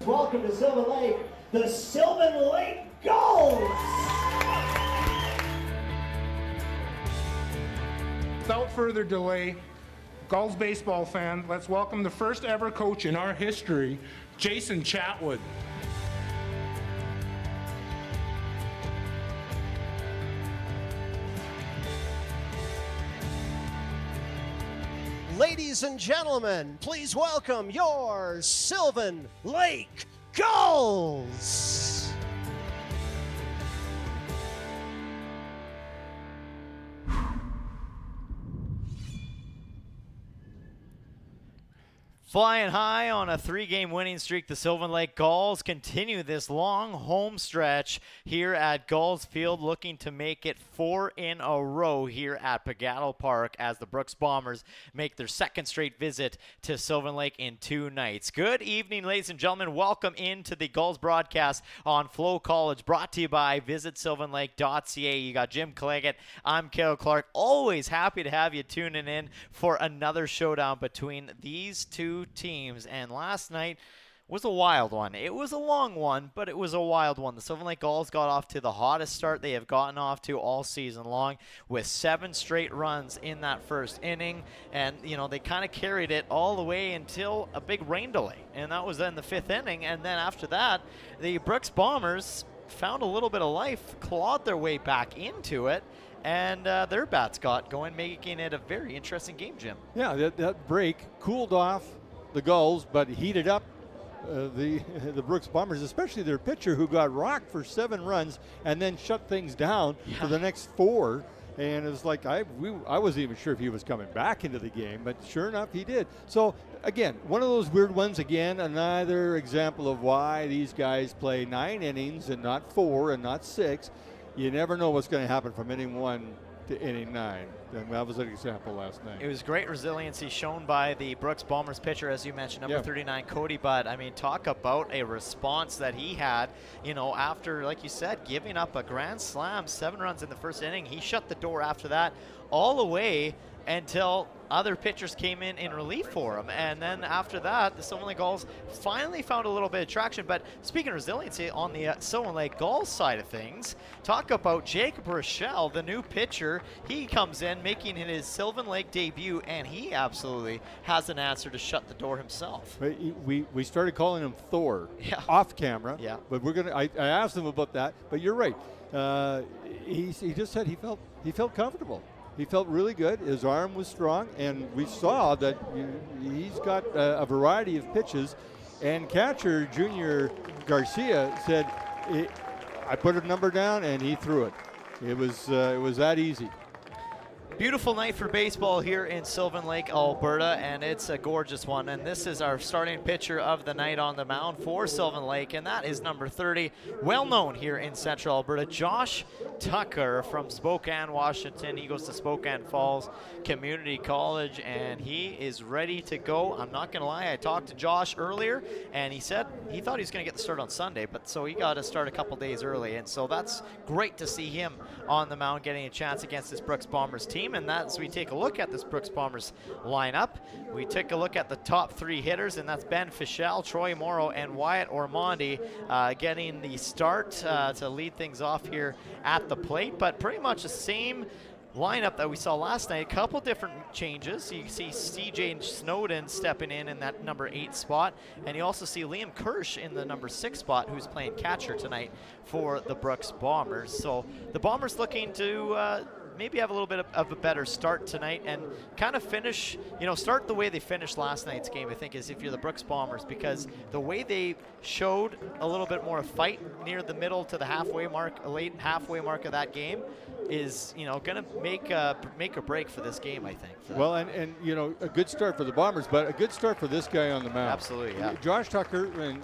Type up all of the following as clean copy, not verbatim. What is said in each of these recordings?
Welcome to Sylvan Lake, the Sylvan Lake Gulls! Without further delay, Gulls baseball fan, let's welcome the first ever coach in our history, Jason Chatwood. Ladies and gentlemen, please welcome your Sylvan Lake Gulls! Flying high on a 3-game winning streak, the Sylvan Lake Gulls continue this long home stretch here at Gulls Field, looking to make it 4 in a row here at Pagato Park as the Brooks Bombers make their second straight visit to Sylvan Lake in 2 nights. Good evening, ladies and gentlemen. Welcome into the Gulls broadcast on FloCollege, brought to you by visitsylvanlake.ca. You got Jim Claggett. I'm Kale Clark. Always happy to have you tuning in for another showdown between these two teams, and last night was a wild one. It was a long one, but it was a wild one. The Sylvan Lake Gulls got off to the hottest start they have gotten off to all season long, with 7 straight runs in that first inning, and they kind of carried it all the way until a big rain delay, and that was in the 5th inning. And then after that, the Brooks Bombers found a little bit of life, clawed their way back into it, and their bats got going, making it a very interesting game, Jim. Yeah, that break cooled off the Gulls, but heated up the Brooks Bombers, especially their pitcher, who got rocked for 7 runs and then shut things down for the next 4. And it was like I wasn't even sure if he was coming back into the game, but sure enough, he did. So, again, one of those weird ones, again, another example of why these guys play 9 innings and not 4 and not 6. You never know what's going to happen from inning 1 to inning 9. And that was an example last night. It was great resiliency shown by the Brooks Bombers pitcher, as you mentioned, number 39, Cody Budd. I mean, talk about a response that he had, after, like you said, giving up a grand slam, 7 runs in the first inning. He shut the door after that all the way until other pitchers came in relief for him. And then after that, the Sylvan Lake Gulls finally found a little bit of traction. But speaking of resiliency, on the Sylvan Lake Gulls side of things, talk about Jacob Rochelle, the new pitcher. He comes in making his Sylvan Lake debut, and he absolutely has an answer to shut the door himself. We started calling him Thor off camera. Yeah. But we're gonna. I asked him about that. But you're right. He just said he felt comfortable. He felt really good. His arm was strong, and we saw that he's got a variety of pitches. And catcher Junior Garcia said, "I put a number down, and he threw it. It was that easy." Beautiful night for baseball here in Sylvan Lake, Alberta, and it's a gorgeous one. And this is our starting pitcher of the night on the mound for Sylvan Lake, and that is number 30, well known here in Central Alberta, Josh Tucker from Spokane, Washington. He goes to Spokane Falls Community College, and he is ready to go. I'm not going to lie, I talked to Josh earlier, and he said he thought he was going to get the start on Sunday, but so he got to start a couple days early, and so that's great to see him on the mound getting a chance against this Brooks Bombers team. And as we take a look at this Brooks Bombers lineup, we take a look at the top 3 hitters, and that's Ben Fischel, Troy Morrow, and Wyatt Ormondi getting the start to lead things off here at the plate. But pretty much the same lineup that we saw last night. A couple different changes. You see CJ Snowden stepping in that number 8 spot, and you also see Liam Kirsch in the number 6 spot, who's playing catcher tonight for the Brooks Bombers. So the Bombers looking to maybe have a little bit of a better start tonight and kind of finish, start the way they finished last night's game, I think, is if you're the Brooks Bombers, because the way they showed a little bit more fight near the middle to the halfway mark, late halfway mark of that game, is going to make or break for this game, I think. Well, and a good start for the Bombers, but a good start for this guy on the mound. Absolutely, yeah. Josh Tucker, and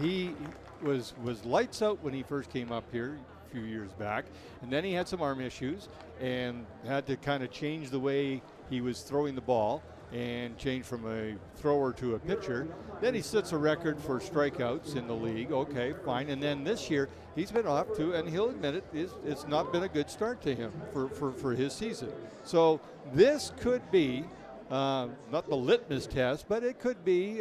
he was lights out when he first came up here a few years back, and then he had some arm issues and had to kind of change the way he was throwing the ball and change from a thrower to a pitcher. Then he sets a record for strikeouts in the league. Okay, fine. And then this year he's been off too, and he'll admit it, it's not been a good start to him for his season. So this could be not the litmus test, but it could be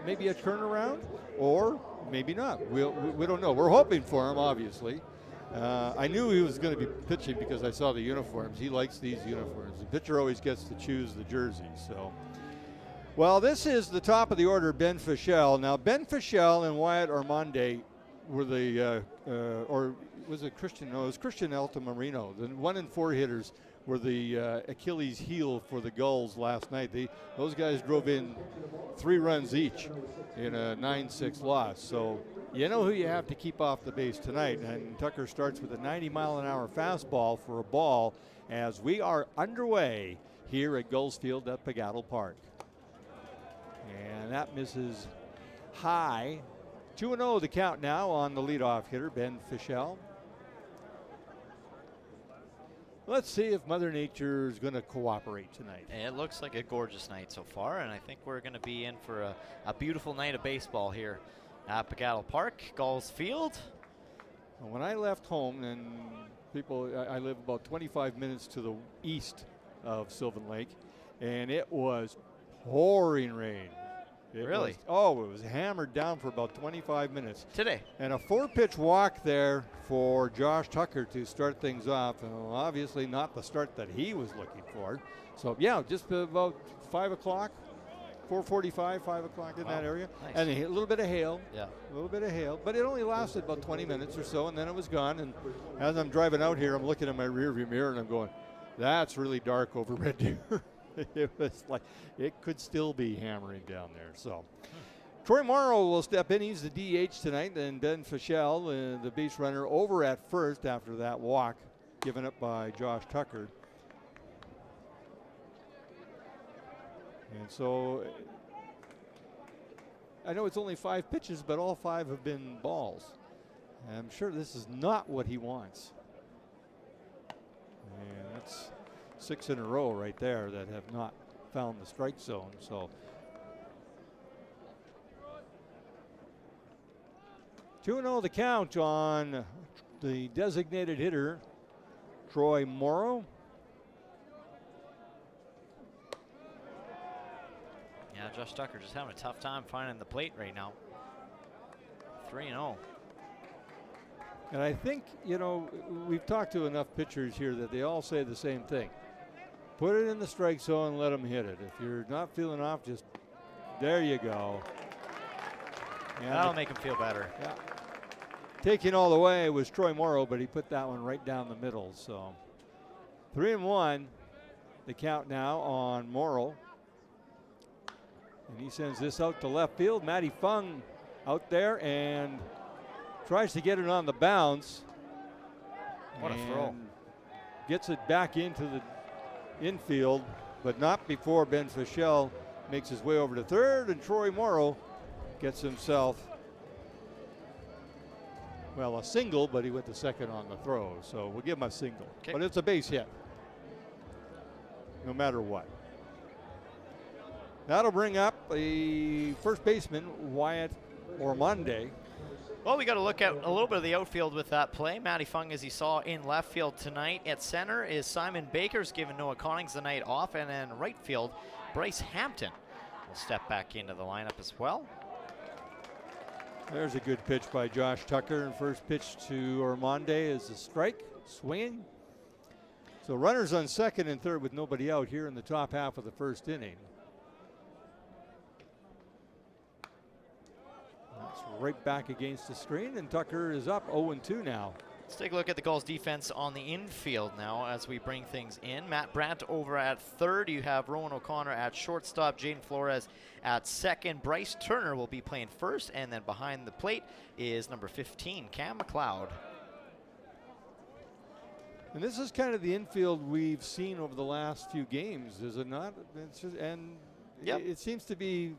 maybe a turnaround or maybe not. We don't know. We're hoping for him, obviously. I knew he was going to be pitching because I saw the uniforms. He likes these uniforms. The pitcher always gets to choose the jersey. So, well, this is the top of the order, Ben Fischel. Now, Ben Fischel and Wyatt Ormonde were the, or was it Christian? No, it was Christian Altamirano. The 1 and 4 hitters were the Achilles heel for the Gulls last night. Those guys drove in 3 runs each in a 9-6 loss. So you know who you have to keep off the base tonight. And Tucker starts with a 90-mile-an-hour fastball for a ball as we are underway here at Gulls Field at Pagato Park. And that misses high. 2-0 the count now on the leadoff hitter, Ben Fischel. Let's see if Mother Nature is going to cooperate tonight. It looks like a gorgeous night so far, and I think we're going to be in for a beautiful night of baseball here at Pagato Park, Gulls Field. When I left home, and I live about 25 minutes to the east of Sylvan Lake, and it was pouring rain. Really? It was hammered down for about 25 minutes. Today. And a 4-pitch walk there for Josh Tucker to start things off. Obviously not the start that he was looking for. So, yeah, just about 5 o'clock, 4:45, 5 o'clock in that area. Nice. And a little bit of hail. Yeah. A little bit of hail. But it only lasted about 20 minutes or so, and then it was gone. And as I'm driving out here, I'm looking at my rearview mirror, and I'm going, that's really dark over Red Deer. It was like it could still be hammering down there. So Troy Morrow will step in. He's the DH tonight. And Ben Fischel, the base runner, over at first after that walk given up by Josh Tucker. And so I know it's only 5 pitches, but all 5 have been balls. And I'm sure this is not what he wants. And that's 6 in a row right there that have not found the strike zone. So 2-0 the count on the designated hitter, Troy Morrow. Yeah, Josh Tucker just having a tough time finding the plate right now. 3-0. And I think, we've talked to enough pitchers here that they all say the same thing. Put it in the strike zone and let them hit it. If you're not feeling off, just there you go. And that'll make him feel better. Yeah. Taking all the way was Troy Morrow, but he put that one right down the middle. So 3-1, the count now on Morrow. And he sends this out to left field. Matty Fung out there and tries to get it on the bounce. What a throw. Gets it back into the infield, but not before Ben Fischel makes his way over to third, and Troy Morrow gets himself, a single, but he went to second on the throw, so we'll give him a single. Okay. But it's a base hit, no matter what. That'll bring up the first baseman, Wyatt Ormonde. Well, we got to look at a little bit of the outfield with that play. Matty Fung, as you saw in left field tonight. At center is Simon Baker's giving Noah Connings the night off. And then right field, Bryce Hampton will step back into the lineup as well. There's a good pitch by Josh Tucker. And first pitch to Ormonde is a strike, swinging. So runners on second and third with nobody out here in the top half of the first inning. Right back against the screen, and Tucker is up 0-2 now. Let's take a look at the Gulls defense on the infield now as we bring things in. Matt Brandt over at third. You have Rowan O'Connor at shortstop. Jaden Flores at second. Bryce Turner will be playing first, and then behind the plate is number 15, Cam McLeod. And this is kind of the infield we've seen over the last few games, is it not? Yep. It seems to be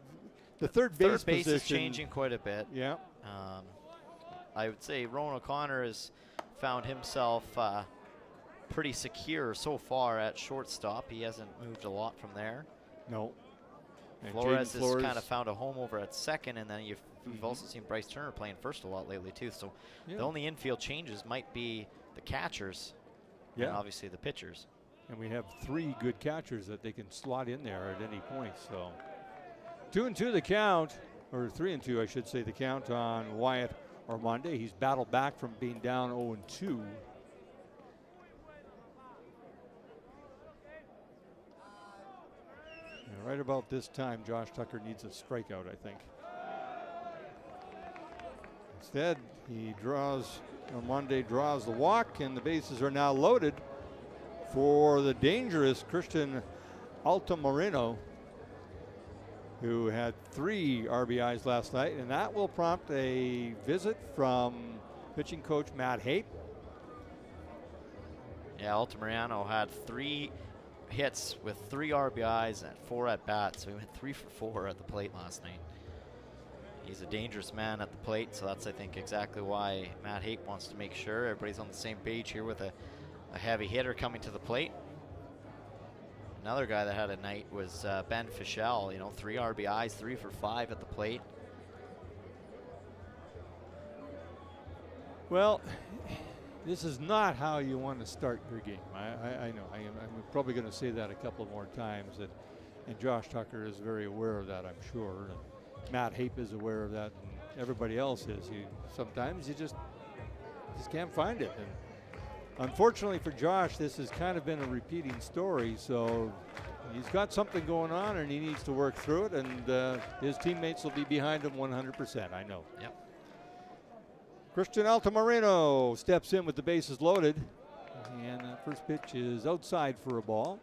the third base position is changing quite a bit. Yeah. I would say Rowan O'Connor has found himself pretty secure so far at shortstop. He hasn't moved a lot from there. No. And Flores has kind of found a home over at second, and then we've also seen Bryce Turner playing first a lot lately too. So the only infield changes might be the catchers and obviously the pitchers. And we have 3 good catchers that they can slot in there at any point. So 2-2 the count, or 3-2 I should say the count on Wyatt Ormonde. He's battled back from being down 0-2. And right about this time, Josh Tucker needs a strikeout, I think. Instead, Ormonde draws the walk, and the bases are now loaded for the dangerous Christian Altamirano, who had 3 RBIs last night, and that will prompt a visit from pitching coach Matt Hape. Yeah, Altamirano had 3 hits with 3 RBIs and 4 at bats, so he went 3 for 4 at the plate last night. He's a dangerous man at the plate, so that's, I think, exactly why Matt Hape wants to make sure everybody's on the same page here with a heavy hitter coming to the plate. Another guy that had a night was Ben Fischel, 3 RBIs, 3 for 5 at the plate. Well, this is not how you want to start your game. I know. I'm probably going to say that a couple more times, and Josh Tucker is very aware of that, I'm sure. And Matt Hape is aware of that, and everybody else is. Sometimes you just can't find it. And unfortunately for Josh, this has kind of been a repeating story, so he's got something going on and he needs to work through it, and his teammates will be behind him 100%, I know. Yep. Christian Altamirano steps in with the bases loaded, and that first pitch is outside for a ball.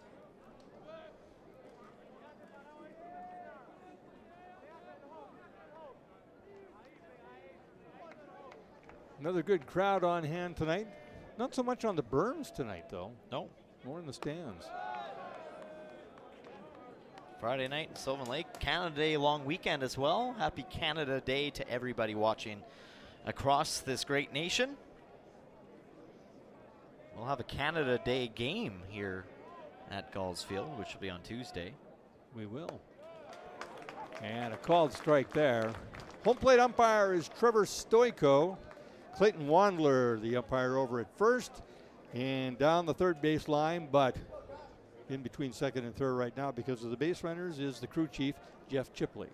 Another good crowd on hand tonight. Not so much on the berms tonight, though. No. More in the stands. Friday night in Sylvan Lake. Canada Day long weekend as well. Happy Canada Day to everybody watching across this great nation. We'll have a Canada Day game here at Gulls Field, which will be on Tuesday. We will. And a called strike there. Home plate umpire is Trevor Stoico. Clayton Wandler, the umpire, over at first and down the third base line, but in between second and third right now because of the base runners is the crew chief, Jeff Chipley.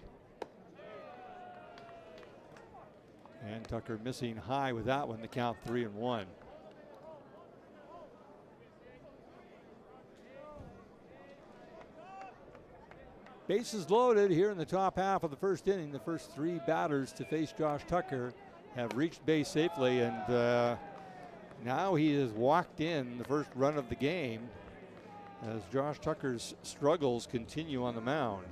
And Tucker missing high with that one, the count 3-1. Bases loaded here in the top half of the first inning. The first 3 batters to face Josh Tucker have reached base safely, and now he has walked in the first run of the game as Josh Tucker's struggles continue on the mound.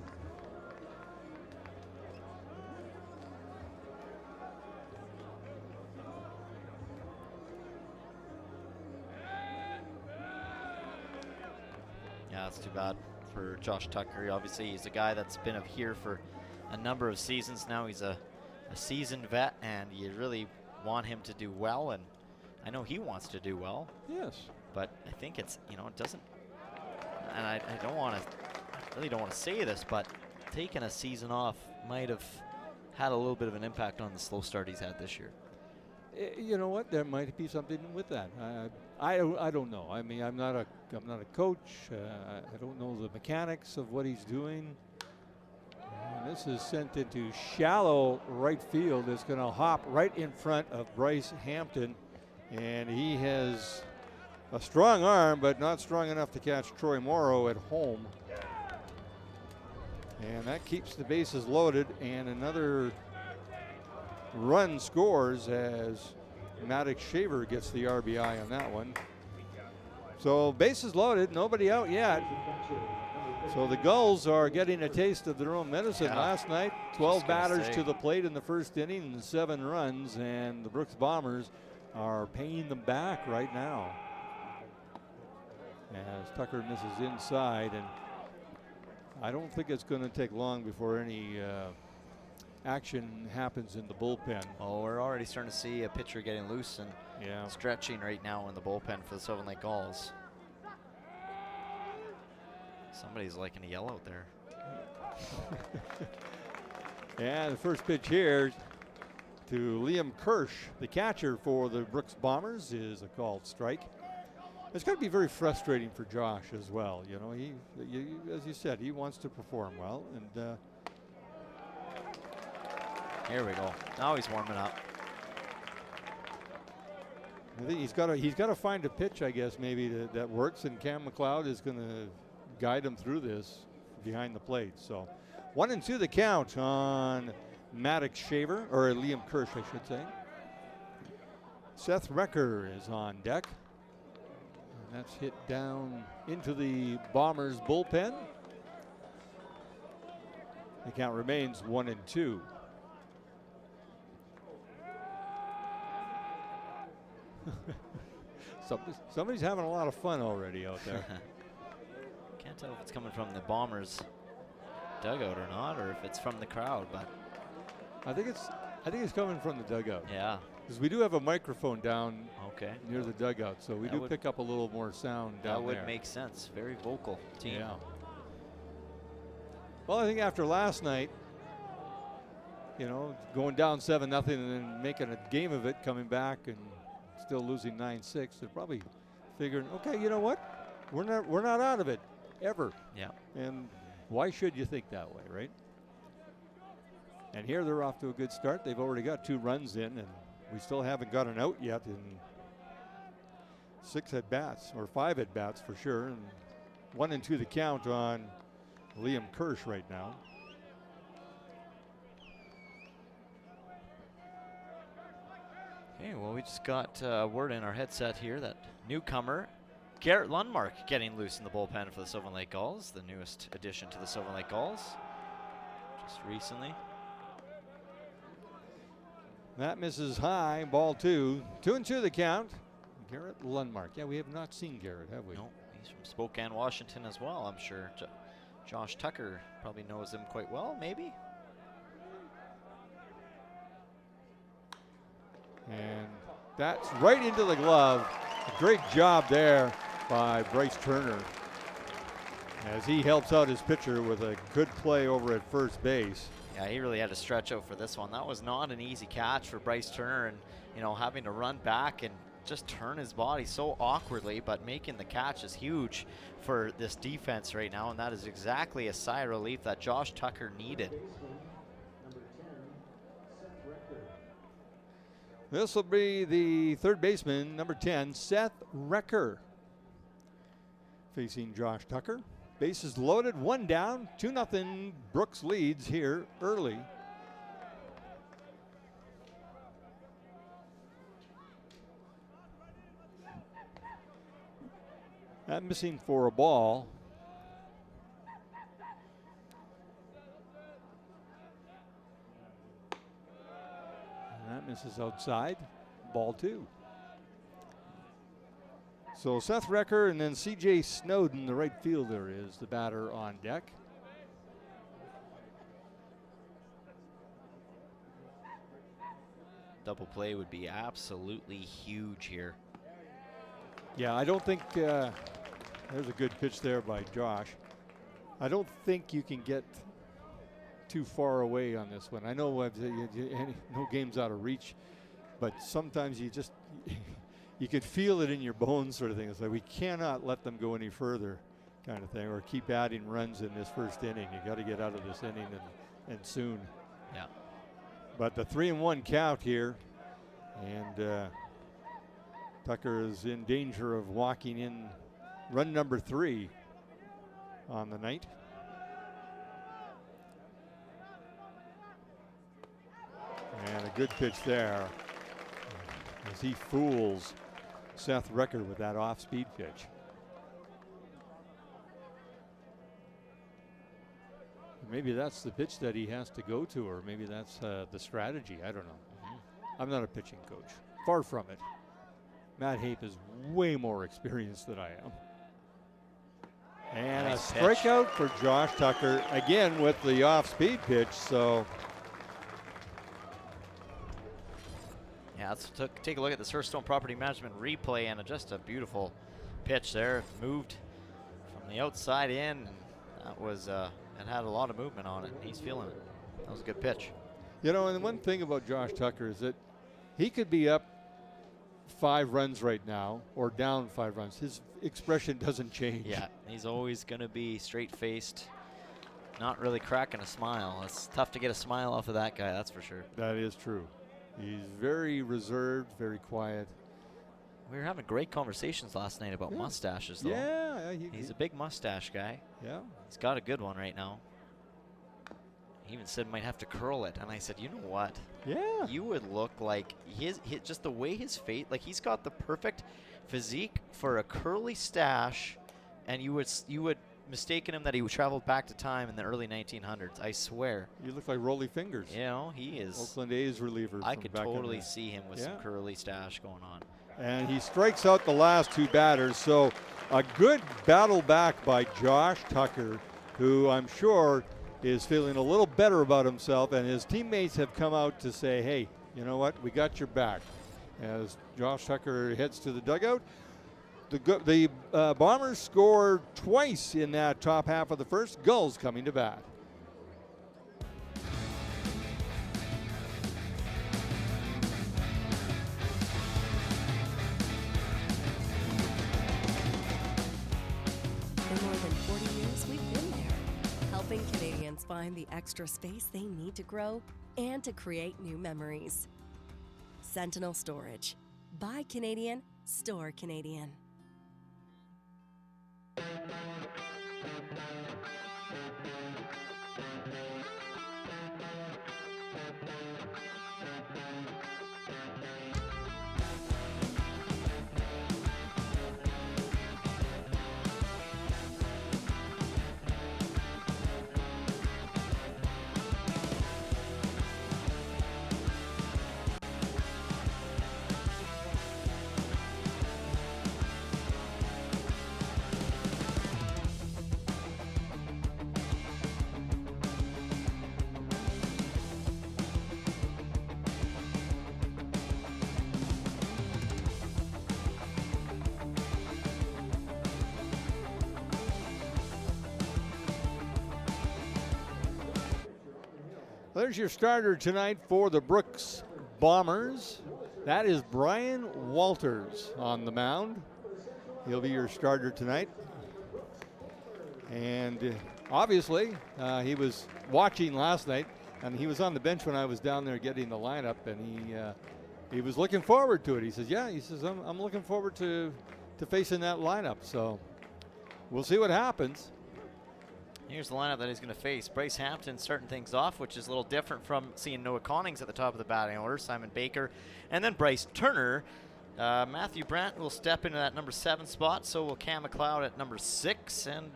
Yeah, that's too bad for Josh Tucker. Obviously, he's a guy that's been here for a number of seasons now. He's a seasoned vet, and you really want him to do well, and I know he wants to do well. Yes. But I think it's, it doesn't, and I really don't want to say this, but taking a season off might have had a little bit of an impact on the slow start he's had this year. You know what? There might be something with that. I don't know. I mean, I'm not a coach. I don't know the mechanics of what he's doing. And this is sent into shallow right field. It's going to hop right in front of Bryce Hampton, and he has a strong arm, but not strong enough to catch Troy Morrow at home. And that keeps the bases loaded, and another run scores as Maddox Shaver gets the RBI on that one. So bases loaded, nobody out yet. So the Gulls are getting a taste of their own medicine. Yeah. Last night, 12 batters to the plate in the first inning and 7 runs, and the Brooks Bombers are paying them back right now. As Tucker misses inside, and I don't think it's going to take long before any action happens in the bullpen. Oh, we're already starting to see a pitcher getting loose and stretching right now in the bullpen for the Sylvan Lake Gulls. Somebody's liking to yell out there. And the first pitch here to Liam Kirsch, the catcher for the Brooks Bombers, is a called strike. It's got to be very frustrating for Josh as well. You know, as you said, he wants to perform well, and Here we go. Now he's warming up. I think he's got to find a pitch, I guess, maybe that works, and Cam McLeod is going to guide him through this behind the plate. So 1-2 the count on Maddox Shaver, or Liam Kirsch, I should say. Seth Recker is on deck. And that's hit down into the Bombers bullpen. The count remains 1-2. Somebody's having a lot of fun already out there. Can't tell if it's coming from the Bombers dugout or not, or if it's from the crowd, but I think it's coming from the dugout. yeah. Because we do have a microphone down Okay. near the dugout, so we That do would- pick up a little more sound down That would there. make sense. Very vocal team. Yeah. Well, I think after last night, you know, going down 7-0 and then making a game of it, coming back and still losing 9-6, they're probably figuring, okay, you know what? We're not out of it ever. Yeah. And why should you think that way, right? And here they're off to a good start. They've already got 2 runs in, and we still haven't got an out yet in 6 at-bats, or 5 at-bats for sure. And 1-2 the count on Liam Kirsch right now. Okay, well, we just got word in our headset here that newcomer Garrett Lundmark getting loose in the bullpen for the Sylvan Lake Gulls, the newest addition to the Sylvan Lake Gulls, just recently. That misses high, ball 2. 2-2 the count. Garrett Lundmark. Yeah, we have not seen Garrett, have we? No, he's from Spokane, Washington as well, I'm sure. Josh Tucker probably knows him quite well, maybe. And that's right into the glove. A great job there by Bryce Turner as he helps out his pitcher with a good play over at first base. Yeah, he really had to stretch out for this one. That was not an easy catch for Bryce Turner, and you know, having to run back and just turn his body so awkwardly, but making the catch is huge for this defense right now, and that is exactly a sigh of relief that Josh Tucker needed. This will be the third baseman, number 10, Seth Recker, facing Josh Tucker. Bases loaded, 1 down, 2-0. Brooks leads here early. That missing for a ball. And that misses outside. Ball 2. So Seth Recker and then C.J. Snowden, the right fielder, is the batter on deck. Double play would be absolutely huge here. Yeah, I don't think there's a good pitch there by Josh. I don't think you can get too far away on this one. I know no game's out of reach, but sometimes you just you can feel it in your bones, sort of thing. It's like we cannot let them go any further, kind of thing, or keep adding runs in this first inning. You got to get out of this inning and soon. Yeah. But the 3-1 count here, and Tucker is in danger of walking in run number 3 on the night. And a good pitch there as he fools Seth Recker with that off-speed pitch. Maybe that's the pitch that he has to go to, or maybe that's the strategy. I don't know. I'm not a pitching coach. Far from it. Matt Hape is way more experienced than I am. And nice a pitch. strikeout for Josh Tucker, again with the off-speed pitch. So Yeah, let's take a look at this Hearthstone Property Management replay, and just a beautiful pitch there. Moved from the outside in. And that was it had a lot of movement on it. He's feeling it. That was a good pitch. you know, and one thing about Josh Tucker is that he could be up 5 runs right now, or down 5 runs, his expression doesn't change. Yeah, he's always going to be straight-faced, not really cracking a smile. It's tough to get a smile off of that guy, that's for sure. That is true. He's very reserved, very quiet. We were having great conversations last night about mustaches, though. Yeah. He's a big mustache guy. Yeah. He's got a good one right now. He even said might have to curl it, and I said, you know what? Yeah. You would look like his just the way his face, like he's got the perfect physique for a curly stash, and you would mistaken him that he traveled back to time in the early 1900s. I swear. You look like Rolly Fingers. You know, he is. Oakland A's reliever. I could totally see him with some curly stash going on. And he strikes out the last 2 batters. So a good battle back by Josh Tucker, who I'm sure is feeling a little better about himself, and his teammates have come out to say, hey, you know what, we got your back. As Josh Tucker heads to the dugout, the Bombers scored twice in that top half of the first. Gulls coming to bat. For more than 40 years, we've been there, helping Canadians find the extra space they need to grow and to create new memories. Sentinel Storage. Buy Canadian, store Canadian. There's your starter tonight for the Brooks Bombers. That is Brian Walters on the mound. He'll be your starter tonight. And obviously, he was watching last night, and he was on the bench when I was down there getting the lineup, and he was looking forward to it. He says, yeah, he says, I'm looking forward to facing that lineup. So we'll see what happens. Here's the lineup that he's going to face. Bryce Hampton starting things off, which is a little different from seeing Noah Connings at the top of the batting order, Simon Baker, and then Bryce Turner. Matthew Brandt will step into that number 7 spot, so will Cam McLeod at number 6, and,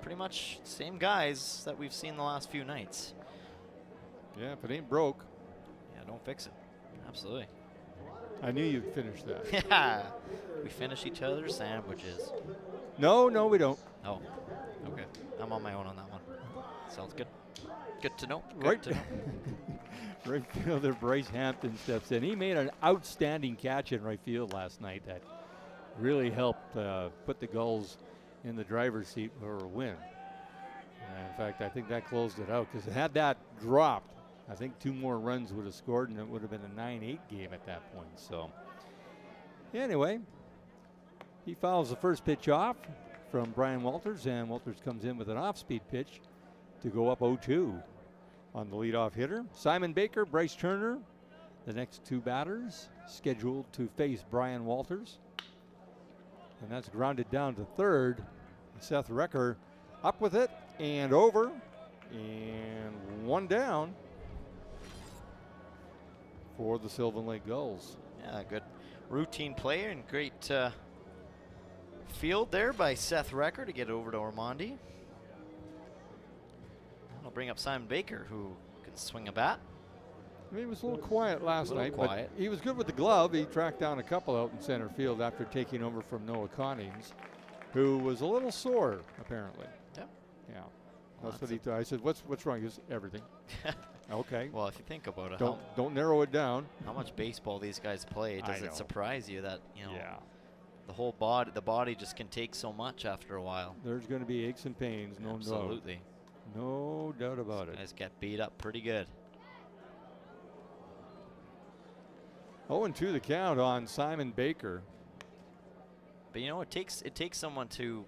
pretty much same guys that we've seen the last few nights. Yeah, if it ain't broke. Yeah, don't fix it. Absolutely. I knew you'd finish that. Yeah. We finish each other's sandwiches. No, we don't. Oh, okay. I'm on my own on that one. Sounds good. Good to know. Right. To know. Right fielder Bryce Hampton steps in. He made an outstanding catch in right field last night that really helped put the Gulls in the driver's seat for a win. In fact, I think that closed it out, because had that dropped, I think 2 more runs would have scored, and it would have been a 9-8 game at that point. So anyway, he fouls the first pitch off from Brian Walters, and Walters comes in with an off-speed pitch to go up 0-2 on the leadoff hitter. Simon Baker, Bryce Turner, the next 2 batters scheduled to face Brian Walters. And that's grounded down to third. Seth Recker up with it and over, and 1 down for the Sylvan Lake Gulls. Yeah, good routine play and great field there by Seth Recker to get over to Ormonde. I'll bring up Simon Baker, who can swing a bat. I mean, he was a little quiet last night, quiet. but he was good with the glove. He tracked down a couple out in center field after taking over from Noah Connings, who was a little sore, apparently. Yep. Yeah. That's what he thought. I said, what's wrong? He goes, everything. Okay. Well, if you think about it, Don't narrow it down. how much baseball these guys play, does I it know. surprise you that, Yeah. the whole the body just can take so much after a while? There's going to be aches and pains, no doubt. Absolutely. No doubt about it. Guys get beat up pretty good. 0-2 the count on Simon Baker. But you know, it takes someone to,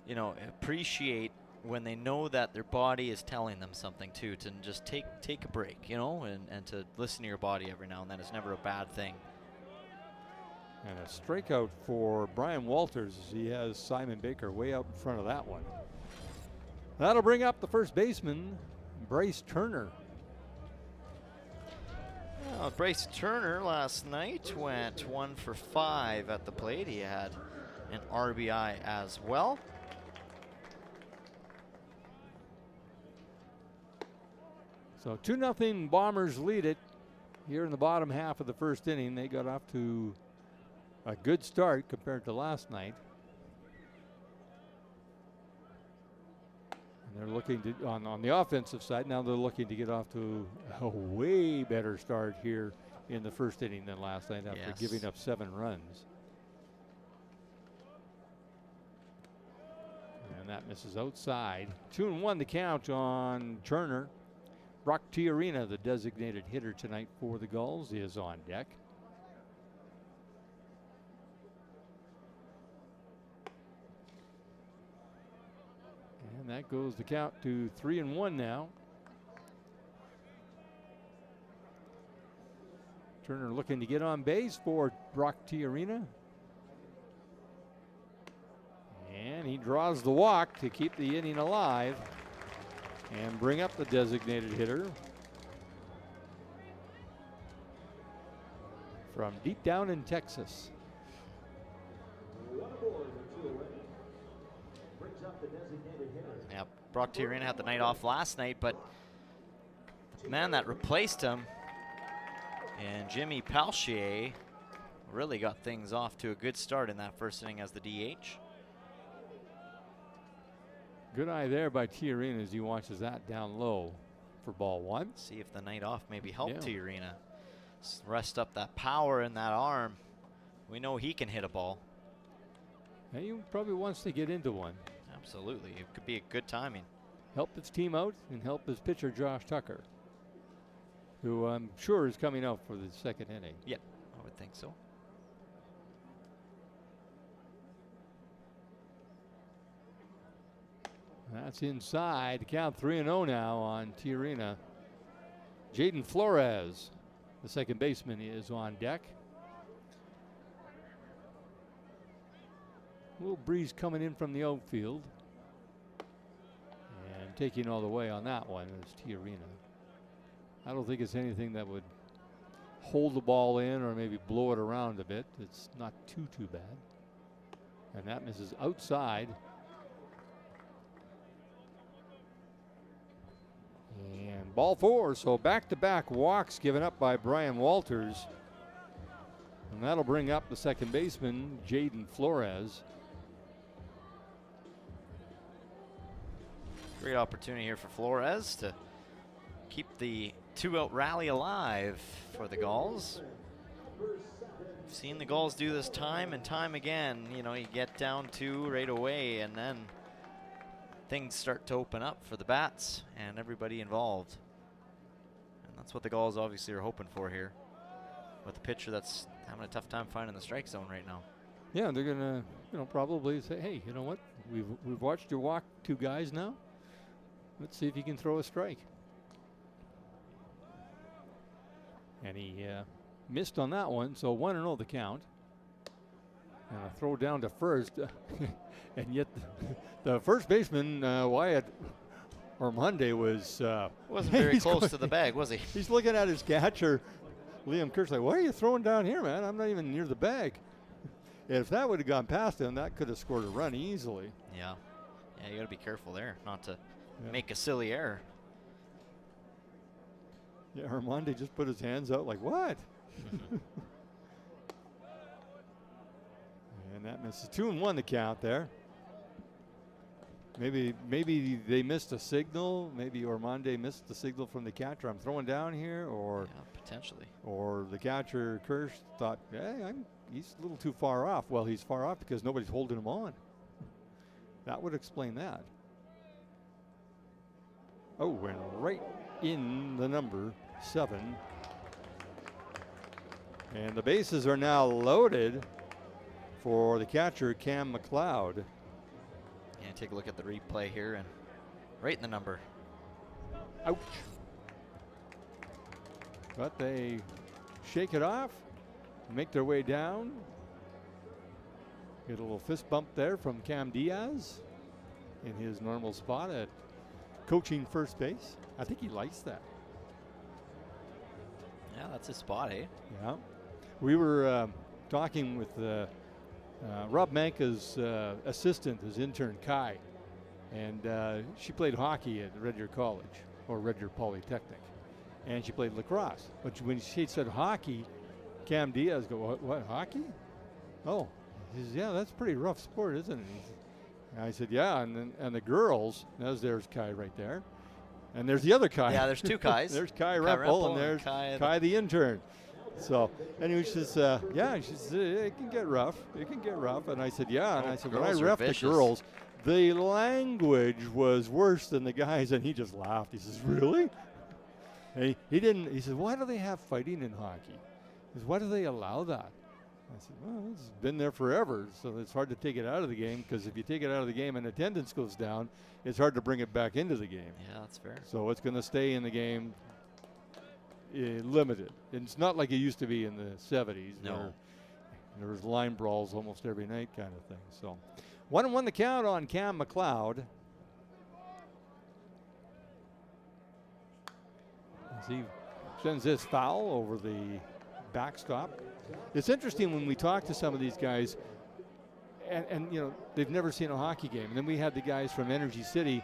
you know, appreciate when they know that their body is telling them something too, to just take a break, you know, and to listen to your body every now and then is never a bad thing. And a strikeout for Brian Walters as he has Simon Baker way out in front of that one. That'll bring up the first baseman, Bryce Turner. Well, Bryce Turner last night went 1 for 5 at the plate. He had an RBI as well. So 2-0 Bombers lead it here in the bottom half of the first inning. They got off to a good start compared to last night. And they're looking to, on the offensive side, now they're looking to get off to a way better start here in the first inning than last night after giving up 7 runs. And that misses outside. 2-1 the count on Turner. Brock Tiarina, the designated hitter tonight for the Gulls, is on deck. And that goes the count to 3-1 now. Turner looking to get on base for Brock Tiarina. And he draws the walk to keep the inning alive and bring up the designated hitter from deep down in Texas. Yeah, Brock Tiarina had the night off last night, but the man that replaced him, and Jimmy Palchier, really got things off to a good start in that first inning as the DH. Good eye there by Tiarina as he watches that down low for ball 1. See if the night off maybe helped Yeah. Tiarina rest up that power in that arm. We know he can hit a ball. And he probably wants to get into one. Absolutely, it could be a good timing. Help his team out and help his pitcher Josh Tucker, who I'm sure is coming out for the second inning. Yeah, I would think so. That's inside. Count 3-0 now on Tiarina. Jaden Flores, the second baseman, is on deck. A little breeze coming in from the outfield. And taking all the way on that one is Tiarina. I don't think it's anything that would hold the ball in or maybe blow it around a bit. It's not too bad. And that misses outside. And ball 4, so back-to-back walks given up by Brian Walters. And that'll bring up the second baseman, Jaden Flores. Great opportunity here for Flores to keep the 2-out rally alive for the Gulls. We've seen the Gulls do this time and time again. You know, you get down 2 right away and then things start to open up for the bats and everybody involved. And that's what the Gulls obviously are hoping for here with a pitcher that's having a tough time finding the strike zone right now. Yeah, they're gonna, probably say, hey, you know what? We've watched you walk 2 guys now. Let's see if you can throw a strike. And he missed on that one, so 1-0 the count. And a throw down to first. And yet the first baseman, Wyatt Ormonde, wasn't very close to the bag, was he? He's looking at his catcher, Liam Kirsch, like, why are you throwing down here, man? I'm not even near the bag. If that would have gone past him, that could have scored a run easily. Yeah. Yeah, you got to be careful there not to make a silly error. Yeah, Ormonde just put his hands out like, what? And that misses. 2-1 the count there. Maybe they missed a signal. Maybe Ormonde missed the signal from the catcher. I'm throwing down here, or potentially. Or the catcher Kirsch thought, hey, he's a little too far off. Well, he's far off because nobody's holding him on. That would explain that. Oh, and right in the number 7. And the bases are now loaded for the catcher, Cam McLeod. And take a look at the replay here and right in the number. Ouch. But they shake it off, make their way down. Get a little fist bump there from Cam Diaz in his normal spot at coaching first base. I think he likes that. Yeah, that's his spot, eh? Yeah. We were talking with Rob Manka's assistant, his intern, Kai. And she played hockey at Red Deer College, or Red Deer Polytechnic. And she played lacrosse. But when she said hockey, Cam Diaz go, what hockey? Oh, he says, yeah, that's a pretty rough sport, isn't it? And I said, yeah, and the girls, there's Kai right there. And there's the other Kai. Yeah, there's two Kais. There's Kai Rempel, and there's Kai the intern. So anyway, she says, yeah, she says, it can get rough. It can get rough. And I said, yeah. And I said, when I reffed the girls, the language was worse than the guys. And he just laughed. He says, really? And he didn't. He said, why do they have fighting in hockey? He says, why do they allow that? I said, well, it's been there forever, so it's hard to take it out of the game, because if you take it out of the game and attendance goes down, it's hard to bring it back into the game. Yeah, that's fair. So it's going to stay in the game limited. And it's not like it used to be in the 70s. No. There was line brawls almost every night kind of thing. So 1-1 the count on Cam McLeod. As he sends this foul over the backstop. It's interesting when we talk to some of these guys, and you know, they've never seen a hockey game. And then we had the guys from Energy City,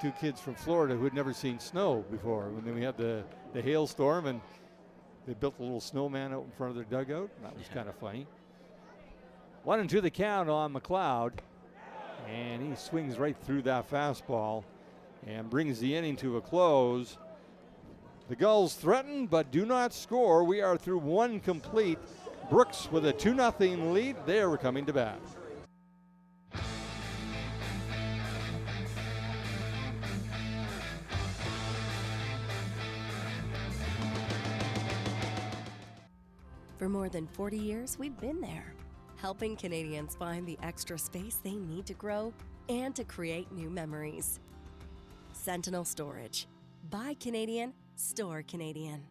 two kids from Florida who had never seen snow before. And then we had the hailstorm, and they built a little snowman out in front of their dugout. That was kind of funny. 1-2 the count on McLeod, and he swings right through that fastball and brings the inning to a close. The Gulls threaten but do not score. We are through one complete. Brooks with a 2-0 lead. They are coming to bat. For more than 40 years, we've been there, helping Canadians find the extra space they need to grow and to create new memories. Sentinel Storage. Buy Canadian, store Canadian.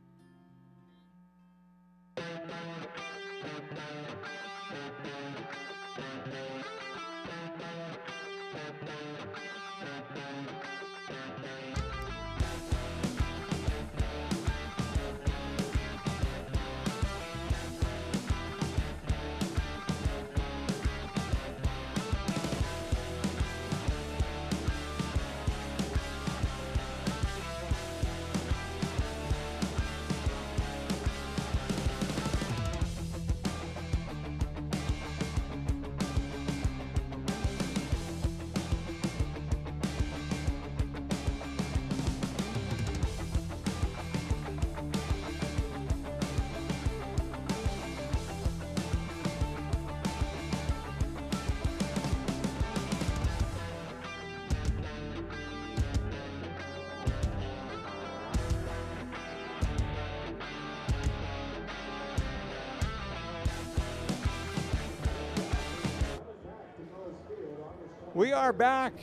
We are back.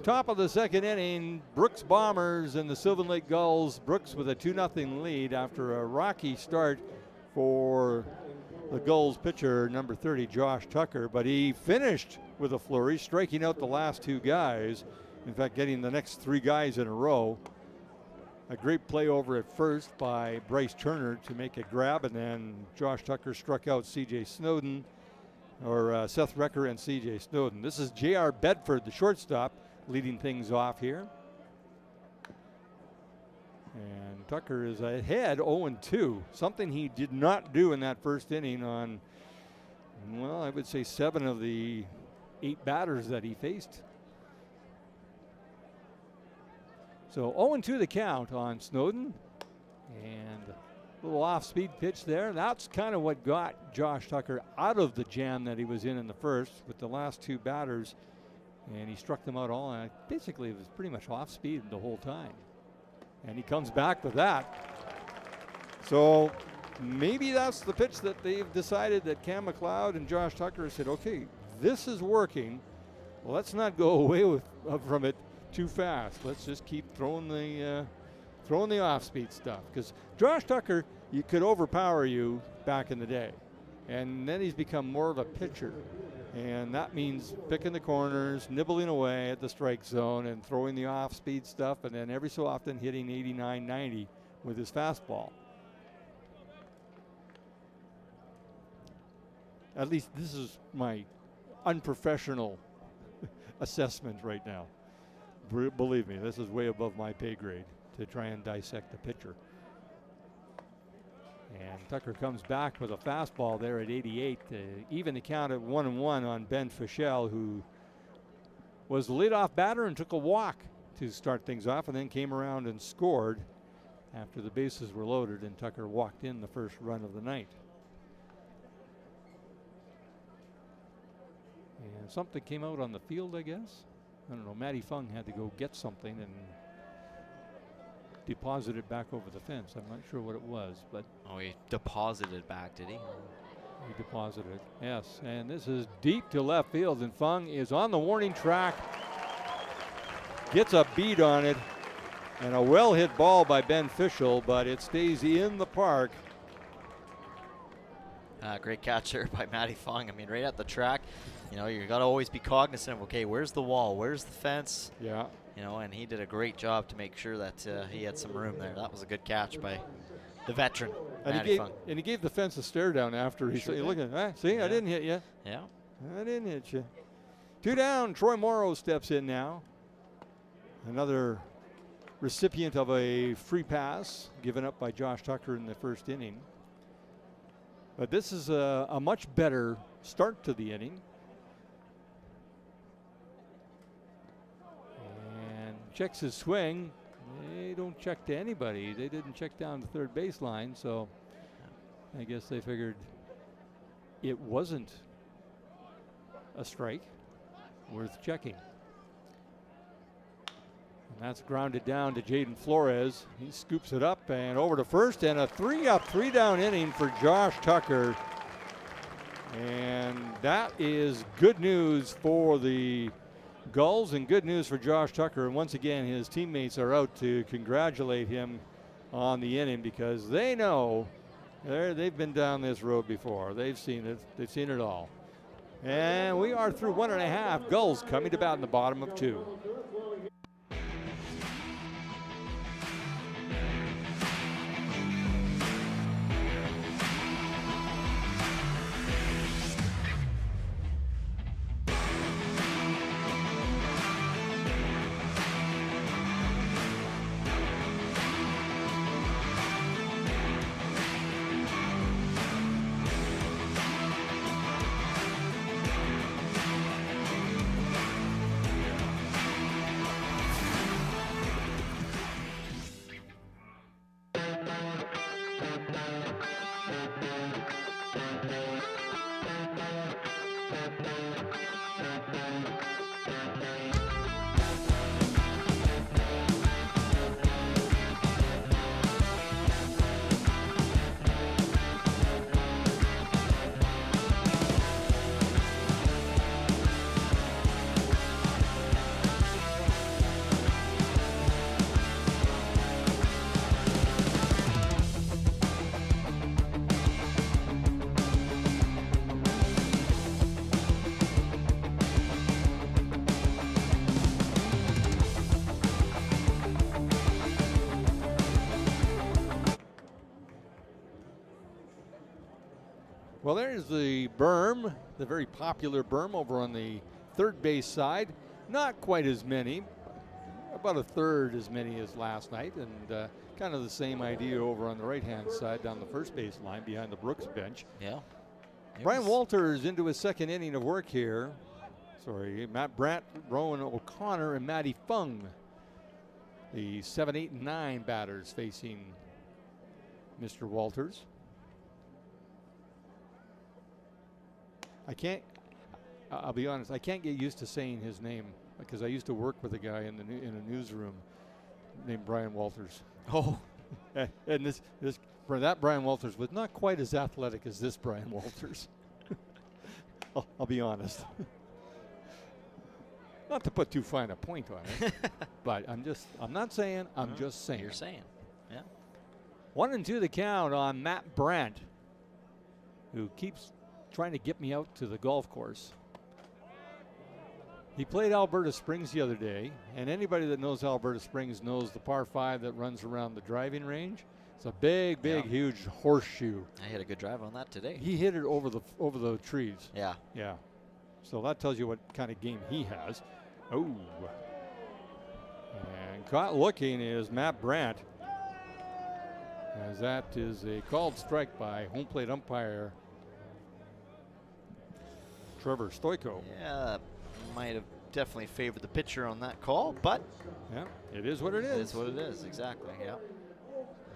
Top of the second inning. Brooks Bombers and the Sylvan Lake Gulls. Brooks with a 2-0 lead after a rocky start for the Gulls pitcher, number 30, Josh Tucker. But he finished with a flurry, striking out the last two guys. In fact, getting the next three guys in a row. A great play over at first by Bryce Turner to make a grab, and then Josh Tucker struck out C.J. Snowden. Or Seth Recker and C.J. Snowden. This is J.R. Bedford, the shortstop, leading things off here. And Tucker is ahead 0-2, something he did not do in that first inning on, well, I would say 7 of the 8 batters that he faced. So 0-2 the count on Snowden. And a little off-speed pitch there. That's kind of what got Josh Tucker out of the jam that he was in the first with the last 2 batters. And he struck them out all. And basically, it was pretty much off-speed the whole time. And he comes back with that. So maybe that's the pitch that they've decided that Cam McLeod and Josh Tucker said, okay, this is working. Let's not go away from it too fast. Let's just keep throwing the off-speed stuff. Because Josh Tucker, you could overpower you back in the day. And then he's become more of a pitcher. And that means picking the corners, nibbling away at the strike zone, and throwing the off-speed stuff, and then every so often hitting 89, 90 with his fastball. At least this is my unprofessional assessment right now. Believe me, this is way above my pay grade to try and dissect the pitcher. And Tucker comes back with a fastball there at 88 to even the count at 1-1 on Ben Fischel, who was the leadoff batter and took a walk to start things off, and then came around and scored after the bases were loaded and Tucker walked in the first run of the night. And something came out on the field, I guess. I don't know. Matty Fung had to go get something and deposit it back over the fence. I'm not sure what it was, but. Oh, he deposited back, did he? He deposited it, yes. And this is deep to left field, and Fung is on the warning track. Gets a beat on it, and a well-hit ball by Ben Fischel, but it stays in the park. Great catch there by Matty Fung. I mean, right at the track, you know, you got to always be cognizant of, okay, where's the wall? Where's the fence? Yeah. You know, and he did a great job to make sure that he had some room there. That was a good catch by the veteran, Matty Fung. And he gave the fence a stare down after. He said, look at that. See, yeah. I didn't hit you. Yeah. I didn't hit you. 2 down. Troy Morrow steps in now. Another recipient of a free pass given up by Josh Tucker in the first inning. But this is a much better start to the inning. And checks his swing. They don't check to anybody. They didn't check down the third baseline, so I guess they figured it wasn't a strike worth checking. And that's grounded down to Jaden Flores. He scoops it up and over to first, and a 3-up, 3-down inning for Josh Tucker. And that is good news for the Gulls and good news for Josh Tucker. And once again, his teammates are out to congratulate him on the inning because they know they've been down this road before. They've seen it. They've seen it all. And we are through 1.5. Gulls coming to bat in the bottom of 2. Well, there's the berm, the very popular berm over on the third base side. Not quite as many, about a third as many as last night, and kind of the same idea over on the right-hand side down the first base line behind the Brooks bench. Yeah. Brian Walters into his second inning of work here. Sorry, Matt Brandt, Rowan O'Connor, and Matty Fung. The 7, 8, and 9 batters facing Mr. Walters. I'll be honest, I can't get used to saying his name because I used to work with a guy in a newsroom named Brian Walters. Oh. And this that Brian Walters was not quite as athletic as this Brian Walters. I'll be honest. Not to put too fine a point on it, but I'm not saying, I'm just saying. You're saying, yeah. 1-2 the count on Matt Brandt, who keeps trying to get me out to the golf course. He played Alberta Springs the other day, and anybody that knows Alberta Springs knows the par 5 that runs around the driving range. It's a big, huge horseshoe. I hit a good drive on that today. He hit it over the trees. Yeah. Yeah. So that tells you what kind of game he has. Oh. And caught looking is Matt Brandt, as that is a called strike by home plate umpire Trevor Stoyko. Yeah, might have definitely favored the pitcher on that call, but Yeah, it is what it is. it is what it is, exactly, yeah.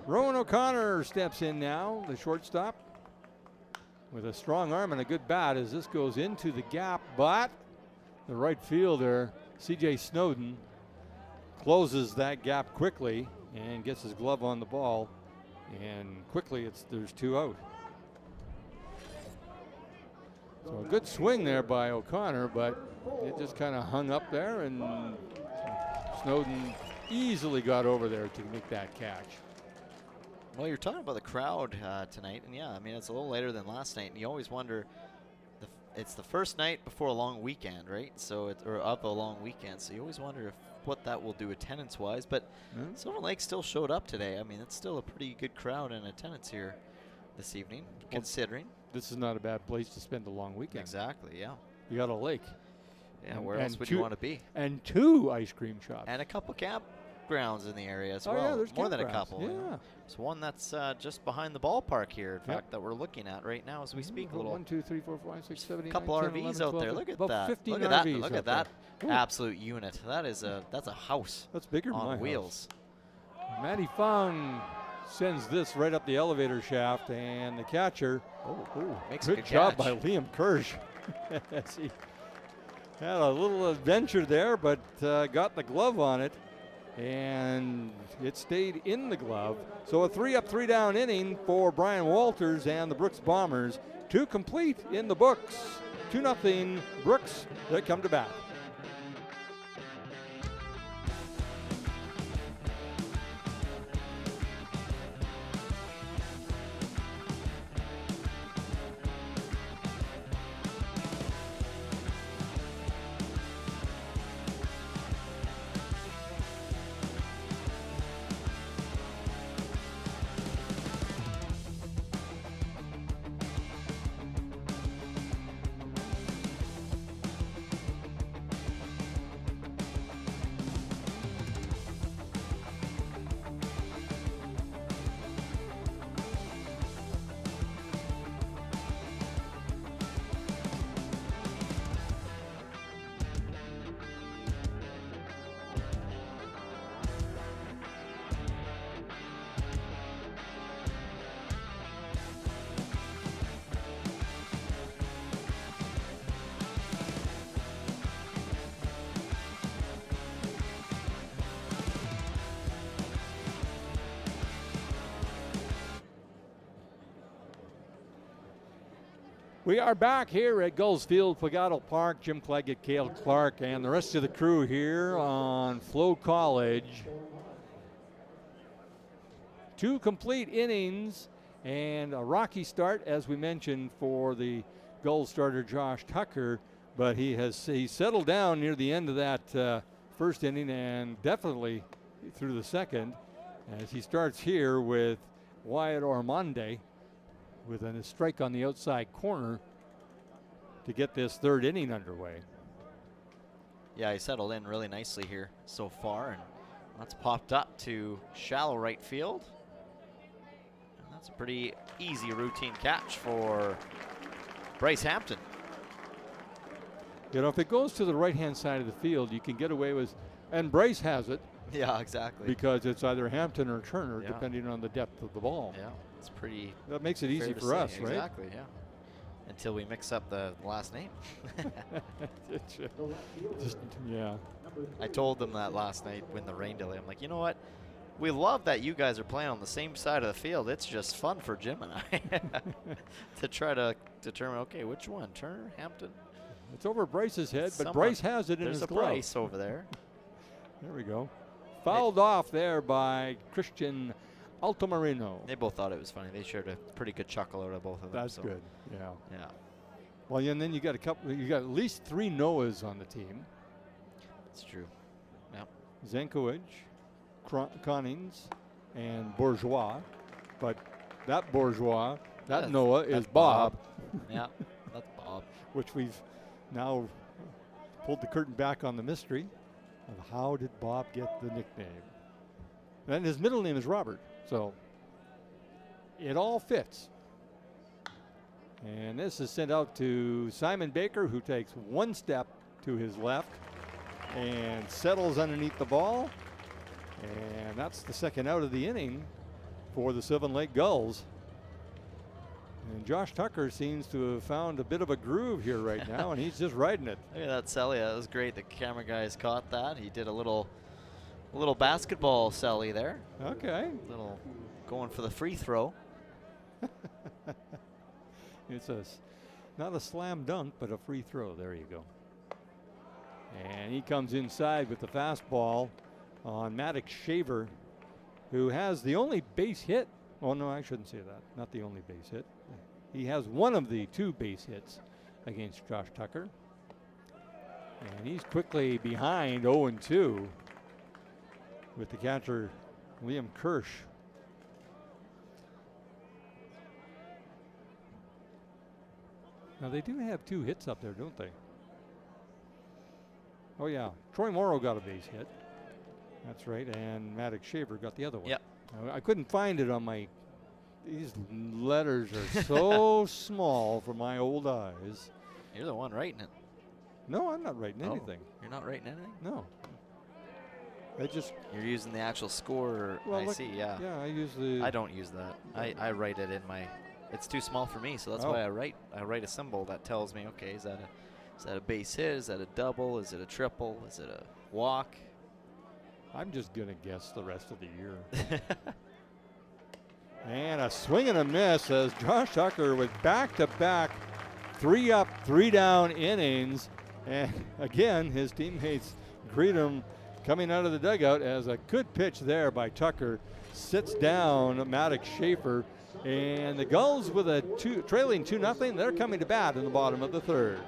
Rowan O'Connor steps in now, the shortstop, with a strong arm and a good bat as this goes into the gap, but the right fielder, C.J. Snowden, closes that gap quickly and gets his glove on the ball, and quickly there's 2 out. So a good swing there by O'Connor, but it just kind of hung up there, and Snowden easily got over there to make that catch. Well, you're talking about the crowd tonight, and yeah, I mean, it's a little later than last night, and you always wonder, it's the first night before a long weekend, right? So or of a long weekend, so you always wonder what that will do attendance-wise, but Sylvan Lake still showed up today. I mean, it's still a pretty good crowd in attendance here this evening, considering. This is not a bad place to spend a long weekend. Exactly, yeah. You got a lake. Yeah, where else would you want to be? And 2 ice cream shops. And a couple campgrounds in the area as Oh, well. yeah, there's more than a campgrounds, couple. yeah. You know. There's one that's just behind the ballpark here, in fact, that we're looking at right now as we speak. A little 1, 2, 3, 4, 5, 6, 7, 8, couple 9, 10, RVs 11, out 12, there. Look at about that. 15 Look at that. RVs Look out at that there. Ooh. absolute unit. That's a house. That's bigger than my on house. wheels. Matty Fung sends this right up the elevator shaft, and the catcher, Makes a good good job catch. by Liam Kirsch. As he had a little adventure there, but got the glove on it, and it stayed in the glove. So a 3-up, 3-down inning for Brian Walters and the Brooks Bombers. 2 complete in the books. 2-0 Brooks that come to bat. We are back here at Gulls Field, Pagado Park. Jim Claggett, Cale Clark, and the rest of the crew here on FloCollege. 2 complete innings and a rocky start, as we mentioned, for the Gulls starter Josh Tucker, but he settled down near the end of that first inning and definitely through the second, as he starts here with Wyatt Ormonde with a strike on the outside corner to get this 3rd inning underway. Yeah, he settled in really nicely here so far, and that's popped up to shallow right field. And that's a pretty easy routine catch for Bryce Hampton. You know, if it goes to the right-hand side of the field, you can get away with, and Bryce has it. Yeah, exactly. Because it's either Hampton or Turner, depending on the depth of the ball. Yeah, it's pretty. That makes it easy for us, right? Exactly, yeah. Until we mix up the last name. Yeah. I told them that last night when the rain delay. I'm like, you know what? We love that you guys are playing on the same side of the field. It's just fun for Jim and I to try to determine, okay, which one? Turner, Hampton? It's over Bryce's head, but Someone- Bryce has it in There's his a glove. Bryce over there. There we go. Fouled off there by Christian Altamirano. They both thought it was funny. They shared a pretty good chuckle out of both of them. That's so, good. Yeah. Yeah. Well, and then you got a couple. You got at least 3 Noahs on the team. It's true. Yeah. Zankovic, Connings, and Bourgeois. But that Bourgeois, that Noah is that's Bob, Yeah, that's Bob. which we've now pulled the curtain back on the mystery of how did Bob get the nickname. And his middle name is Robert, so it all fits. And this is sent out to Simon Baker, who takes 1 step to his left and settles underneath the ball. And that's the second out of the inning for the Sylvan Lake Gulls. And Josh Tucker seems to have found a bit of a groove here right now, and he's just riding it. Look at that celly. That was great. The camera guys caught that. He did a little basketball celly there. Okay. Little going for the free throw. It's not a slam dunk, but a free throw. There you go. And he comes inside with the fastball on Maddox Shaver, who has the only base hit. Oh, no, I shouldn't say that. Not the only base hit. He has one of the 2 base hits against Josh Tucker. And he's quickly behind 0-2 with the catcher, Liam Kirsch. Now, they do have 2 hits up there, don't they? Oh, yeah. Troy Morrow got a base hit. That's right. And Maddox Shaver got the other one. Yep. I couldn't find it on my. These letters are so small for my old eyes. You're the one writing it. No, I'm not writing anything. You're not writing anything? No. I just. You're using the actual score. Well, I look, see, yeah. Yeah, I use the. I don't use that. I write it in my. It's too small for me, so that's why I write a symbol that tells me, okay, is that a base hit? Is that a double? Is it a triple? Is it a walk? I'm just gonna guess the rest of the year. And a swing and a miss as Josh Tucker with back-to-back 3 up, 3 down innings. And again, his teammates greet him coming out of the dugout as a good pitch there by Tucker sits down Maddox Schaefer. And the Gulls with a trailing 2-0. They're coming to bat in the bottom of the 3rd.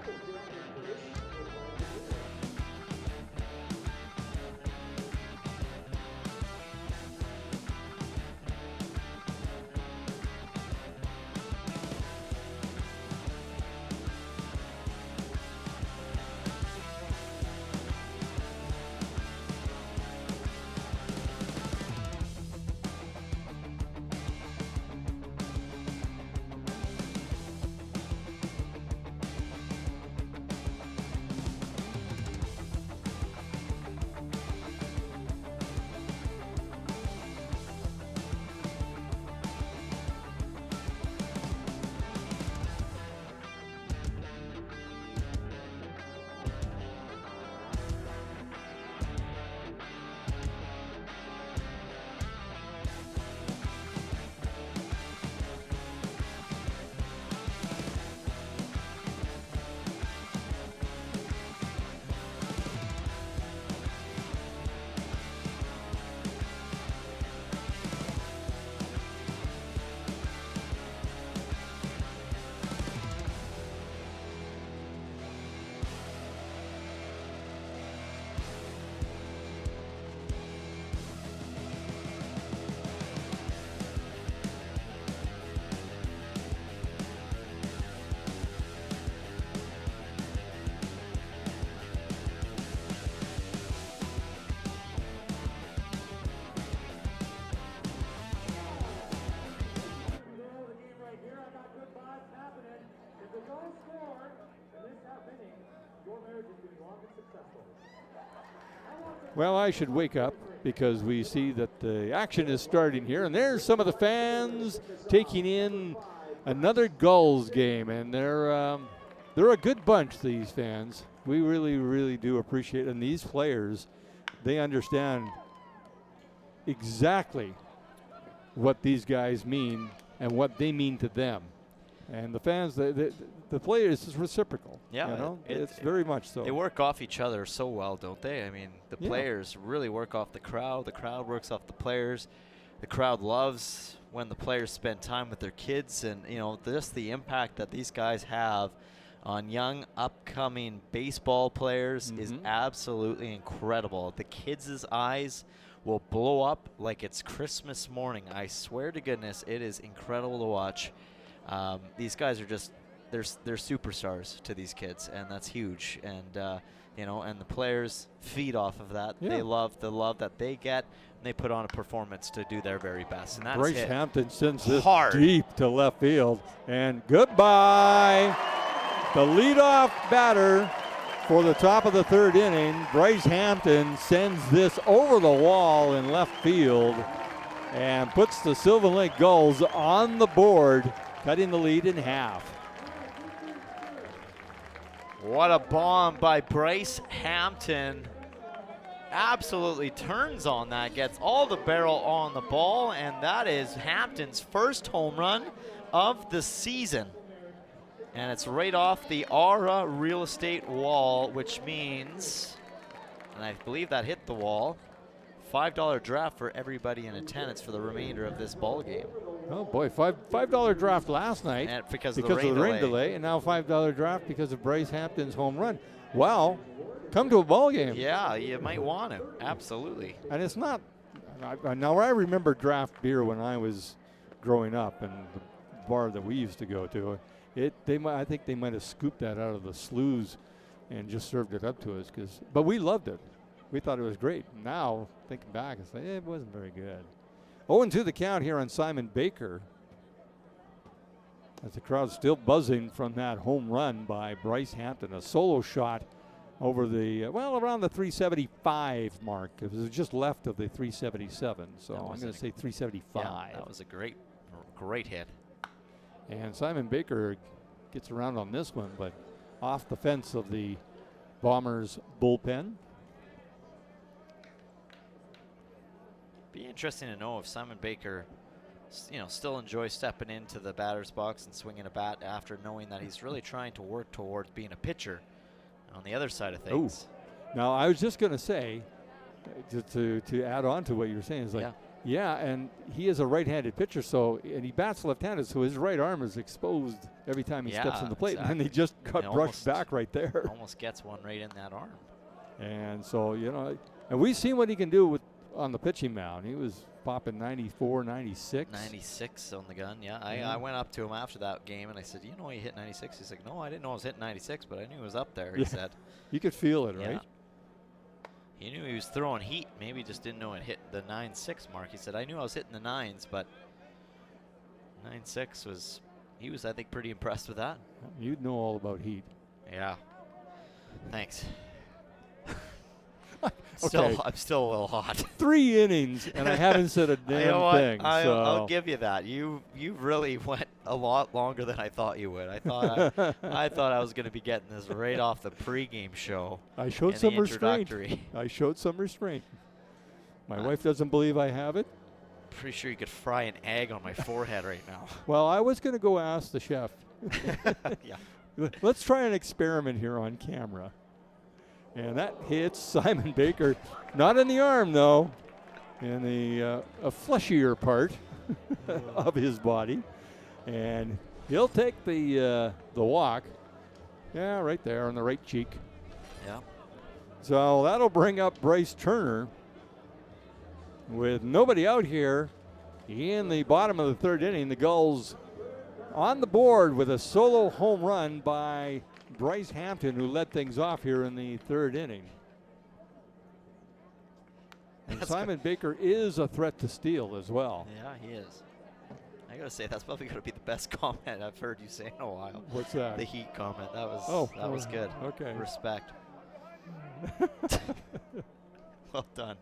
Well, I should wake up because we see that the action is starting here. And there's some of the fans taking in another Gulls game. And they're a good bunch, these fans. We really, really do appreciate it. And these players, they understand exactly what these guys mean and what they mean to them. And the fans, the players is reciprocal. Yeah, you know? it's It's very much so. They work off each other so well, don't they? I mean, the Yeah. players really work off the crowd works off the players. The crowd loves when the players spend time with their kids, and just the impact that these guys have on young upcoming baseball players is absolutely incredible. The kids' eyes will blow up like it's Christmas morning. I swear to goodness, it is incredible to watch. These guys are just they're superstars to these kids, and that's huge. And and the players feed off of that. Yeah. They love the love that they get, and they put on a performance to do their very best. And that's Bryce hit Hampton sends this hard. deep to left field, and goodbye. The leadoff batter for the top of the third inning, Bryce Hampton, sends this over the wall in left field and puts the Sylvan Lake Gulls on the board, cutting the lead in half. What a bomb by Bryce Hampton. Absolutely turns on that, gets all the barrel on the ball, and that is Hampton's first home run of the season. And it's right off the Aura real estate wall, which means, and I believe that hit the wall, $5 draft for everybody in attendance for the remainder of this ball game. Oh boy, $5 draft last night And because of of the rain delay, and now $5 draft because of Bryce Hampton's home run. Wow, come to a ball game. Yeah, you might want to. Absolutely. And it's not. Now I remember draft beer when I was growing up, and the bar that we used to go to. I think they might have scooped that out of the sloughs and just served it up to us. But we loved it. We thought it was great. Now thinking back, it's like it wasn't very good. 0-2 the count here on Simon Baker. As the crowd's still buzzing from that home run by Bryce Hampton, a solo shot over the around the 375 mark. It was just left of the 377, so I'm going to say 375. Yeah, that was a great hit. And Simon Baker gets around on this one, but off the fence of the Bombers bullpen. Be interesting to know if Simon Baker, still enjoys stepping into the batter's box and swinging a bat after knowing that he's really trying to work towards being a pitcher on the other side of things. Now, I was just going to say, to add on to what you were saying, is like, yeah, and he is a right-handed pitcher, and he bats left-handed, so his right arm is exposed every time he steps in the plate, exactly. and he just got brushed back right there. Almost gets one right in that arm. And so, and we've seen what he can do on the pitching mound. He was popping 94, 96. 96 on the gun, yeah. I went up to him after that game, and I said, you hit 96? He's like, no, I didn't know I was hitting 96, but I knew it was up there, he said. You could feel it, Yeah. right? He knew he was throwing heat. Maybe he just didn't know it hit the 9.6 mark. He said, I knew I was hitting the 9s, but 9.6 was, he was, I think, pretty impressed with that. You'd know all about heat. Yeah. Thanks. Okay. I'm still a little hot. 3 innings, and I haven't said a damn thing. I'll give you that. You really went a lot longer than I thought you would. I thought I was going to be getting this right off the pregame show. I showed some restraint. I showed some restraint. My wife doesn't believe I have it. Pretty sure you could fry an egg on my forehead right now. Well, I was going to go ask the chef. Yeah. Let's try an experiment here on camera. And that hits Simon Baker, not in the arm though, in the a fleshier part of his body, and he'll take the walk. Yeah, right there on the right cheek. Yeah. So that'll bring up Bryce Turner with nobody out here in the bottom of the third inning. The Gulls on the board with a solo home run by Bryce Hampton, who led things off here in the third inning. And Simon Baker is a threat to steal as well. Yeah, he is. I gotta say, that's probably gonna be the best comment I've heard you say in a while. What's that? The heat comment. That was good. Okay. Respect. Well done.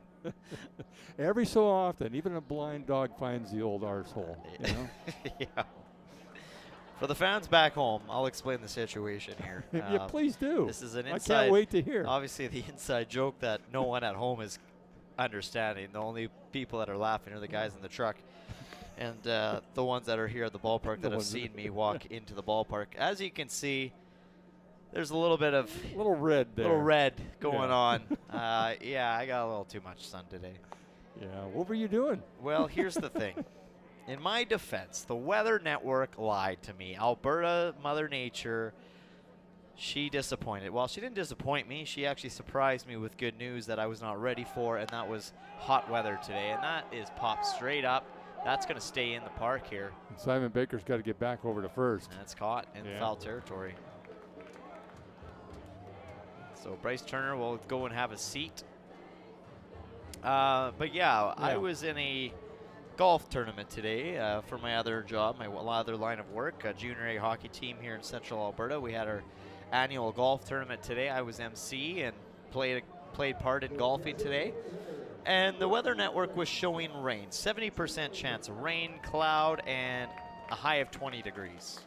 Every so often, even a blind dog finds the old arsehole. Yeah. For the fans back home, I'll explain the situation here. Yeah, please do. This is an I inside. can't wait to hear. Obviously, the inside joke that no one at home is understanding. The only people that are laughing are the guys in the truck and the ones that are here at the ballpark that have seen me walk into the ballpark. As you can see, there's a little bit of little red there. little red going on. Yeah, I got a little too much sun today. Yeah, what were you doing? Well, here's the thing. In my defense, the Weather Network lied to me. Alberta, Mother Nature, she disappointed. Well, she didn't disappoint me. She actually surprised me with good news that I was not ready for, and that was hot weather today. And that is popped straight up. That's going to stay in the park here. And Simon Baker's got to get back over to first. That's caught in foul territory. So Bryce Turner will go and have a seat. But yeah, I was in a golf tournament today for my other job, my other line of work, a junior A hockey team here in Central Alberta. We had our annual golf tournament today. I was MC and played part in golfing today. And the Weather Network was showing rain, 70% chance of rain, cloud, and a high of 20 degrees.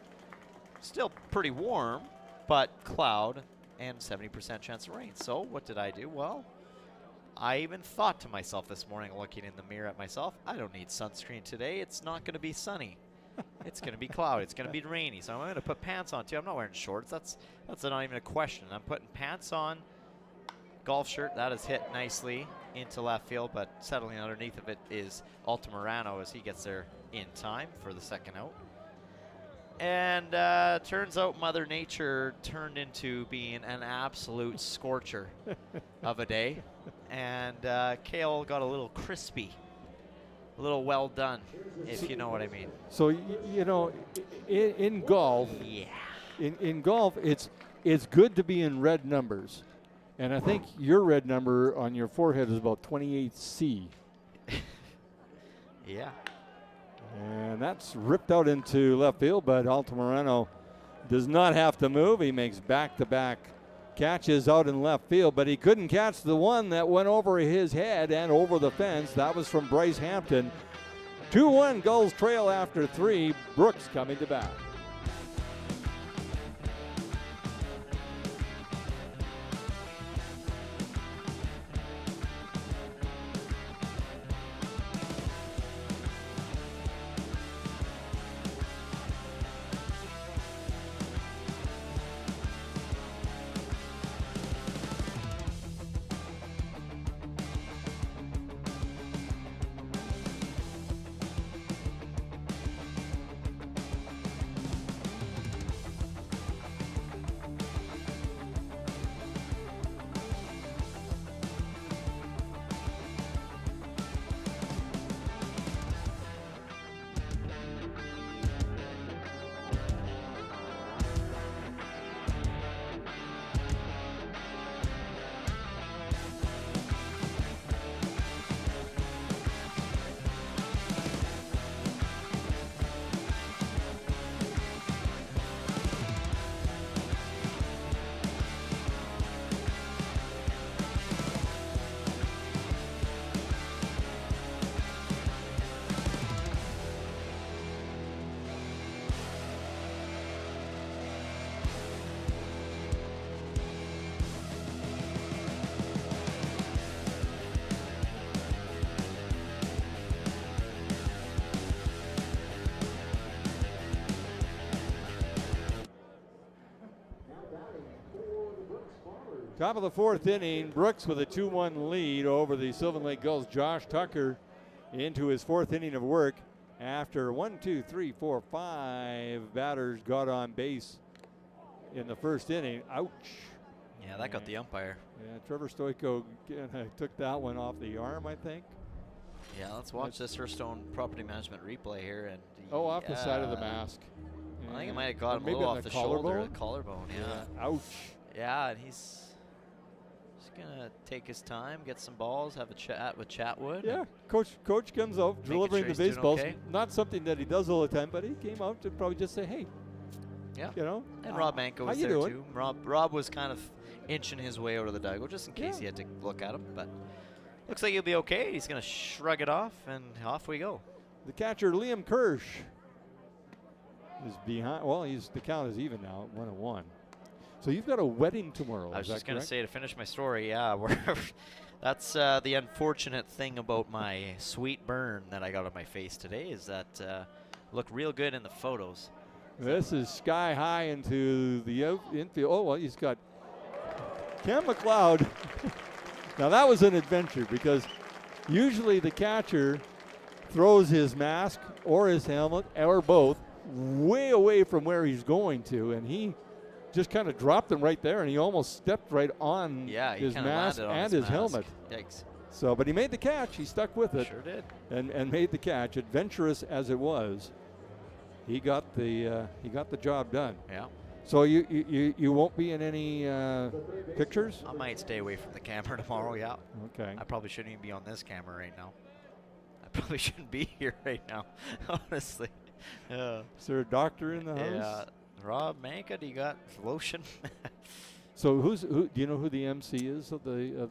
Still pretty warm, but cloud and 70% chance of rain. So what did I do? Well, I even thought to myself this morning, looking in the mirror at myself, I don't need sunscreen today. It's not going to be sunny. It's going to be cloudy. It's going to be rainy. So I'm going to put pants on too. I'm not wearing shorts. That's not even a question. I'm putting pants on, golf shirt. That is hit nicely into left field, but settling underneath of it is Altamirano as he gets there in time for the second out. And turns out Mother Nature turned into being an absolute scorcher of a day. And Kale got a little crispy, a little well done, if you know what I mean. So, you know, in golf, in golf, it's good to be in red numbers. And I think your red number on your forehead is about 28C. Yeah. And that's ripped out into left field, but Altamirano does not have to move. He makes back-to-back catches out in left field, but he couldn't catch the one that went over his head and over the fence. That was from Bryce Hampton. 2-1 Gulls trail after 3. Brooks coming to bat. Top of the fourth inning, Brooks with a 2-1 lead over the Sylvan Lake Gulls. Josh Tucker into his fourth inning of work after 5 batters got on base in the first inning. Ouch. Yeah, that got the umpire. Yeah, Trevor Stoico took that one off the arm, I think. Yeah, let's watch this Hearthstone Property Management replay here. And off the side of the mask. I think it might have got him a maybe little on off the collarbone? shoulder, the collarbone. Yeah. Ouch. Yeah, and he's just gonna take his time, get some balls, have a chat with Chatwood. Yeah, coach comes out delivering sure the he's doing baseballs. okay. Not something that he does all the time, but he came out to probably just say, "Hey, Yeah. you know." And Rob Manko how was you there doing? too. Rob was kind of inching his way out of the dugout just in case Yeah. he had to look at him. But looks like he'll be okay. He's gonna shrug it off, and off we go. The catcher Liam Kirsch is behind. Well, the count is even now, 1-1. So you've got a wedding tomorrow. I was is just that gonna correct? say to finish my story. Yeah, That's the unfortunate thing about my sweet burn that I got on my face today is that look real good in the photos. This is sky high into the infield. Oh, well, he's got Cam McLeod. Now, that was an adventure because usually the catcher throws his mask or his helmet or both way away from where he's going to, and he just kind of dropped him right there, and he almost stepped right on his mask and his helmet. Yikes. So, but he made the catch. He stuck with it. Sure did. And made the catch. Adventurous as it was, he got the job done. Yeah. So you won't be in any pictures? I might stay away from the camera tomorrow. Yeah. Okay. I probably shouldn't even be on this camera right now. I probably shouldn't be here right now, honestly. Is there a doctor in the house? Yeah. Rob Manka, do you got lotion? So who? Do you know who the MC is of the?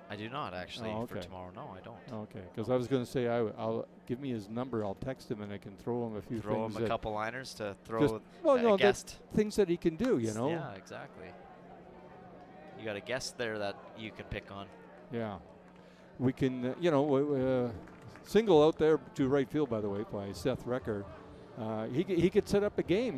I do not actually for tomorrow. No, I don't. Okay, because I was going to say I'll give me his number. I'll text him and I can throw him a few Throw things. him a couple liners to throw Just, a guest. Things that he can do, you know. Yeah, exactly. You got a guest there that you can pick on. Yeah, we can. Single out there to right field, by the way, by Seth Recker. He could set up a game,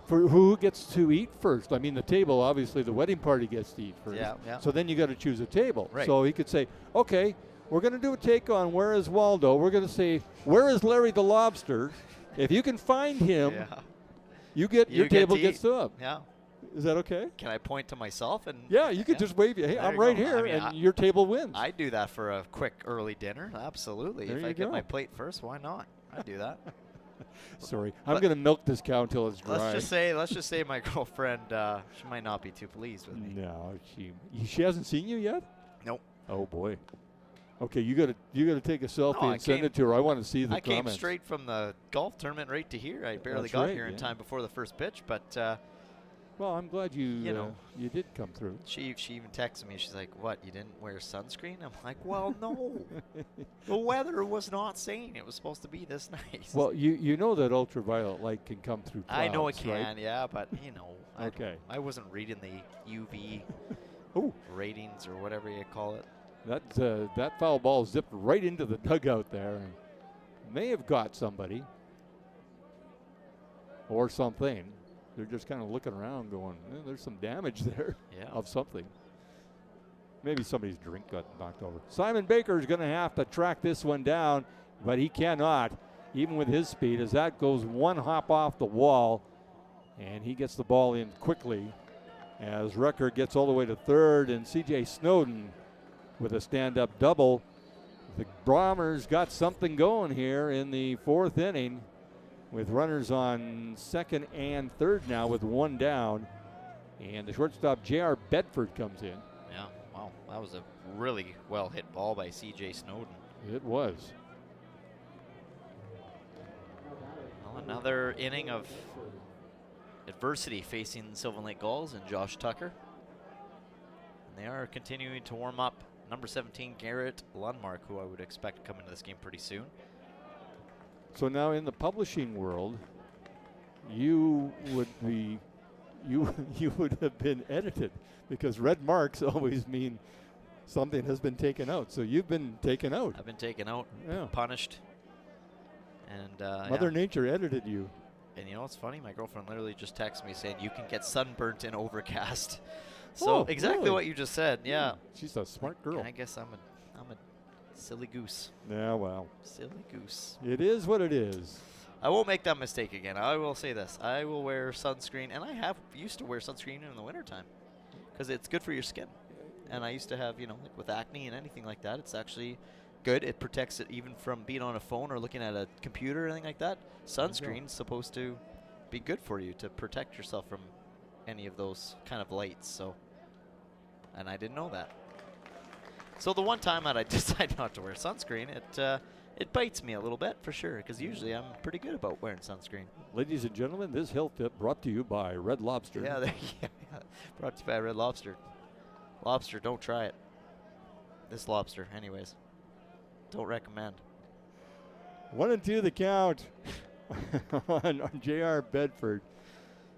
for who gets to eat first. I mean, the table, obviously, the wedding party gets to eat first. Yeah. So then you got to choose a table. Right. So he could say, okay, we're going to do a take on where is Waldo. We're going to say, where is Larry the Lobster? If you can find him, your table gets to up. Yeah. Is that okay? Can I point to myself and? Yeah, you could just wave. Hey, I'm right here, and your table wins. I do that for a quick early dinner. Absolutely. There if you I get go. my plate first, why not? I do that. Sorry, I'm going to milk this cow until it's dry. Let's just say my girlfriend, she might not be too pleased with me. No, she hasn't seen you yet. Nope. Oh boy. Okay, you gotta take a selfie and send it to her. I want to see the I comments. came straight from the golf tournament right to here. I barely That's got right, here in yeah. time before the first pitch, but Well, I'm glad you did come through. she even texted me. She's like, "What? You didn't wear sunscreen?" I'm like, "Well, no. The weather was not saying it was supposed to be this nice." Well, you know that ultraviolet light can come through clouds, I know it can, right? yeah, but Okay. I wasn't reading the UV Ooh, ratings or whatever you call it. that foul ball zipped right into the dugout there, and may have got somebody or something. They're just kind of looking around going, there's some damage there of something. Maybe somebody's drink got knocked over. Simon Baker is going to have to track this one down, but he cannot, even with his speed, as that goes one hop off the wall, and he gets the ball in quickly as Recker gets all the way to third, and C.J. Snowden with a stand-up double. The Bombers got something going here in the fourth inning, with runners on second and third now with one down. And the shortstop, J.R. Bedford, comes in. Yeah, wow. That was a really well-hit ball by C.J. Snowden. It was. Well, another inning of adversity facing the Sylvan Lake Gulls and Josh Tucker. And they are continuing to warm up number 17, Garrett Lundmark, who I would expect to come into this game pretty soon. So now in the publishing world, you would have been edited, because red marks always mean something has been taken out. So you've been taken out. I've been taken out, Yeah. punished. And Mother Nature edited you. And you know what's funny? My girlfriend literally just texted me saying you can get sunburnt in overcast. So exactly really? what you just said. Yeah. She's a smart girl. I guess I'm a silly goose. Yeah, well. Silly goose. It is what it is. I won't make that mistake again. I will say this. I will wear sunscreen, and I have used to wear sunscreen in the wintertime because it's good for your skin. And I used to have, like with acne and anything like that, it's actually good. It protects it even from being on a phone or looking at a computer or anything like that. Sunscreen's supposed to be good for you to protect yourself from any of those kind of lights. So, and I didn't know that. So the one time that I decide not to wear sunscreen, it bites me a little bit for sure, because usually I'm pretty good about wearing sunscreen. Ladies and gentlemen, this health tip brought to you by Red Lobster. Yeah, brought to you by Red Lobster. Lobster, don't try it. This lobster, anyways. Don't recommend. 1-2 the count on J.R. Bedford.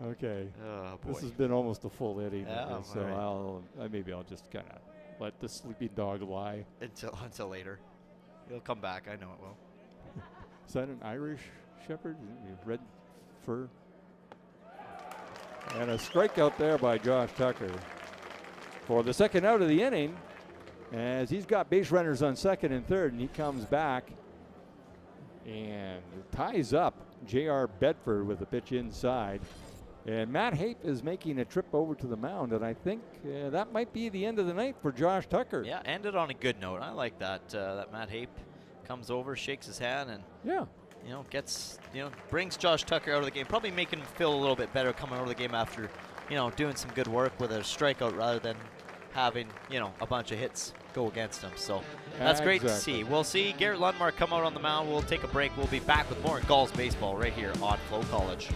Okay. Oh, boy. This has been almost a full inning. Yeah, so all right. maybe I'll just kind of Let the sleeping dog lie. Until later. It'll come back. I know it will. Is that an Irish Shepherd? Red fur. And a strikeout there by Josh Tucker for the second out of the inning, as he's got base runners on second and third, and he comes back and ties up J.R. Bedford with a pitch inside. And Matt Hape is making a trip over to the mound, and I think that might be the end of the night for Josh Tucker. Yeah, ended on a good note. I like that. That Matt Hape comes over, shakes his hand, and brings Josh Tucker out of the game. Probably making him feel a little bit better coming out of the game after, doing some good work with a strikeout rather than having, a bunch of hits go against him. So that's great to see. We'll see Garrett Lundmark come out on the mound. We'll take a break. We'll be back with more Gulls baseball right here on FloCollege.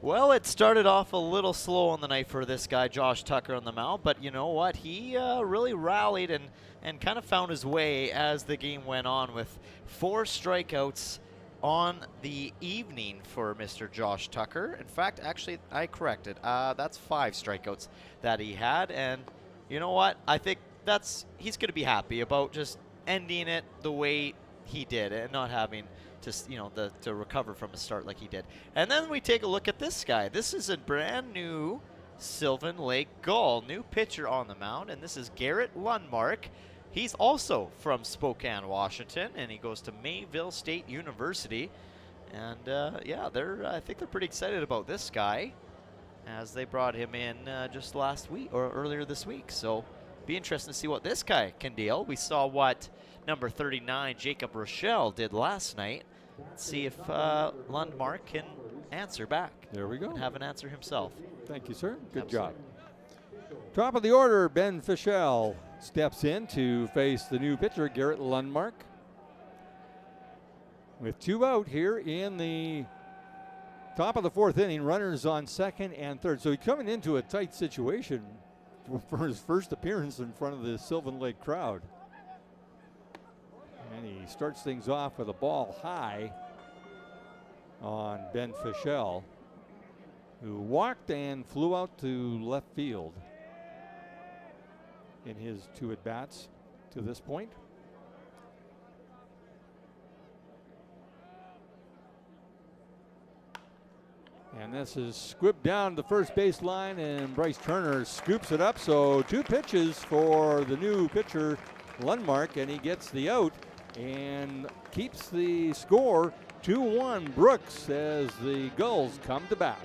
Well, it started off a little slow on the night for this guy, Josh Tucker, on the mound, but you know what? He really rallied and kind of found his way as the game went on with 4 strikeouts on the evening for Mr. Josh Tucker. In fact, actually, I corrected. That's 5 strikeouts that he had, and you know what? I think he's going to be happy about just ending it the way he did and not having to recover from a start like he did. And then we take a look at this guy. This is a brand new Sylvan Lake Gull, new pitcher on the mound, and this is Garrett Lundmark. He's also from Spokane, Washington, and he goes to Mayville State University. And I think they're pretty excited about this guy, as they brought him in just last week or earlier this week. So be interesting to see what this guy can deal. We saw what number 39 Jacob Rochelle did last night. Let's see if Lundmark can answer back. There we go. And have an answer himself. Thank you, sir. Good Absolutely. job. Top of the order, Ben Fischel steps in to face the new pitcher, Garrett Lundmark. With 2 out here in the top of the 4th inning, runners on second and third. So he's coming into a tight situation for his first appearance in front of the Sylvan Lake crowd. And he starts things off with a ball high on Ben Fischel, who walked and flew out to left field in his 2 at-bats to this point. And this is squibbed down the first base line, and Bryce Turner scoops it up. So 2 pitches for the new pitcher, Lundmark, and he gets the out and keeps the score 2-1 Brooks as the Gulls come to bat.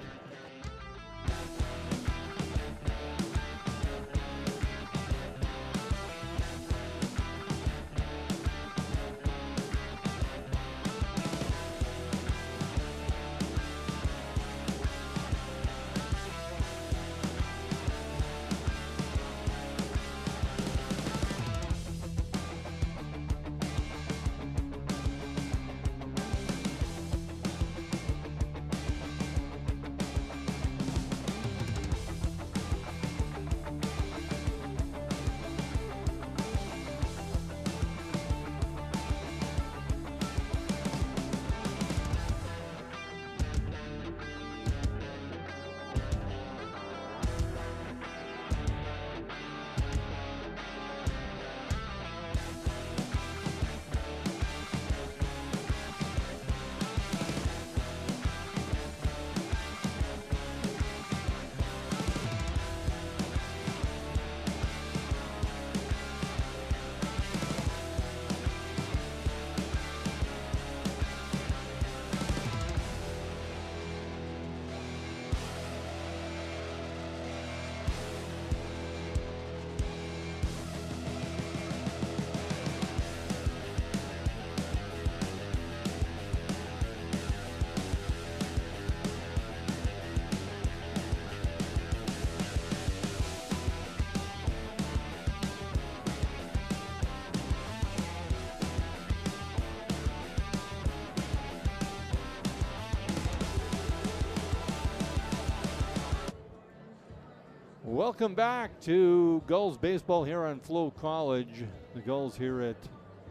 Welcome back to Gulls baseball here on FloCollege. The Gulls here at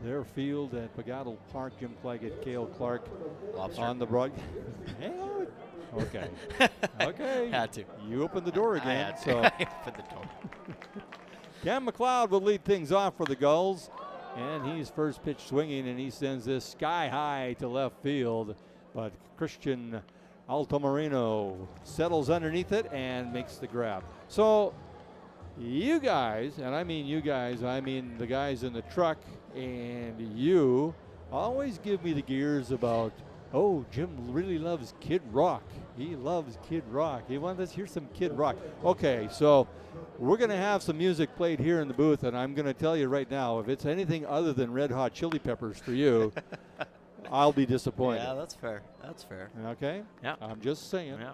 their field at Pagattle Park. Jim Claggett, Cale Clark Lobster. on the broad. Okay. Okay. Had to. You opened the door again. I had to. So I opened the door. Cam McLeod will lead things off for the Gulls. And he's first pitch swinging, and he sends this sky high to left field. But Christian Altamirano settles underneath it and makes the grab. So you guys, and I mean you guys, I mean the guys in the truck and you, always give me the gears about, oh, Jim really loves Kid Rock. He loves Kid Rock. He wants us to hear some Kid Rock. Okay, so we're going to have some music played here in the booth, and I'm going to tell you right now, if it's anything other than Red Hot Chili Peppers for you, I'll be disappointed. Yeah, that's fair. That's fair. Okay? Yeah. I'm just saying. Yeah.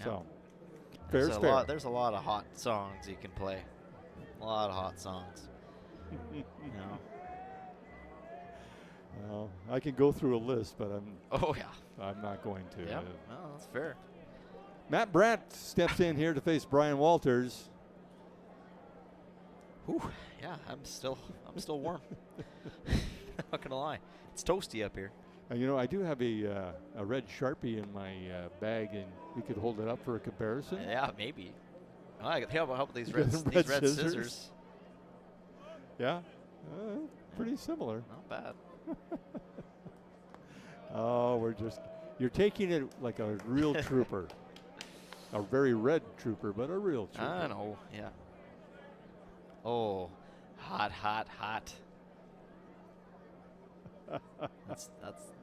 So, fair's There's fair. there's a lot of hot songs you can play. A lot of hot songs. You know. Well, I can go through a list, but Oh yeah. I'm not going to. Yeah. No, that's fair. Matt Brandt steps in here to face Brian Walters. Whew. Yeah, I'm still warm. Not gonna lie, it's toasty up here. You know, I do have a red Sharpie in my bag, and we could hold it up for a comparison. Yeah, maybe. How about these You red, got these red red scissors? scissors? Yeah, pretty similar. Not bad. Oh, you're taking it like a real trooper. A very red trooper, but a real trooper. I know. Yeah. Oh, hot, hot, hot.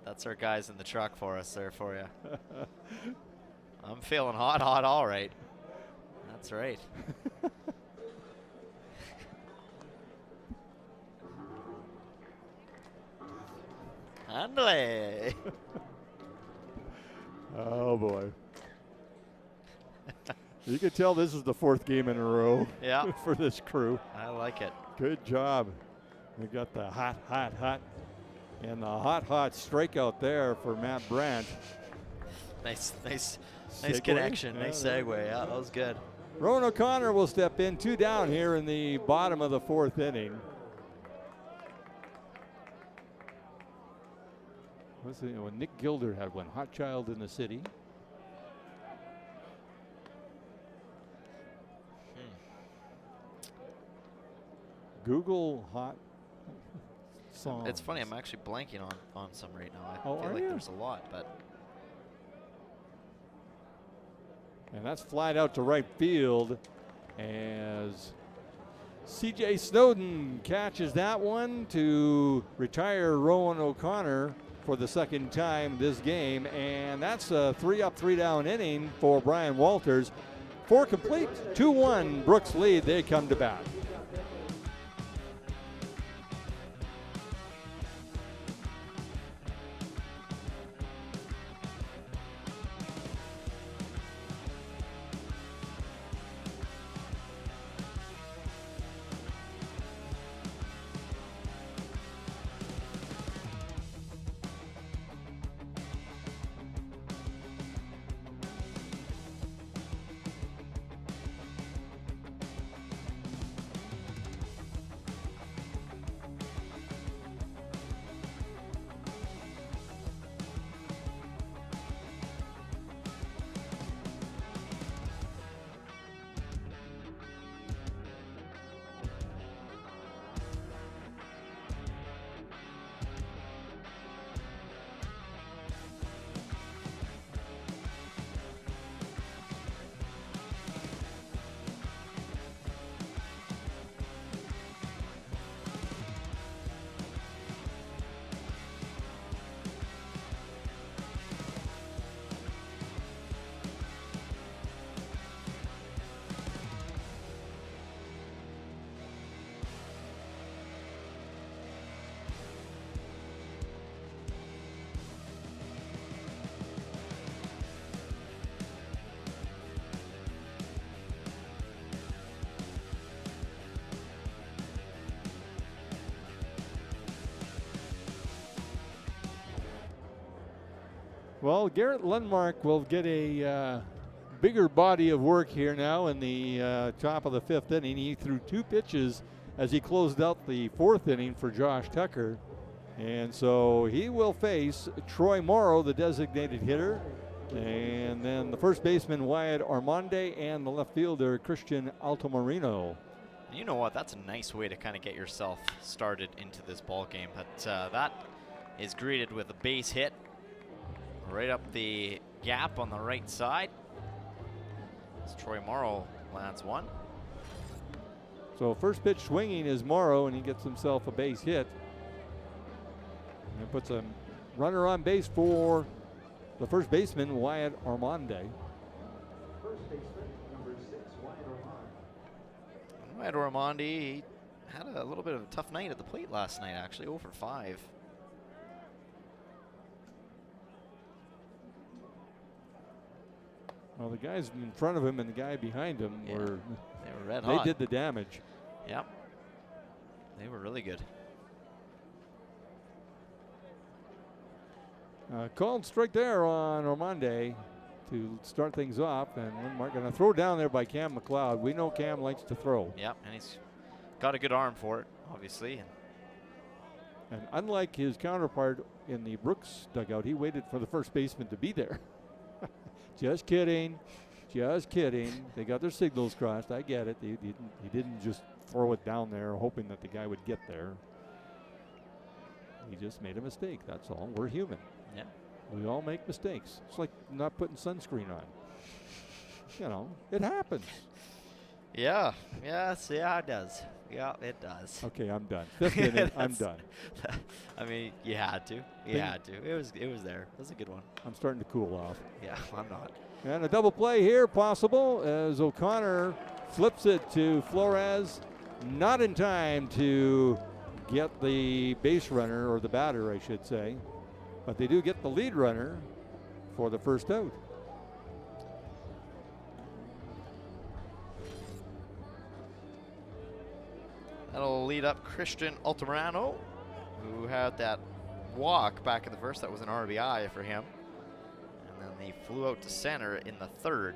That's our guys in the truck for us there for you. I'm feeling hot, hot, all right. That's right. Andale. Oh boy. You can tell this is the fourth game in a row Yeah. for this crew. I like it. Good job. We got the hot, hot, hot. And the hot, hot strikeout there for Matt Brandt. Nice Segue? connection. Yeah, Nice there segue. Yeah, that was good. Rowan O'Connor will step in, 2 down here in the bottom of the 4th inning. When Nick Gilder had one, Hot Child in the City. Google hot songs. It's funny. I'm actually blanking on some right now. I Oh, feel are like you? there's a lot, but And that's flied out to right field as C.J. Snowden catches that one to retire Rowan O'Connor for the second time this game. And that's a 3-up, 3-down inning for Brian Walters. 4 complete, 2-1 Brooks lead. They come to bat. Well, Garrett Lundmark will get a bigger body of work here now in the top of the 5th inning. He threw 2 pitches as he closed out the 4th inning for Josh Tucker. And so he will face Troy Morrow, the designated hitter, and then the first baseman Wyatt Armande and the left fielder Christian Altamirano. You know what? That's a nice way to kind of get yourself started into this ball game. But that is greeted with a base hit right up the gap on the right side. As Troy Morrow lands one. So first pitch swinging is Morrow, and he gets himself a base hit. And puts a runner on base for the first baseman, Wyatt Armande. First baseman, number 6, Wyatt Armande. Wyatt Armande, he had a little bit of a tough night at the plate last night, actually, 0 for 5. Well, the guys in front of him and the guy behind him Yeah, were, they were red they hot. did the damage. Yep. They were really good. Called strike there on Armande to start things off, and Lindmark going to throw down there by Cam McLeod. We know Cam likes to throw. Yep, and he's got a good arm for it, obviously. And unlike his counterpart in the Brooks dugout, he waited for the first baseman to be there. Just kidding. Just kidding. They got their signals crossed. I get it. He didn't just throw it down there hoping that the guy would get there. He just made a mistake. That's all. We're human. Yeah. We all make mistakes. It's like not putting sunscreen on. You know, it happens. Yeah. Yes, yeah, it does. Yeah, it does. Okay, I'm done. 5th inning, I'm done. I mean, you had to. You had to. It was there. It was a good one. I'm starting to cool off. Yeah, I'm not. And a double play here possible as O'Connor flips it to Flores. Not in time to get the base runner, or the batter, I should say. But they do get the lead runner for the first out. That'll lead up Christian Altamirano, who had that walk back in the first. That was an RBI for him. And then they flew out to center in the 3rd.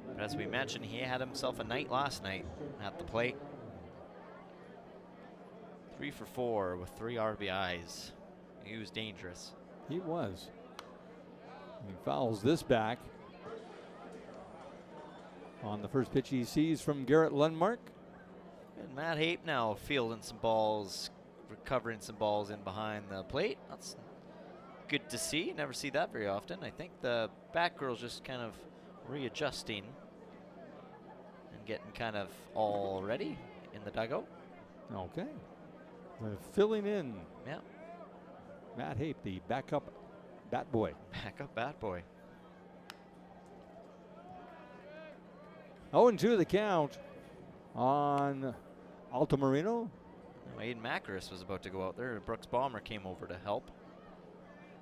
But as we mentioned, he had himself a night last night at the plate. 3 for 4 with 3 RBIs. He was dangerous. He was. He fouls this back on the first pitch he sees from Garrett Lundmark. And Matt Hape now fielding some balls, recovering some balls in behind the plate. That's good to see. Never see that very often. I think the back girl's just kind of readjusting and getting kind of all ready in the dugout. Okay. Filling in. Yeah. Matt Hape, the backup bat boy. Backup bat boy. 0-2 the count on Altamirano. Aiden Macaris was about to go out there. Brooks Bomber came over to help.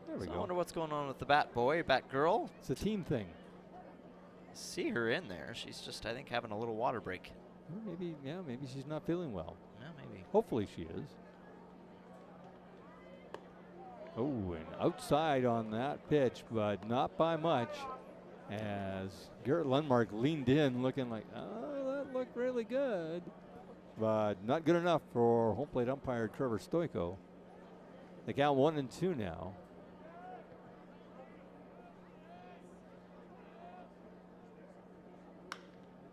There we So go. I wonder what's going on with the bat boy, bat girl. It's a team thing. See her in there. She's just, I think, having a little water break. Well, maybe she's not feeling well. Yeah, maybe. Hopefully she is. Oh, and outside on that pitch, but not by much, as Garrett Lundmark leaned in looking like, oh, that looked really good, but not good enough for home plate umpire Trevor Stoico. They count 1-2 now.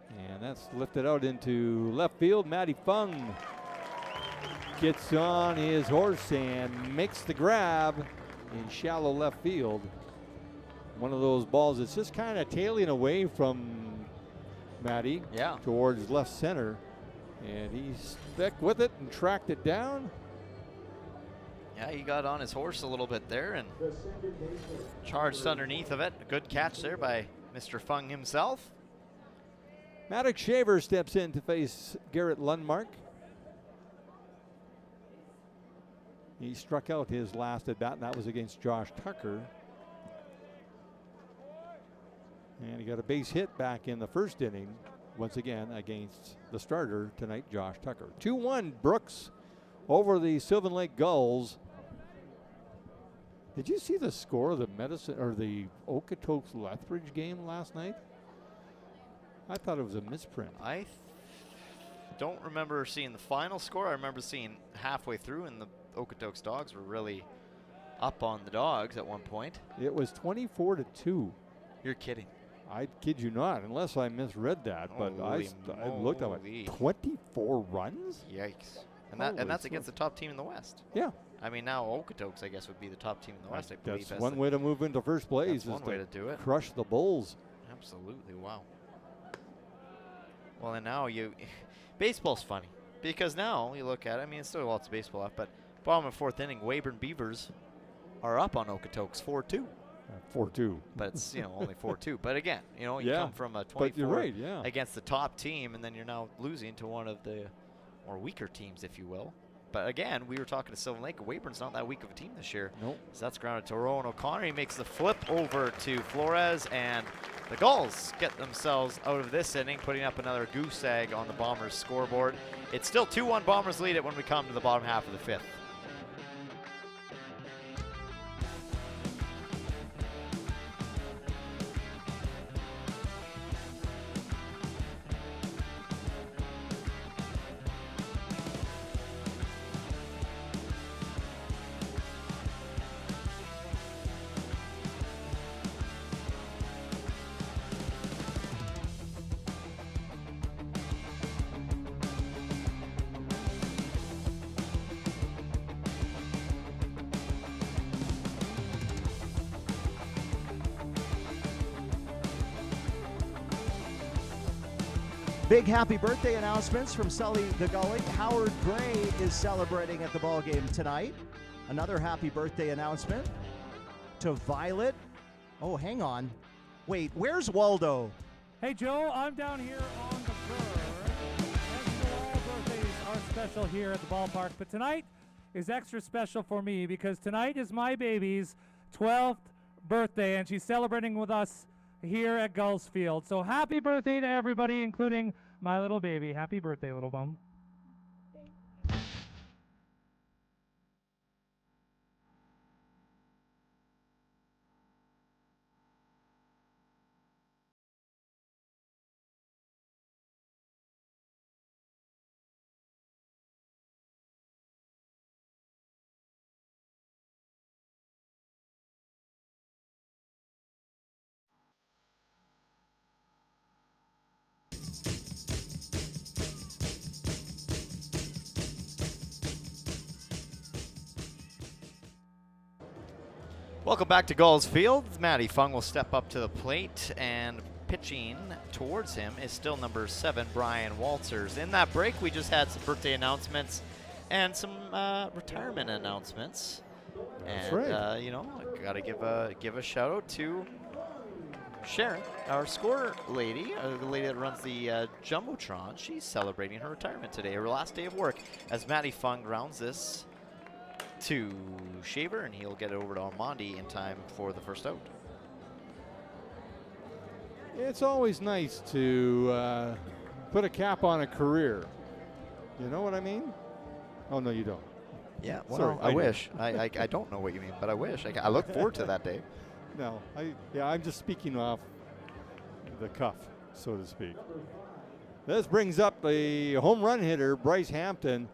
And that's lifted out into left field. Matty Fung gets on his horse and makes the grab in shallow left field. One of those balls that's just kind of tailing away from Matty towards left center. And he stuck with it and tracked it down. Yeah, he got on his horse a little bit there and charged underneath of it. A good catch there by Mr. Fung himself. Maddox Shaver steps in to face Garrett Lundmark. He struck out his last at bat, and that was against Josh Tucker. And he got a base hit back in the first inning, once again against the starter tonight, Josh Tucker. 2-1 Brooks over the Sylvan Lake Gulls. Did you see the score of the the Okotoks Lethbridge game last night? I thought it was a misprint. I don't remember seeing the final score. I remember seeing halfway through, and the Okotoks Dogs were really up on the Dogs at one point. It was 24-2. You're kidding. I kid you not, unless I misread that. But I looked at it. 24 runs? Yikes. And Holy that's smokes. against the top team in the West. Yeah. I mean, now Okotoks, I guess, would be the top team in the West, I believe. That's one way to move into first place. That's one way to do it. Crush the Bulls. Absolutely, wow. Well, and now baseball's funny because now you look at it. I mean, it's still lots of baseball left, but bottom of fourth inning, Weyburn Beavers are up on Okotoks 4-2. 4-2. But it's only 4-2. But again, you come from a 24 but you're right, against the top team, and then you're now losing to one of the more weaker teams, if you will. But again, we were talking to Sylvan Lake. Weyburn's not that weak of a team this year. Nope. So that's grounded to Rowan O'Connor. He makes the flip over to Flores, and the Gulls get themselves out of this inning, putting up another goose egg on the Bombers scoreboard. It's still 2-1 Bombers lead it when we come to the bottom half of the fifth. Big happy birthday announcements from Sully the Gully. Howard Gray is celebrating at the ball game tonight. Another happy birthday announcement to Violet. Oh, hang on. Wait, where's Waldo? Hey, Joe, I'm down here on the bird. As you know, all birthdays are special here at the ballpark, but tonight is extra special for me because tonight is my baby's 12th birthday, and she's celebrating with us here at Gulls Field. So happy birthday to everybody, including my little baby. Happy birthday, little bum. Welcome back to Gulls Field. Matty Fung will step up to the plate, and pitching towards him is still number 7, Brian Walters. In that break, we just had some birthday announcements and some retirement announcements. And, That's right. I got to give a shout out to Sharon, our score lady, the lady that runs the Jumbotron. She's celebrating her retirement today, her last day of work, as Matty Fung grounds this to Shaver, and he'll get it over to Armandi in time for the first out. It's always nice to put a cap on a career. You know what I mean? Oh, no, you don't. Yeah, well, Sorry, I wish. I don't know what you mean, but I wish. I look forward to that day. No, I'm just speaking off the cuff, so to speak. This brings up the home run hitter, Bryce Hampton,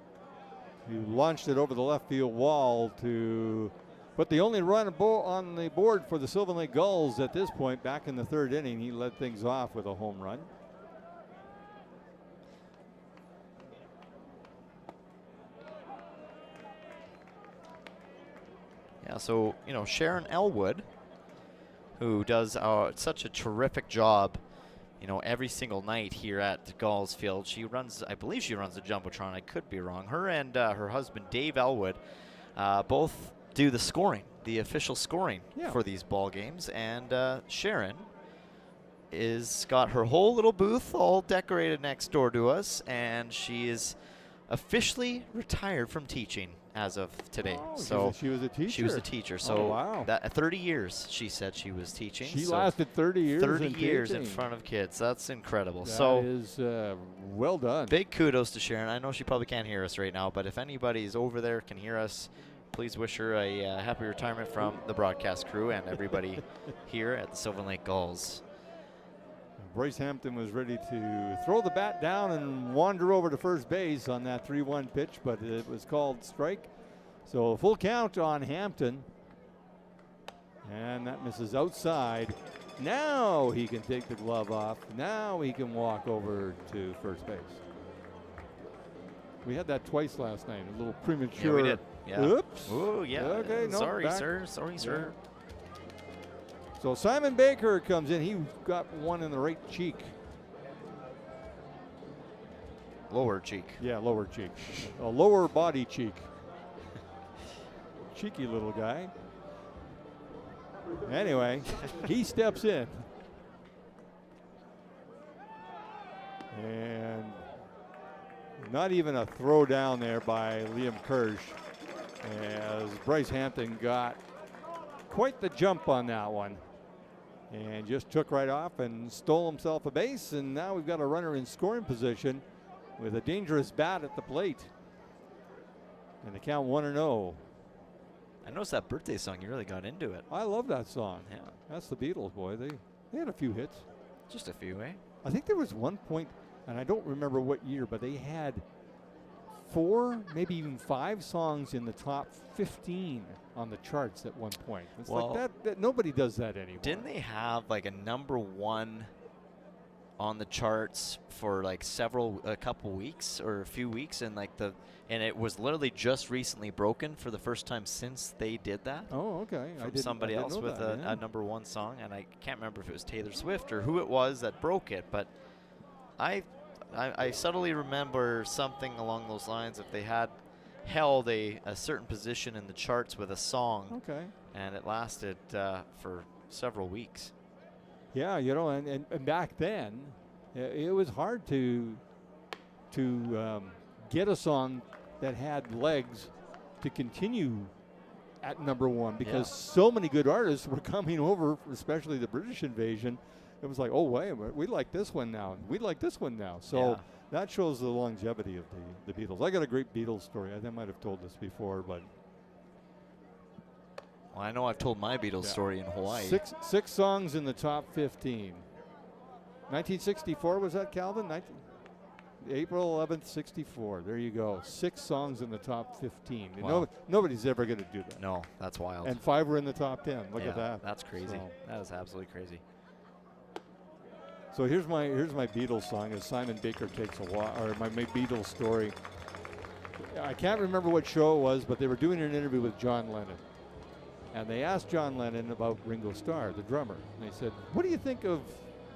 who launched it over the left field wall to put the only run on the board for the Sylvan Lake Gulls at this point. Back in the third inning, he led things off with a home run. Yeah, so, Sharon Elwood, who does such a terrific job, every single night here at Gulls Field. I believe she runs the Jumbotron. I could be wrong. Her and her husband, Dave Elwood, both do the scoring, the official scoring for these ball games. And Sharon is got her whole little booth all decorated next door to us, and she is officially retired from teaching as of today. Oh, so she was a teacher. She was a teacher. So wow. that 30 years she said she was teaching. She so lasted 30 years. 30 years in teaching. front of kids. That's incredible. That is well done. Big kudos to Sharon. I know she probably can't hear us right now, but if anybody's over there can hear us, please wish her a happy retirement from the broadcast crew and everybody here at the Sylvan Lake Gulls. Bryce Hampton was ready to throw the bat down and wander over to first base on that 3-1 pitch, but it was called strike. So a full count on Hampton. And that misses outside. Now he can take the glove off. Now he can walk over to first base. We had that twice last night. A little premature. Yeah, we did. Yeah. Oops. Oh, yeah. Okay, no, sorry, back. sir. Sorry, sir. So Simon Baker comes in. He got one in the right cheek. Lower cheek. Yeah, lower cheek. A lower body cheek. Cheeky little guy. Anyway, he steps in. And not even a throw down there by Liam Kirsch, as Bryce Hampton got quite the jump on that one and just took right off and stole himself a base. And now we've got a runner in scoring position with a dangerous bat at the plate. And the count 1-0. I noticed that birthday song. You really got into it. I love that song. Yeah. That's the Beatles, boy. They had a few hits. Just a few, eh? I think there was one point, and I don't remember what year, but they had 4, maybe even 5 songs in the top 15 on the charts at one point. It's Well, like that nobody does that anymore. Didn't they have like a #1 on the charts for like a couple weeks or a few weeks, and and it was literally just recently broken for the first time since they did that. Oh, okay. From somebody else with a #1 song, and I can't remember if it was Taylor Swift or who it was that broke it, but I subtly remember something along those lines. If they had held a certain position in the charts with a song, Okay. and it lasted for several weeks. Yeah, you know, and back then, it was hard to get a song that had legs to continue at #1 because so many good artists were coming over, especially the British invasion. It was like, oh, wait, we like this one now. We like this one now. So that shows the longevity of the Beatles. I got a great Beatles story. I might have told this before, but. Well, I know I've told my Beatles story in Hawaii. Six songs in the top 15. 1964 was that, Calvin? April 11th, 64. There you go. 6 songs in the top 15. Wow. Nobody's ever going to do that. No, that's wild. And 5 were in the top 10. Look at that. That's crazy. So. That is absolutely crazy. So here's my Beatles song as Simon Baker takes a walk, or my Beatles story. I can't remember what show it was, but they were doing an interview with John Lennon. And they asked John Lennon about Ringo Starr, the drummer. And they said, what do you think of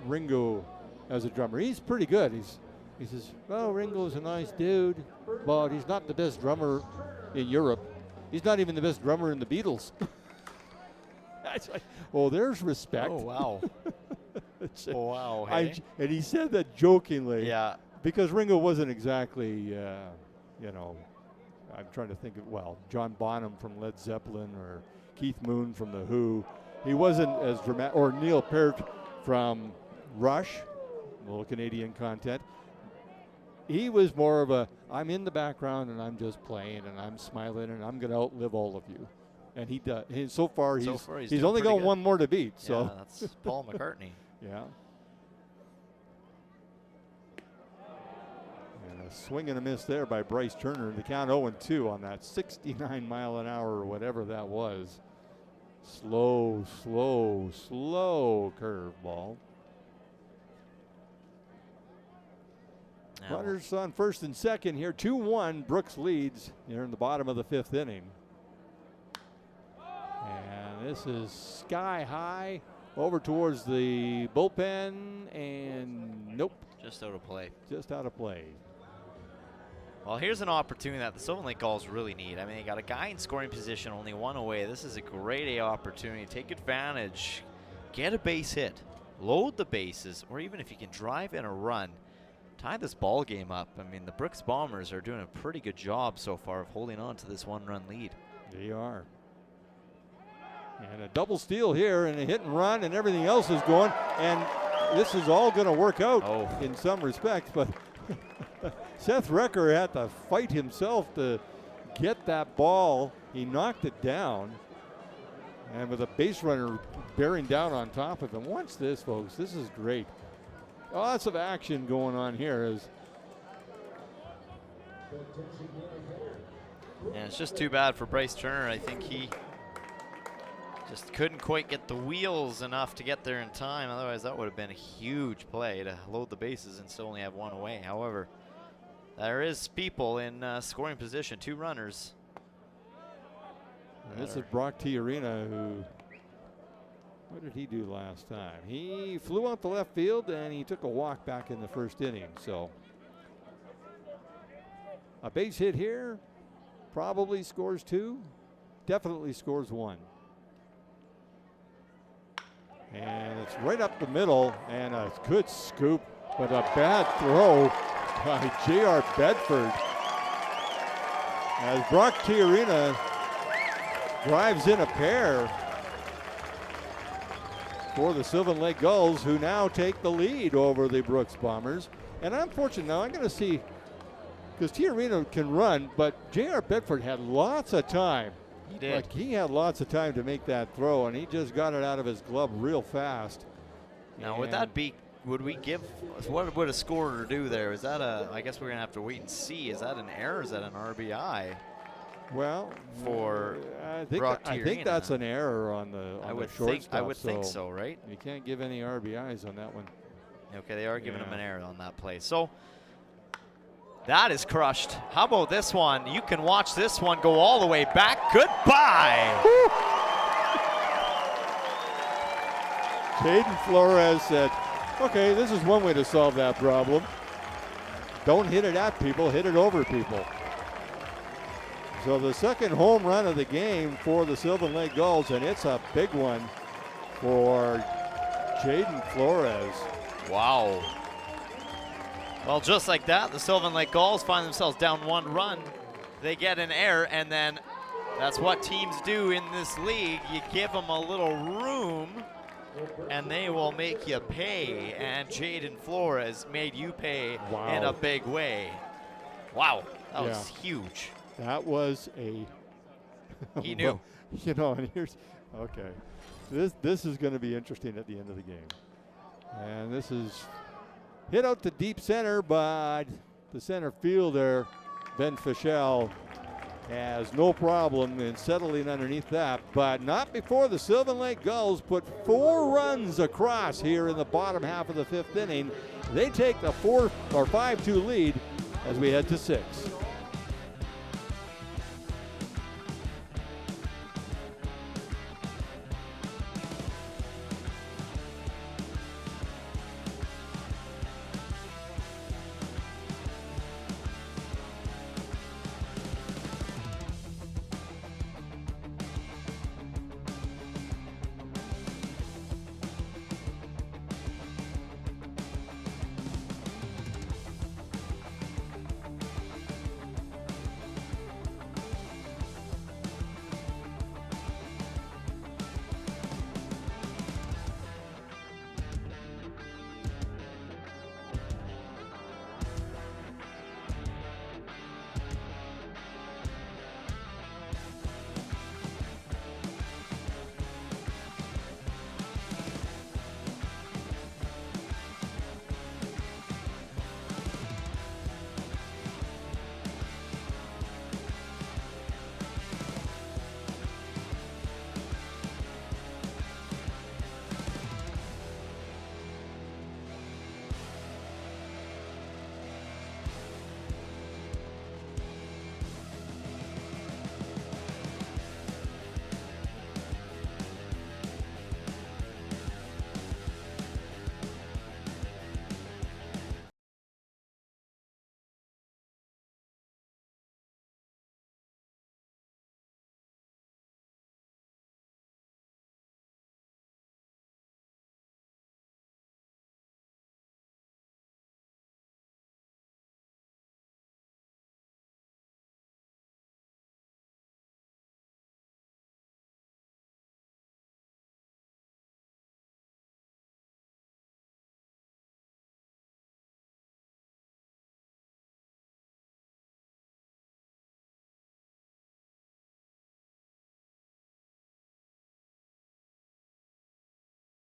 Ringo as a drummer? He's pretty good. He says, well, Ringo's a nice dude, but he's not the best drummer in Europe. He's not even the best drummer in the Beatles. That's like, well, there's respect. Oh, wow. Oh, wow. Hey? And he said that jokingly. Yeah. Because Ringo wasn't exactly, I'm trying to think of, John Bonham from Led Zeppelin or Keith Moon from The Who. He wasn't as dramatic, or Neil Peart from Rush, a little Canadian content. He was more of I'm in the background and I'm just playing and I'm smiling and I'm going to outlive all of you. And he does. So far, he's only got one more to beat. So yeah, that's Paul McCartney. Yeah. And a swing and a miss there by Bryce Turner. The count 0-2 on that 69 mile an hour or whatever that was. Slow curveball. Runners on first and second here. 2-1. Brooks leads here in the bottom of the 5th inning. And this is sky high. Over towards the bullpen, and nope. Just out of play. Just out of play. Well, here's an opportunity that the Sylvan Lake Gulls really need. I mean, they got a guy in scoring position, only 1 away. This is a great opportunity. Take advantage. Get a base hit. Load the bases, or even if you can drive in a run, tie this ball game up. I mean, the Brooks Bombers are doing a pretty good job so far of holding on to this 1-run lead. They are. And a double steal here and a hit and run and everything else is going. And this is all going to work out in some respects. But Seth Recker had to fight himself to get that ball He knocked it down, and with a base runner bearing down on top of him. Watch this, folks. This is great. Lots of action going on here. And it's just too bad for Bryce Turner. I think he just couldn't quite get the wheels enough to get there in time. Otherwise, that would have been a huge play to load the bases and still only have one away. However, there is people in scoring position, 2 runners. And this is Brock Tiarina, who, what did he do last time? He flew out the left field and he took a walk back in the first inning. So a base hit here, probably scores 2, definitely scores 1. And it's right up the middle, and a good scoop, but a bad throw by J.R. Bedford. As Brock Tiarina drives in a pair for the Sylvan Lake Gulls, who now take the lead over the Brooks Bombers. And I'm fortunate now, I'm going to see, because Tiarina can run, but J.R. Bedford had lots of time. He did. Like, he had lots of time to make that throw, and he just got it out of his glove real fast. Now, would that be, would we give, what would a scorer do there? Is that a, I guess we're going to have to wait and see. Is that an error? Is that an RBI? Well, for I think, Brock I think that's an error on the shortstop. I would think so, right? You can't give any RBIs on that one. Okay, they are giving him an error on that play. So that is crushed. How about this one? You can watch this one go all the way back. Goodbye. Jaden Flores said, okay, this is one way to solve that problem. Don't hit it at people, hit it over people. So the second home run of the game for the Sylvan Lake Gulls, and it's a big one for Jaden Flores. Wow. Well, just like that, the Sylvan Lake Gulls find themselves down 1 run. They get an error, and then that's what teams do in this league. You give them a little room, and they will make you pay. And Jaden Flores made you pay in a big way. Wow, that was huge. That was a. He knew. You know, and here's, okay. This is going to be interesting at the end of the game. And this is hit out to deep center, but the center fielder, Ben Fischel, has no problem in settling underneath that, but not before the Sylvan Lake Gulls put 4 runs across here in the bottom half of the 5th inning. They take the 5-2 lead as we head to 6.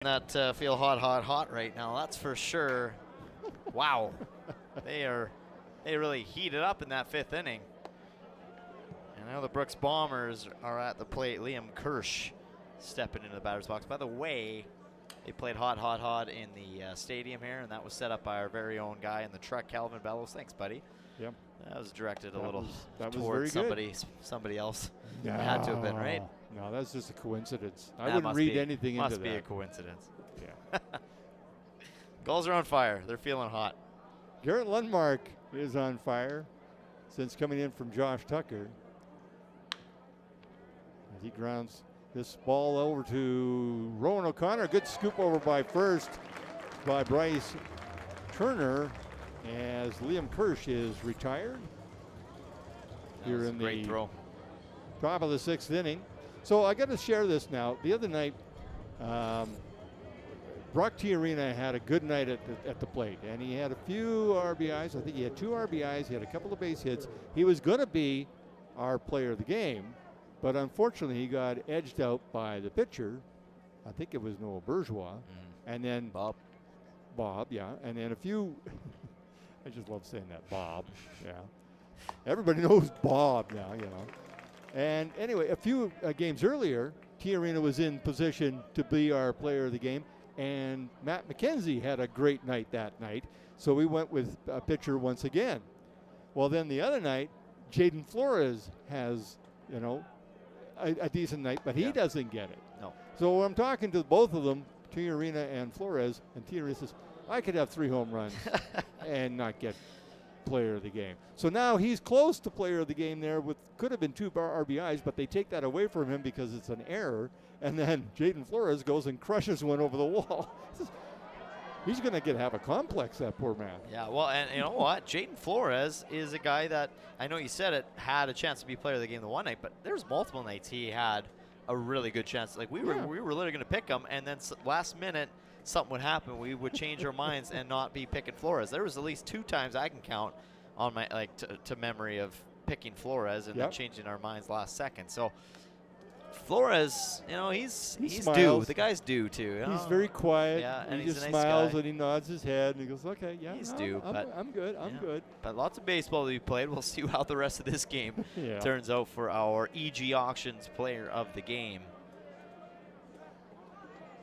That feel hot right now, that's for sure. Wow. They really heated up in that 5th inning. And now the Brooks Bombers are at the plate. Liam Kirsch stepping into the batter's box. By the way, they played hot in the stadium here, and that was set up by our very own guy in the truck, Calvin Bellows. Thanks, buddy. Yep. That was directed That a little was towards very somebody else. No, Had to have been, right? No, that's just a coincidence. I That wouldn't must read be- anything into that. Must be a coincidence. Yeah. Gulls are on fire. They're feeling hot. Garrett Lundmark is on fire since coming in from Josh Tucker. As he grounds this ball over to Rowan O'Connor. Good scoop over by first by Bryce Turner as Liam Kirsch is retired. That Here was a in great the throw. top of the 6th inning. So I got to share this now. The other night, Brock Tiarina had a good night at the plate, and he had a few RBIs. I think he had 2 RBIs. He had a couple of base hits. He was going to be our player of the game, but unfortunately he got edged out by the pitcher. I think it was Noah Bourgeois, and then Bob, yeah, and then a few. I just love saying that, Bob. Yeah, everybody knows Bob now, you know. And anyway, a few games earlier, Tiarina was in position to be our player of the game, and Matt McKenzie had a great night that night, so we went with a pitcher once again. Well, then the other night, Jaden Flores has, you know, a decent night, but he doesn't get it. No. So I'm talking to both of them, Tiarina and Flores, and Tiarina says, I could have 3 home runs and not get player of the game. So now he's close to player of the game there with could have been 2 RBIs, but they take that away from him because it's an error. And then Jaden Flores goes and crushes one over the wall. He's going to have a complex, that poor man. Yeah, well, and you know what? Jaden Flores is a guy that, I know you said it, had a chance to be player of the game the one night, but there's multiple nights he had a really good chance. Like, we were literally going to pick him, and then last minute, something would happen. We would change our minds and not be picking Flores. There was at least 2 times I can count on my, to memory of picking Flores and then changing our minds last second. So, Flores, you know, he's due. The guy's due too. You know? He's very quiet. Yeah, and he he's just a nice smiles guy. and he nods his head and he goes, "Okay, yeah, He's no, due, I'm good. I'm good." But lots of baseball to be played. We'll see how the rest of this game turns out for our EG Auctions player of the game.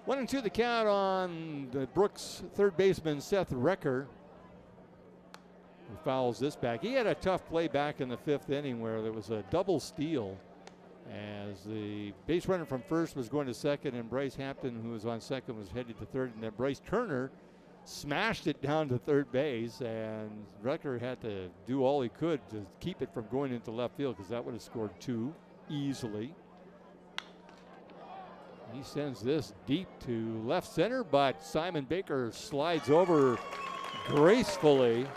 1-2 the count on the Brooks third baseman Seth Recker. He fouls this back. He had a tough play back in the 5th inning where there was a double steal as the base runner from first was going to second and Bryce Hampton, who was on second, was headed to third, and then Bryce Turner smashed it down to third base, and Recker had to do all he could to keep it from going into left field because that would have scored 2 easily. He sends this deep to left center, but Simon Baker slides over gracefully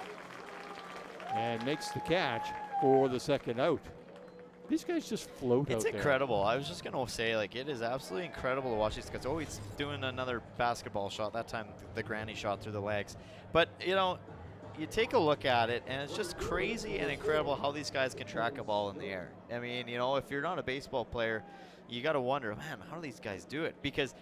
and makes the catch for the second out. These guys just float out It's there. incredible. I was just going to say, like, it is absolutely incredible to watch these guys. Oh, he's doing another basketball shot. That time, the granny shot through the legs. But, you know, you take a look at it, and it's just crazy and incredible how these guys can track a ball in the air. I mean, you know, if you're not a baseball player, you got to wonder, man, how do these guys do it? Because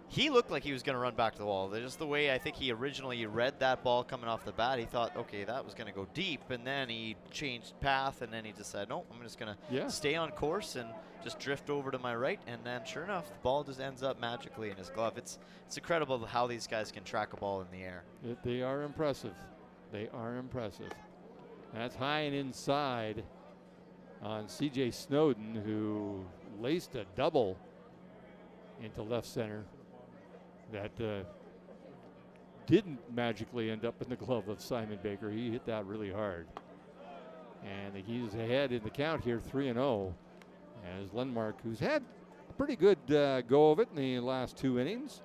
he looked like he was going to run back to the wall. Just the way I think he originally read that ball coming off the bat, he thought, okay, that was going to go deep, and then he changed path, and then he decided, no, I'm just going to stay on course and just drift over to my right, and then sure enough, the ball just ends up magically in his glove. It's incredible how these guys can track a ball in the air. They are impressive. They are impressive. That's high and inside on C.J. Snowden, who laced a double into left center that didn't magically end up in the glove of Simon Baker. He hit that really hard. And he's ahead in the count here, 3-0, as Lundmark, who's had a pretty good go of it in the last 2 innings,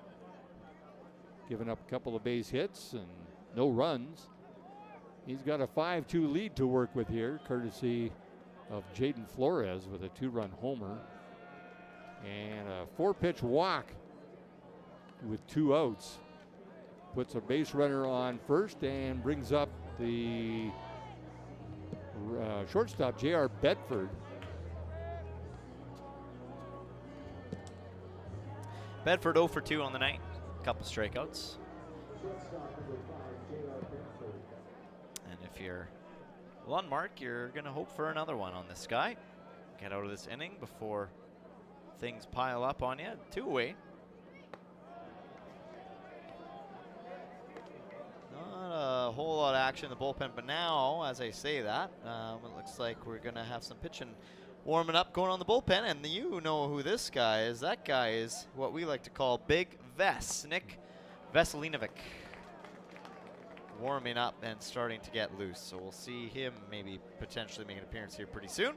giving up a couple of base hits and no runs. He's got a 5-2 lead to work with here, courtesy of Jaden Flores with a 2-run homer and a 4-pitch walk with 2 outs. Puts a base runner on first and brings up the shortstop, J.R. Bedford. Bedford 0 for 2 on the night. couple strikeouts. And if you're Lundmark, you're going to hope for another one on this guy. Get out of this inning before things pile up on you. 2 away. Not a whole lot of action in the bullpen, but now, as I say that, it looks like we're going to have some pitching warming up going on the bullpen, and you know who this guy is. That guy is what we like to call Big Ves, Nick Veselinovic. Warming up and starting to get loose, so we'll see him maybe potentially make an appearance here pretty soon.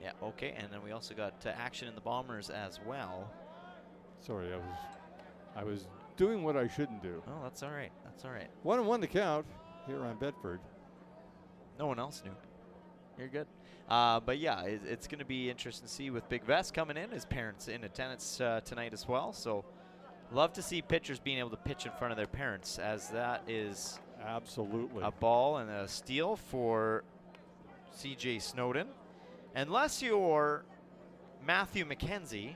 Yeah, okay, and then we also got action in the Bombers as well. Sorry, I was doing what I shouldn't do. Oh, that's all right. That's all right. 1-1 to count here on Bedford. No one else knew. You're good. But yeah, it's going to be interesting to see with Big Vest coming in. His parents in attendance tonight as well. So love to see pitchers being able to pitch in front of their parents, as that is absolutely a ball and a steal for CJ Snowden. Unless you're Matthew McKenzie,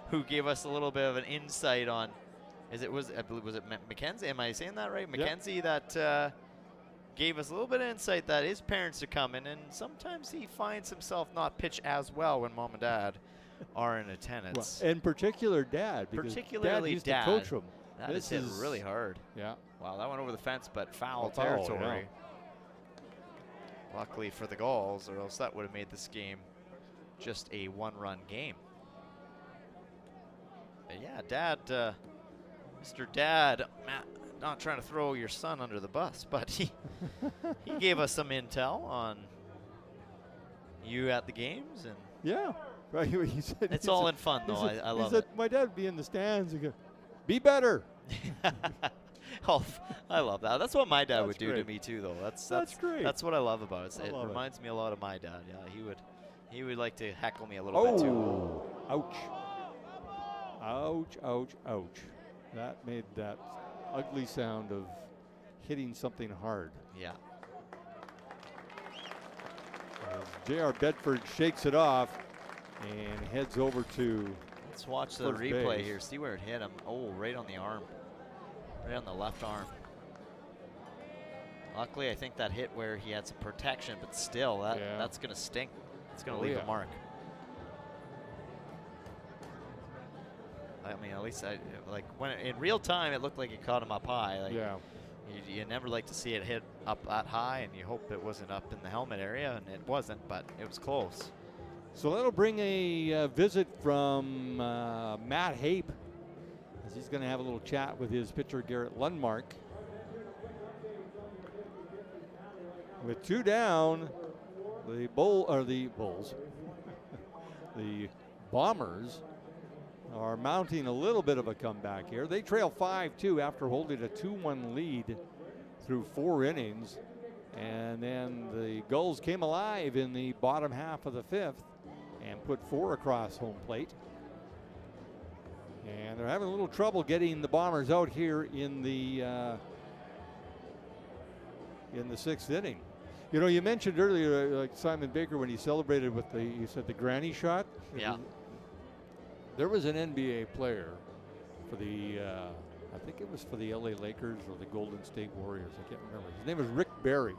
who gave us a little bit of an insight on, I believe, was it McKenzie? Am I saying that right? McKenzie, yep. That gave us a little bit of insight that his parents are coming, and sometimes he finds himself not pitch as well when mom and dad are in attendance. Well, in particular, Dad. Particularly Dad used Dad. to coach him. That is hit really hard. Yeah. Wow, that went over the fence, but foul territory. Yeah. Luckily for the Gulls, or else that would have made this game just a one-run game. But yeah, Dad, Mr. Dad, Matt, not trying to throw your son under the bus, but he gave us some intel on you at the games, and yeah, right. He said it's all in fun though. I love it. it. My dad would be in the stands and go, "Be better." Oh, I love that. That's what my dad would do great. to me too, though. That's great. That's what I love about it. It reminds me a lot of my dad. Yeah, he would like to heckle me a little bit too. Ouch! Ouch! Ouch! Ouch! That made that ugly sound of hitting something hard. Yeah. As J.R. Bedford shakes it off and heads over to. Let's watch the replay here. See where it hit him. Oh, right on the arm. Right on the left arm. Luckily, I think that hit where he had some protection, but still, that's going to stink. It's going to leave a mark. I mean, at least when in real time, it looked like it caught him up high. Like, you never like to see it hit up that high, and you hope it wasn't up in the helmet area, and it wasn't, but it was close. So that'll bring a visit from Matt Hape, as he's going to have a little chat with his pitcher Garrett Lundmark. With 2 down, the Bulls, the Bombers are mounting a little bit of a comeback here. They trail 5-2 after holding a 2-1 lead through 4 innings. And then the Gulls came alive in the bottom half of the 5th and put 4 across home plate. And they're having a little trouble getting the Bombers out here in the 6th inning. You know, you mentioned earlier, like Simon Baker, when he celebrated with you said the granny shot. Yeah. There was an NBA player for the, I think it was for the LA Lakers or the Golden State Warriors. I can't remember. His name was Rick Barry.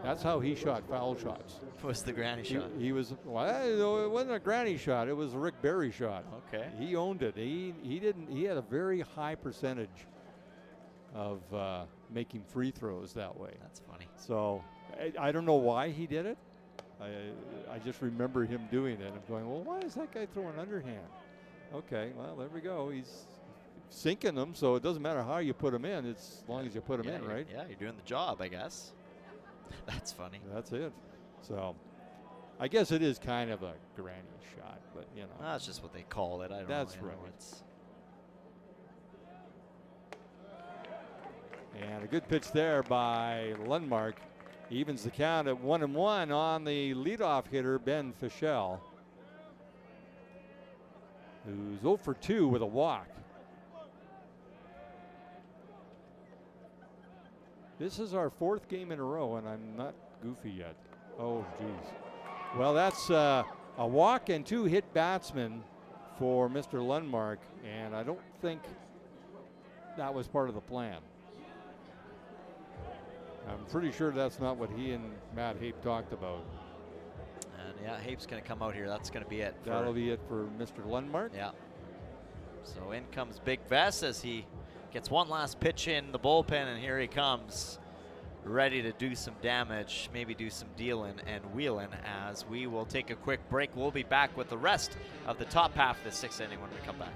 That's how he shot foul shots. Was the granny shot? He was, well, it wasn't a granny shot. It was a Rick Barry shot. Okay. He owned it. He had a very high percentage of making free throws that way. That's funny. So I don't know why he did it. I just remember him doing it. I'm going, well, why is that guy throwing underhand? Okay, well, there we go. He's sinking them, so it doesn't matter how you put them in, as long as you put them in, right? Yeah, you're doing the job, I guess. That's funny. That's it. So I guess it is kind of a granny shot, but you know. That's just what they call it. I don't That's know. right. It's and a good pitch there by Lundmark. Evens the count at 1-1 on the leadoff hitter, Ben Fischel, who's 0 for 2 with a walk. This is our 4th game in a row, and I'm not goofy yet. Oh, geez. Well, that's a walk and 2 hit batsmen for Mr. Lundmark, and I don't think that was part of the plan. I'm pretty sure that's not what he and Matt Hape talked about. And yeah, Hape's going to come out here. That's going to be it. That'll be it for Mr. Lundmark. Yeah. So in comes Big Vess as he gets one last pitch in the bullpen, and here he comes, ready to do some damage, maybe do some dealing and wheeling. As we will take a quick break, we'll be back with the rest of the top half of the sixth inning when we come back.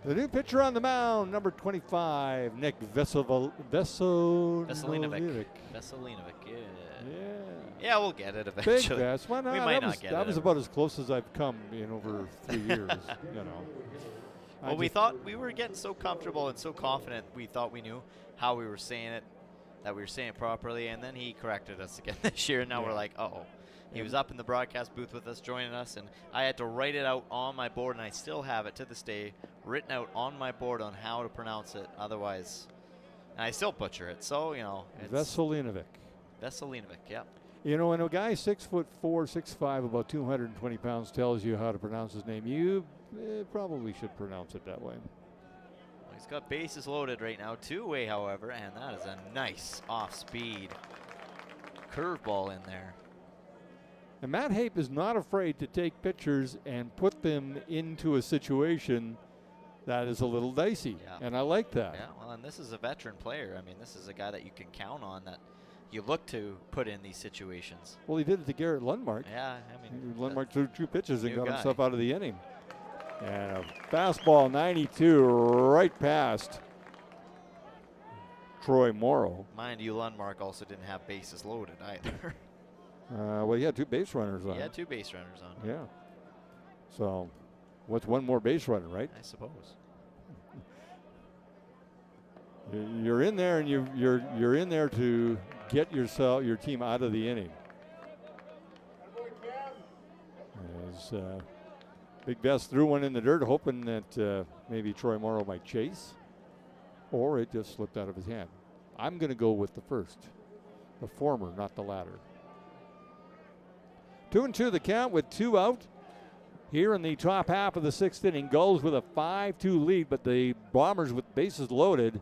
The new pitcher on the mound, number 25, Nick Veselinovic. Veselinovic, yeah. Yeah, we'll get it eventually. Big Vess. Well, no, we might not get it. That was about as close as I've come in over 3 years, you know. Well, we thought we were getting so comfortable and so confident, we thought we knew how we were saying it, that we were saying it properly, and then he corrected us again this year, and now we're like, uh-oh. He was up in the broadcast booth with us, joining us, and I had to write it out on my board, and I still have it to this day, written out on my board on how to pronounce it. Otherwise, and I still butcher it. So, you know. Veselinovic. Veselinovic, yeah. You know, when a guy 6'4", 6'5", about 220 pounds tells you how to pronounce his name, you probably should pronounce it that way. He's got bases loaded right now, two-way, however, and that is a nice off-speed curveball in there. And Matt Hape is not afraid to take pitchers and put them into a situation that is a little dicey, and I like that. Yeah, well, and this is a veteran player. I mean, this is a guy that you can count on, that you look to put in these situations. Well, he did it to Garrett Lundmark. Yeah, I mean, Lundmark threw 2 pitches and got guy. himself out of the inning. And a fastball 92 right past Troy Morrow. Mind you, Lundmark also didn't have bases loaded either. Well, he had 2 base runners on. He had 2 base runners on. Yeah. So, what's one more base runner, right? I suppose. You're in there, and you're in there to get your team out of the inning. As Big Bess threw one in the dirt, hoping that maybe Troy Morrow might chase, or it just slipped out of his hand. I'm going to go with the first, the former, not the latter. 2-2 the count with 2 out. Here in the top half of the 6th inning, Gulls with a 5-2 lead, but the Bombers with bases loaded.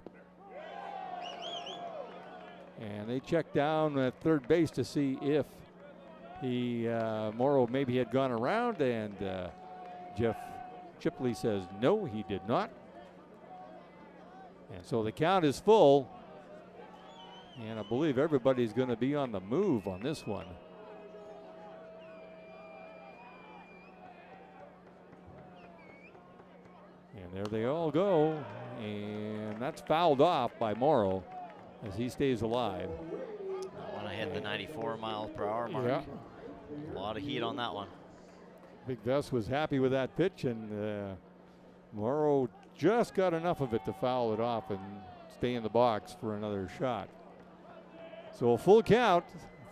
And they check down at third base to see if Morrow maybe had gone around, and Jeff Chipley says no, he did not. And so the count is full, and I believe everybody's going to be on the move on this one. And there they all go, and that's fouled off by Morrow as he stays alive. That one I hit the 94 mile per hour mark. Yeah. A lot of heat on that one. Big Bess was happy with that pitch, and Morrow just got enough of it to foul it off and stay in the box for another shot. So a full count,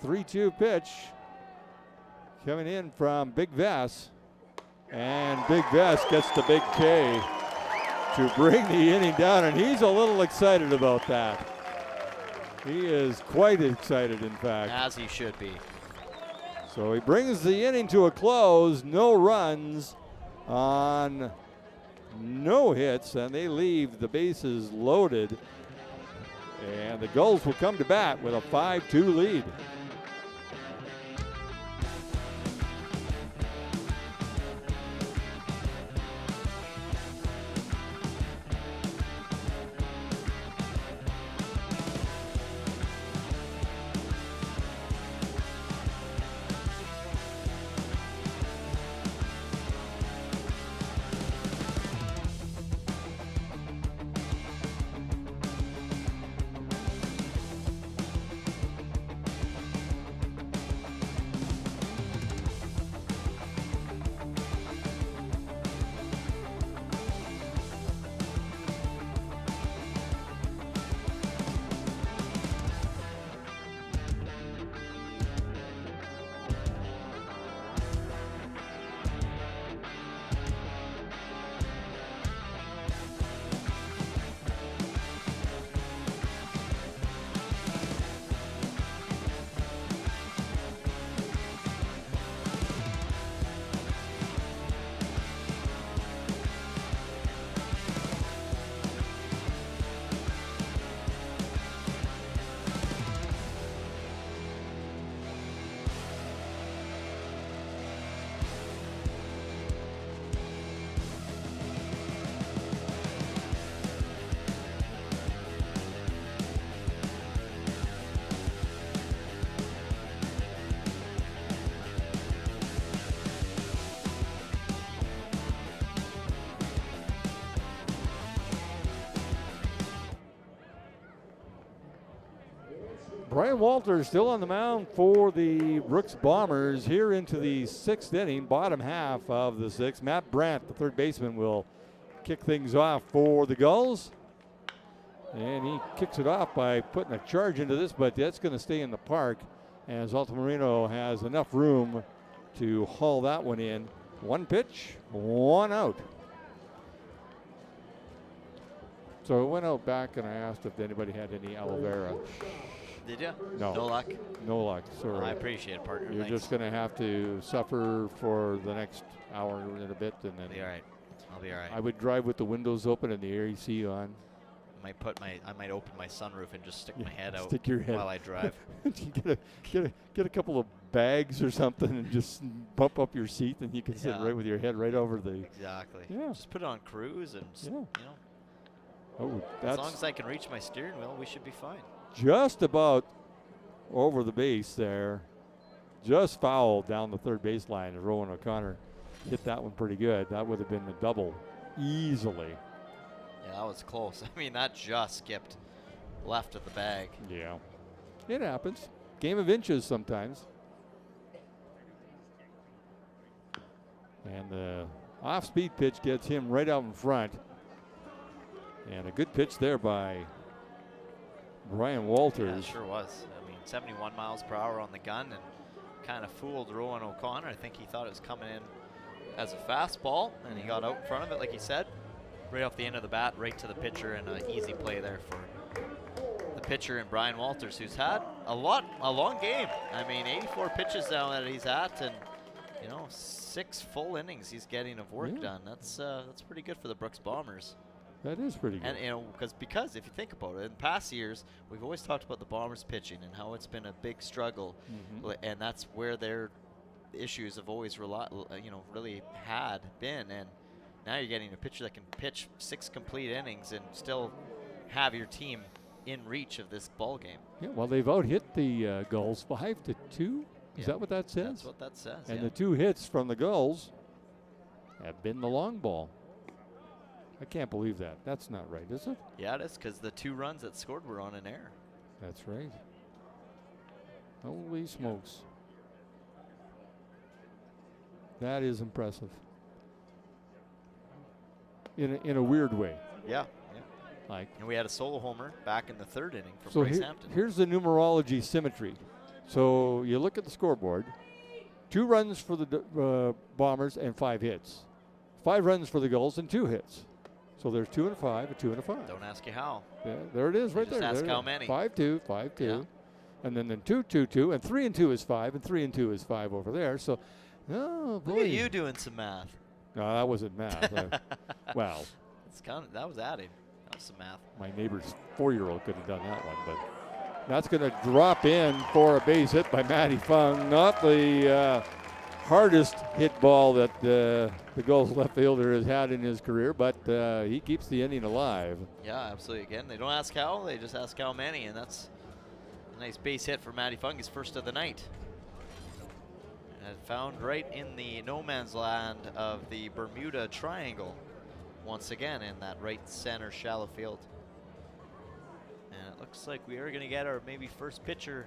3-2 pitch coming in from Big Bess, and Big Bess gets the big K to bring the inning down, and he's a little excited about that. He is quite excited, in fact. As he should be. So he brings the inning to a close, no runs on no hits, and they leave the bases loaded. And the Gulls will come to bat with a 5-2 lead. Brian Walters still on the mound for the Brooks Bombers here into the 6th inning, bottom half of the 6th. Matt Brandt, the third baseman, will kick things off for the Gulls. And he kicks it off by putting a charge into this, but that's going to stay in the park as Altamirano has enough room to haul that one in. 1 pitch, 1 out. So I went out back and I asked if anybody had any aloe vera. Did you? No. No luck? No luck, sorry. Well, I appreciate it, partner. You're Thanks. just going to have to suffer for the next hour and a bit. And then I'll be all right. I'll be all right. I would drive with the windows open and the AC on. I might open my sunroof and just stick my head out Stick your head while I drive. get a couple of bags or something and just bump up your seat, and you can sit Yeah. right with your head right over the. Exactly. Yeah. Just put it on cruise and Yeah. you know, Oh, as long that's as I can reach my steering wheel, we should be fine. just about over the base there. Just fouled down the third baseline. And Rowan O'Connor hit that one pretty good. That would have been a double easily. Yeah, that was close. I mean, that just skipped left of the bag. Yeah. It happens. Game of inches sometimes. And the off-speed pitch gets him right out in front. And a good pitch there by Brian Walters. Yeah, it sure was. I mean, 71 miles per hour on the gun and kind of fooled Rowan O'Connor. I think he thought it was coming in as a fastball, and he got out in front of it, like he said, right off the end of the bat, right to the pitcher, and an easy play there for the pitcher and Brian Walters, who's had a long game. I mean, 84 pitches now that he's at, and 6 full innings he's getting of work done. That's pretty good for the Brooks Bombers. That is pretty good. And because if you think about it, in past years we've always talked about the Bombers pitching and how it's been a big struggle, and that's where their issues have always really had been. And now you're getting a pitcher that can pitch 6 complete innings and still have your team in reach of this ball game. Yeah, well, they've out-hit the Gulls 5-2. Is that what that says? That's what that says. And the 2 hits from the Gulls have been the long ball. I can't believe that. That's not right, is it? Yeah, it is, because the 2 runs that scored were on an error. That's right. Holy smokes. That is impressive. In a weird way. Yeah. Like, and we had a solo homer back in the 3rd inning from so Bryce Hampton. Here's the numerology symmetry. So you look at the scoreboard. 2 runs for the Bombers and 5 hits. 5 runs for the Gulls and 2 hits. So there's 2 and 5, a 2 and a 5. Don't ask you how. Yeah, there it is, right just there. Ask there how many. 5-2, 5-2. Yeah. And then 2, 2, 2, and 3 and 2 is 5, and 3 and 2 is 5 over there. So, oh boy. Look at you doing some math. No, that wasn't math. Well, It's that was adding. That was some math. my neighbor's 4-year-old could have done that one, but that's going to drop in for a base hit by Matty Fung. Not the hardest hit ball that the Gulls left fielder has had in his career, but he keeps the inning alive. Yeah, absolutely. Again, they don't ask how, they just ask how many, and that's a nice base hit for Matty Fung, his first of the night. And found right in the no man's land of the Bermuda Triangle, once again in that right center shallow field. And it looks like we are going to get our maybe first pitcher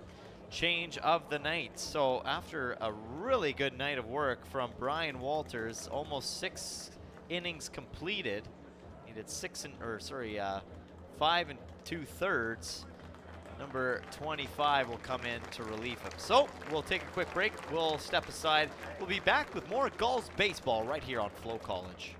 change of the night. So after a really good night of work from Brian Walters, almost 6 innings completed. He did 5 2/3. Number 25 will come in to relieve him. So we'll take a quick break. We'll step aside. We'll be back with more Gulls baseball right here on FloCollege.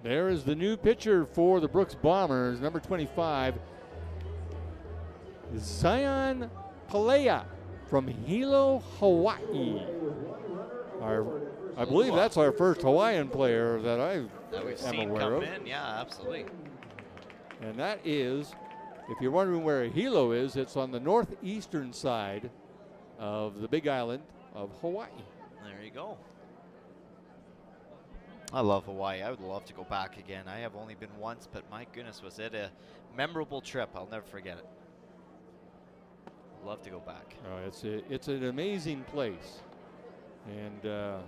There is the new pitcher for the Brooks Bombers, number 25, Zion Palea from Hilo, Hawaii. I believe that's our first Hawaiian player that We've am seen aware come of. in. Yeah, absolutely. And that is, if you're wondering where Hilo is, it's on the northeastern side of the Big Island of Hawaii. There you go. I love Hawaii. I would love to go back again. I have only been once, but my goodness, was it a memorable trip. I'll never forget it. Love to go back. It's an amazing place. And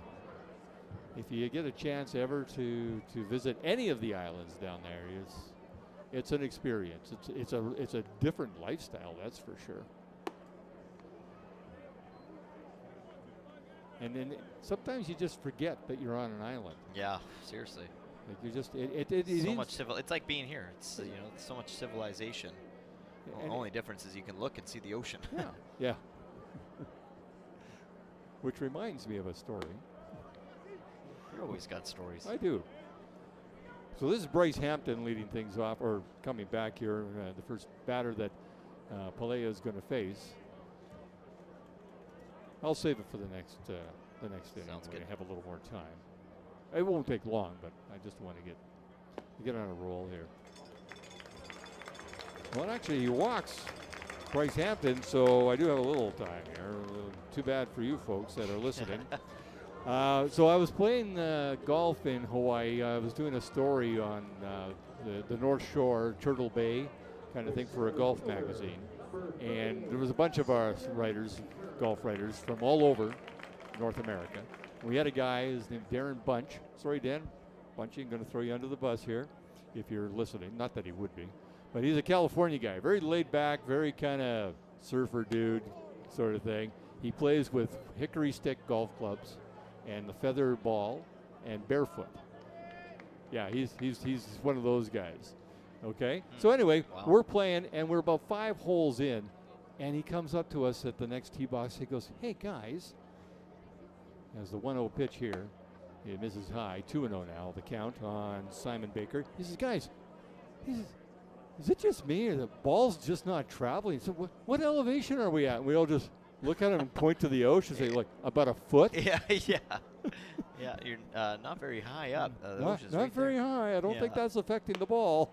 if you get a chance ever to visit any of the islands down there, it's an experience. It's a different lifestyle, that's for sure. And then sometimes you just forget that you're on an island. Yeah, seriously. Like you just So much it's like being here. It's so much civilization. The only difference is you can look and see the ocean. Yeah. Yeah. Which reminds me of a story. You always got stories. I do. So this is Bryce Hampton leading things off, or coming back here, the first batter that Palea is going to face. I'll save it for the next inning. Sounds when good. I have a little more time. It won't take long, but I just want to get on a roll here. Well, actually, he walks Bryce Hampton, so I do have a little time here. Too bad for you folks that are listening. So I was playing golf in Hawaii. I was doing a story on the North Shore, Turtle Bay kind of thing for a golf magazine. And there was a bunch of our writers, golf writers from all over North America. We had a guy, his name Darren Bunch. Sorry, Dan. Bunchy, I'm going to throw you under the bus here if you're listening. Not that he would be. But he's a California guy, very laid back, very kind of surfer dude sort of thing. He plays with hickory stick golf clubs and the feather ball and barefoot. Yeah, he's one of those guys. Okay? So anyway, we're playing and we're about 5 holes in, and he comes up to us at the next tee box. He goes, "Hey guys," as the 1-0 pitch here, he misses high, 2-0 now, the count on Simon Baker. He says, "Guys," he says, "is it just me or the ball's just not traveling?" So what elevation are we at? And we all just look at him and point to the ocean and say, like, about a foot? Yeah. Yeah, you're not very high up. The ocean's Not right very there. high. I don't think that's affecting the ball.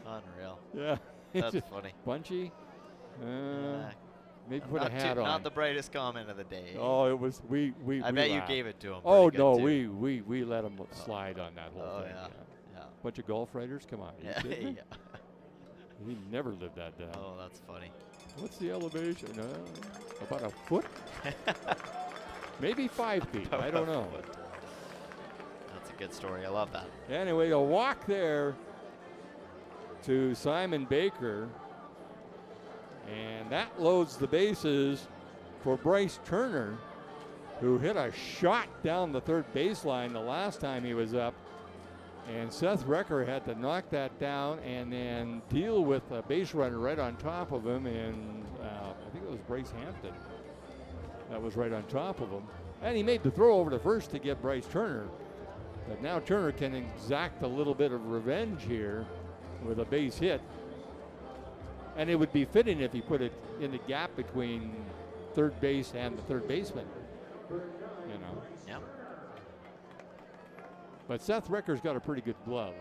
Unreal. Yeah. That's funny. Bunchy. Maybe put a hat on. Not the brightest comment of the day. Oh, it was we. I bet you gave it to him. Oh pretty no, good, too. we let him slide on that whole thing. Yeah. Bunch of golf writers, come on. Yeah. He never lived that down. Oh, that's funny. What's the elevation? About a foot? Maybe 5 feet. I don't know. That's a good story. I love that. Anyway, a walk there to Simon Baker. And that loads the bases for Bryce Turner, who hit a shot down the third baseline the last time he was up. And Seth Recker had to knock that down and then deal with a base runner right on top of him. And I think it was Bryce Hampton that was right on top of him. And he made the throw over to first to get Bryce Turner. But now Turner can exact a little bit of revenge here with a base hit. And it would be fitting if he put it in the gap between third base and the third baseman. Yeah. But Seth Recker's got a pretty good glove.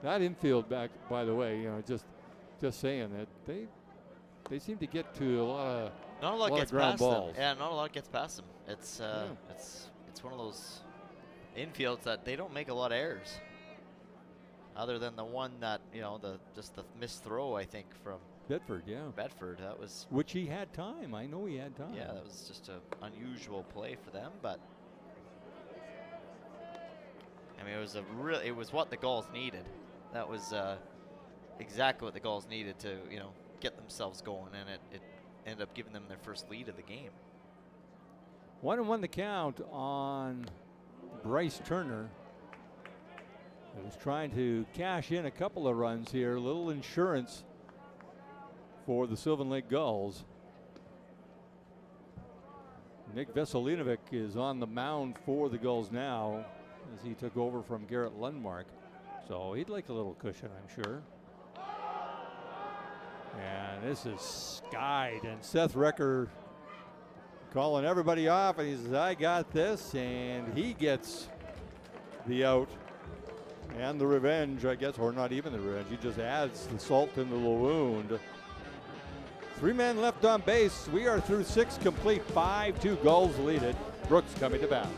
That infield back, by the way, just saying that they seem to get to a lot of Not a lot gets ground past balls. them. Yeah, not a lot gets past them. It's one of those infields that they don't make a lot of errors. Other than the one that the missed throw, I think, from Bedford, yeah. Bedford. That was Which he had time. I know he had time. Yeah, that was just an unusual play for them, but I mean, it was what the Gulls needed. That was exactly what the Gulls needed to get themselves going, and it ended up giving them their first lead of the game. 1-1 the count on Bryce Turner. He was trying to cash in a couple of runs here, a little insurance for the Sylvan Lake Gulls. Nick Veselinovic is on the mound for the Gulls now as he took over from Garrett Lundmark. So he'd like a little cushion, I'm sure. And this is skied, and Seth Recker calling everybody off, and he says, "I got this," and he gets the out and the revenge, I guess, or not even the revenge. He just adds the salt in the wound. 3 men left on base. We are through 6 complete. 5-2 Gulls lead it. Brooks coming to bat.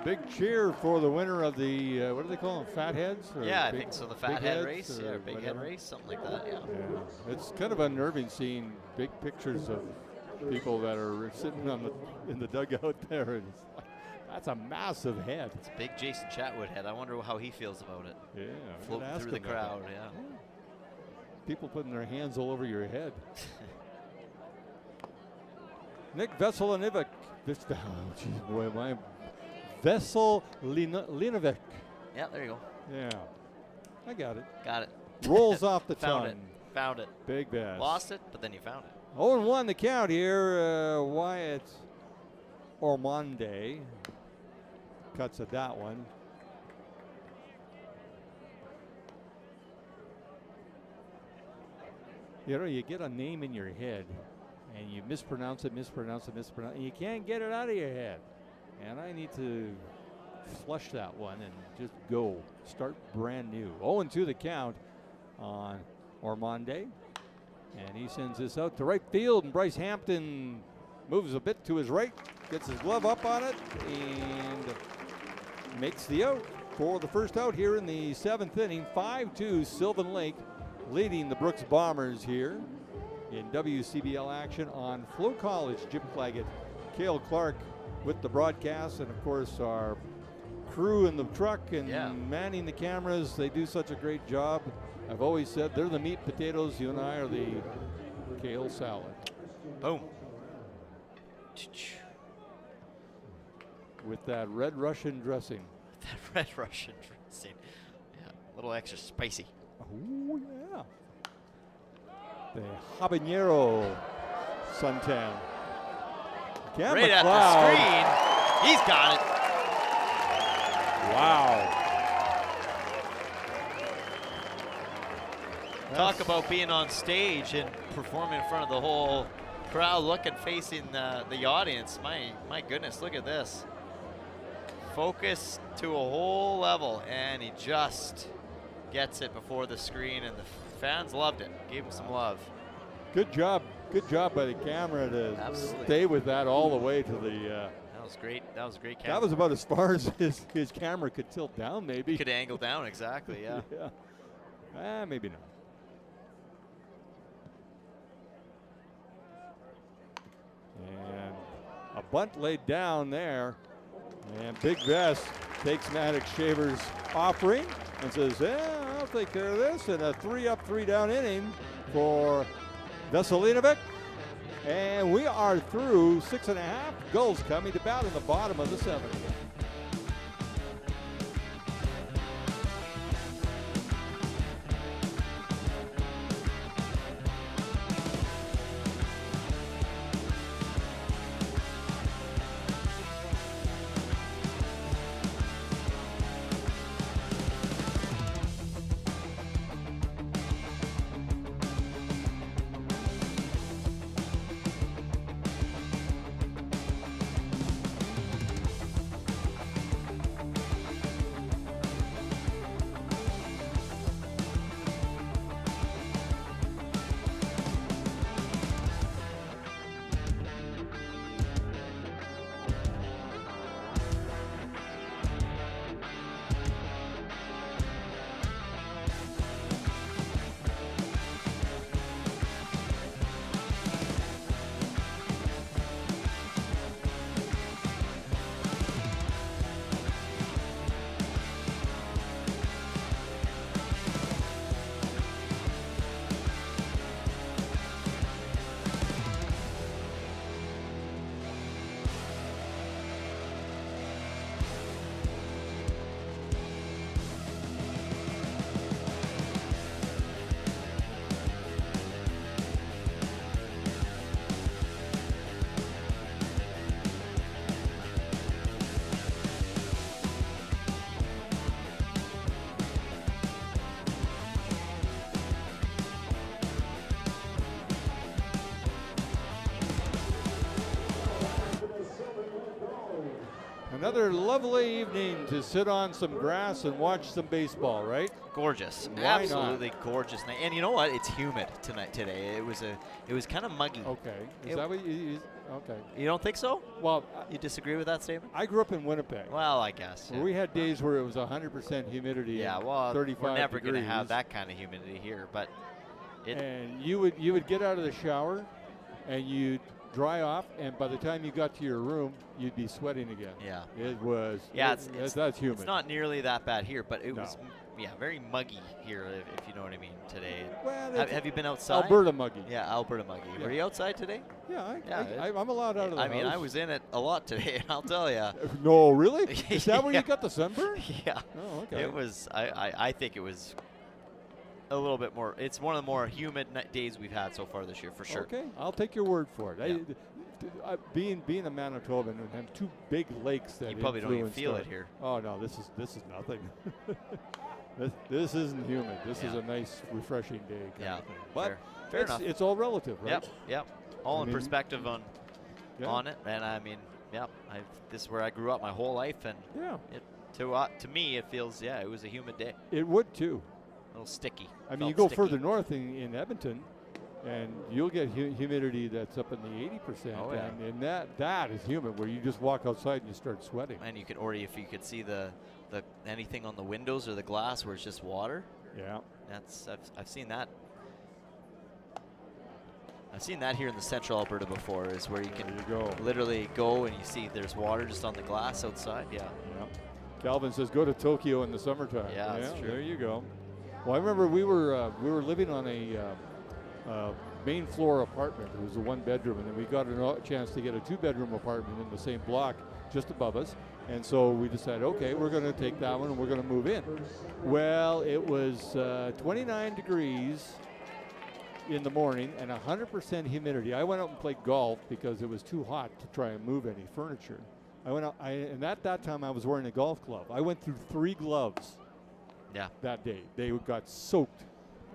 big cheer for the winner of the, what do they call them, Fatheads? Or Yeah, I big- think so. The big fat head heads race, or big whatever. head race, something like that. Yeah. Yeah, it's kind of unnerving seeing big pictures of people that are sitting in the dugout there. And it's like, that's a massive head. It's a big Jason Chatwood head. I wonder how he feels about it. Yeah, we Floating gotta ask through the him about crowd. that. Yeah. People putting their hands all over your head. Nick Veselinovic. This, oh, geez, boy, my Veselinovic. Yeah, there you go. Yeah, I got it. Got it. Rolls off the Found tongue. it. Found it. Big bass. Lost it, but then you found it. 0-1 the count here. Wyatt Ormonde cuts at that one. You know, you get a name in your head and you mispronounce it, and you can't get it out of your head. And I need to flush that one and just go. Start brand new. 0-2 the count on Ormonde. And he sends this out to right field, and Bryce Hampton moves a bit to his right, gets his glove up on it, and makes the out for the first out here in the 7th inning. 5-2 Sylvan Lake leading the Brooks Bombers here in WCBL action on FloCollege. Jim Claggett, Cale Clark with the broadcast, and of course our crew in the truck and manning the cameras. They do such a great job. I've always said they're the meat potatoes. You and I are the kale salad. Boom. With that red Russian dressing. That red Russian dressing. Yeah, a little extra spicy. Oh, yeah. The habanero suntan. Right at the screen. He's got it. Wow. Talk about being on stage and performing in front of the whole crowd, looking, facing the audience. My goodness, look at this. Focus to a whole level, and he just gets it before the screen, and the fans loved it. Gave him some love. Good job by the camera to stay with that all the way to the. That was great. That was a great camera. That was about as far as his camera could tilt down, maybe. Could angle down, exactly, yeah. Yeah. Maybe not. And a bunt laid down there. And Big Vest takes Maddox Shaver's offering and says, yeah, I'll take care of this. And a 3-up, 3-down inning for Veselinovic. And we are through 6.5. Gulls coming to bat in the bottom of the 7th. Another lovely evening to sit on some grass and watch some baseball, right? Gorgeous, Why absolutely gorgeous night. And you know what? It's humid today. It was kind of muggy. Okay. Is that what you okay. You don't think so? Well, You disagree with that statement? I grew up in Winnipeg. Well, I guess. Where Yeah. we had days where it was 100% humidity. Yeah, and well, 35 we're never going to degrees. have that kind of humidity here, but And you would get out of the shower, and you'd dry off, and by the time you got to your room, you'd be sweating again. yeah. It was. Yeah, that's humid. It's not nearly that bad here, but it No. was, very muggy here, if you know what I mean, today. Well, Have you been outside? Alberta muggy. Yeah, Alberta muggy. Yeah. Were you outside today? Yeah, Yeah, I'm allowed out of the I mean, house. I was in it a lot today, I'll tell you. No, really? Is that where Yeah. you got the sunburn? Yeah. Oh, okay. It was, I think it was a little bit more, it's one of the more humid days we've had so far this year, for sure. Okay, I'll take your word for it. Yeah. Being a Manitoban and having two big lakes that You probably don't even influence feel our- it here. Oh no, this is nothing. this isn't humid. This is Yeah. a nice, refreshing day. Kind Yeah, of thing. But fair enough. it's all relative, right? Yep. All I in mean, perspective Yeah. on it, and I mean, this is where I grew up my whole life, and Yeah, to me it feels, it was a humid day, it would too. a little sticky. I mean, you Felt go sticky. further north in Edmonton, and you'll get humidity that's up in the 80%. Oh, yeah. And that is humid, where you just walk outside and you start sweating. And you could, or if you could see the anything on the windows or the glass where it's just water. Yeah. I've seen that. I've seen that here in the central Alberta before, is where you can There you go. literally go and you see there's water just on the glass outside. Yeah. Yeah. Calvin says go to Tokyo in the summertime. Yeah, that's true. There you go. Well, I remember we were living on a main floor apartment. It was a one bedroom, and then we got a chance to get a 2-bedroom apartment in the same block just above us. And so we decided, okay, we're going to take that one and we're going to move in. Well, it was 29 degrees in the morning and 100% humidity. I went out and played golf because it was too hot to try and move any furniture. I went out, and at that time I was wearing a golf glove. I went through 3 gloves that day. They got soaked.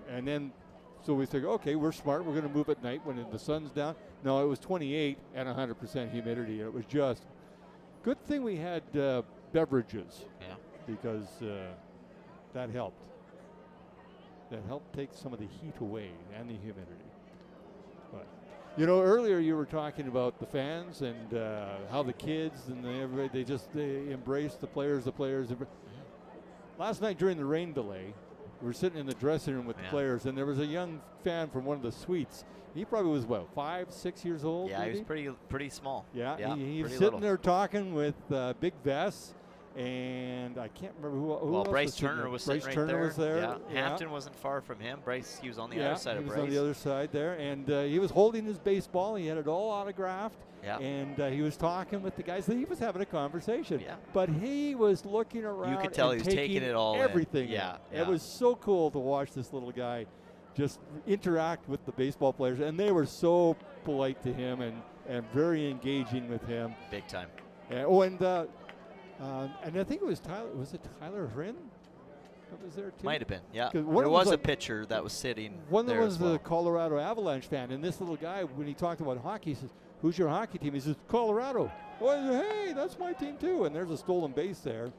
And then, so we figured, okay, we're smart. We're going to move at night when the sun's down. No, it was 28 and 100% humidity. And it was just, good thing we had beverages. Yeah. Because that helped. That helped take some of the heat away and the humidity. But, earlier you were talking about the fans and how the kids and everybody, they embrace the players. Last night during the rain delay, we were sitting in the dressing room with the players, and there was a young fan from one of the suites. He probably was, 5, 6 years old? Yeah, maybe? he was pretty small. Yeah, he was pretty sitting little. there talking with Big Vess, and I can't remember who Well, else Bryce was sitting Turner there. was Bryce sitting Turner right there. was there. Yeah. Hampton wasn't far from him. Bryce, he was on the other side of he was Bryce. on the other side there, and he was holding his baseball. He had it all autographed, and he was talking with the guys. He was having a conversation, but he was looking around. You could tell and he was taking it all in. everything. Yeah, It was so cool to watch this little guy just interact with the baseball players, and they were so polite to him and very engaging with him. Big time. And I think it was Tyler. Was it Tyler Hryn that was there too? Might have been, yeah. 'Cause There one was was a pitcher that was sitting One that there was as well. the Colorado Avalanche fan, and this little guy, when he talked about hockey, he says, "Who's your hockey team?" He says, "Colorado." Well, hey, that's my team too. And there's a stolen base there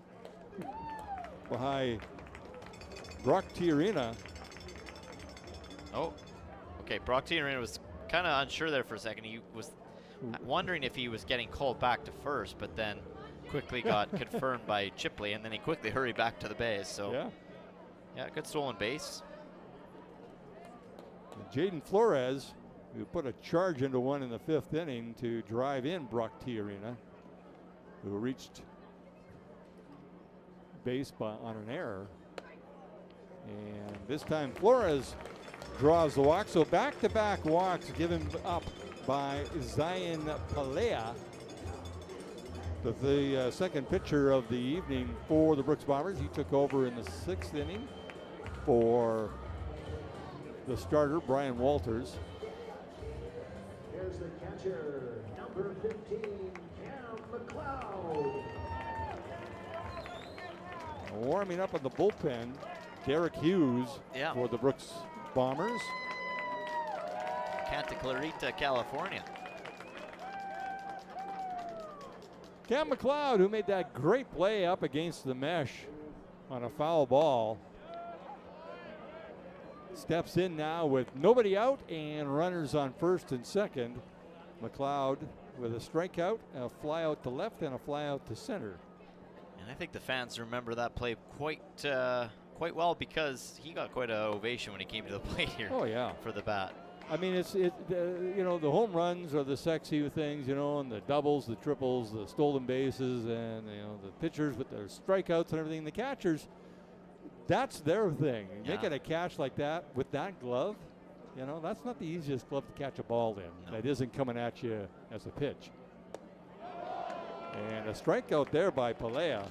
behind Brock Tiarina. Oh, okay. Brock Tiarina was kind of unsure there for a second. He was wondering if he was getting called back to first, but then quickly got confirmed by Chipley, and then he quickly hurried back to the base. So, yeah, good stolen base. Jaden Flores, who put a charge into one in the 5th inning to drive in Brock Tiarina, who reached base on an error. And this time Flores draws the walk. So back-to-back walks given up by Zion Palea, the second pitcher of the evening for the Brooks Bombers. He took over in the 6th inning for the starter, Brian Walters. Here's the catcher, number 15, Cam McLeod. Warming up in the bullpen, Derek Hughes for the Brooks Bombers. Santa Clarita, California. Cam McLeod, who made that great play up against the mesh on a foul ball, steps in now with nobody out and runners on first and second. McLeod with a strikeout, a fly out to left, and a fly out to center. And I think the fans remember that play quite well because he got quite an ovation when he came to the plate here. Oh yeah, for the bat. I mean, the home runs are the sexy things, and the doubles, the triples, the stolen bases, and the pitchers with their strikeouts and everything. The catchers, that's their thing. Yeah. Making a catch like that with that glove, that's not the easiest glove to catch a ball in. That isn't coming at you as a pitch. And a strikeout there by Pelea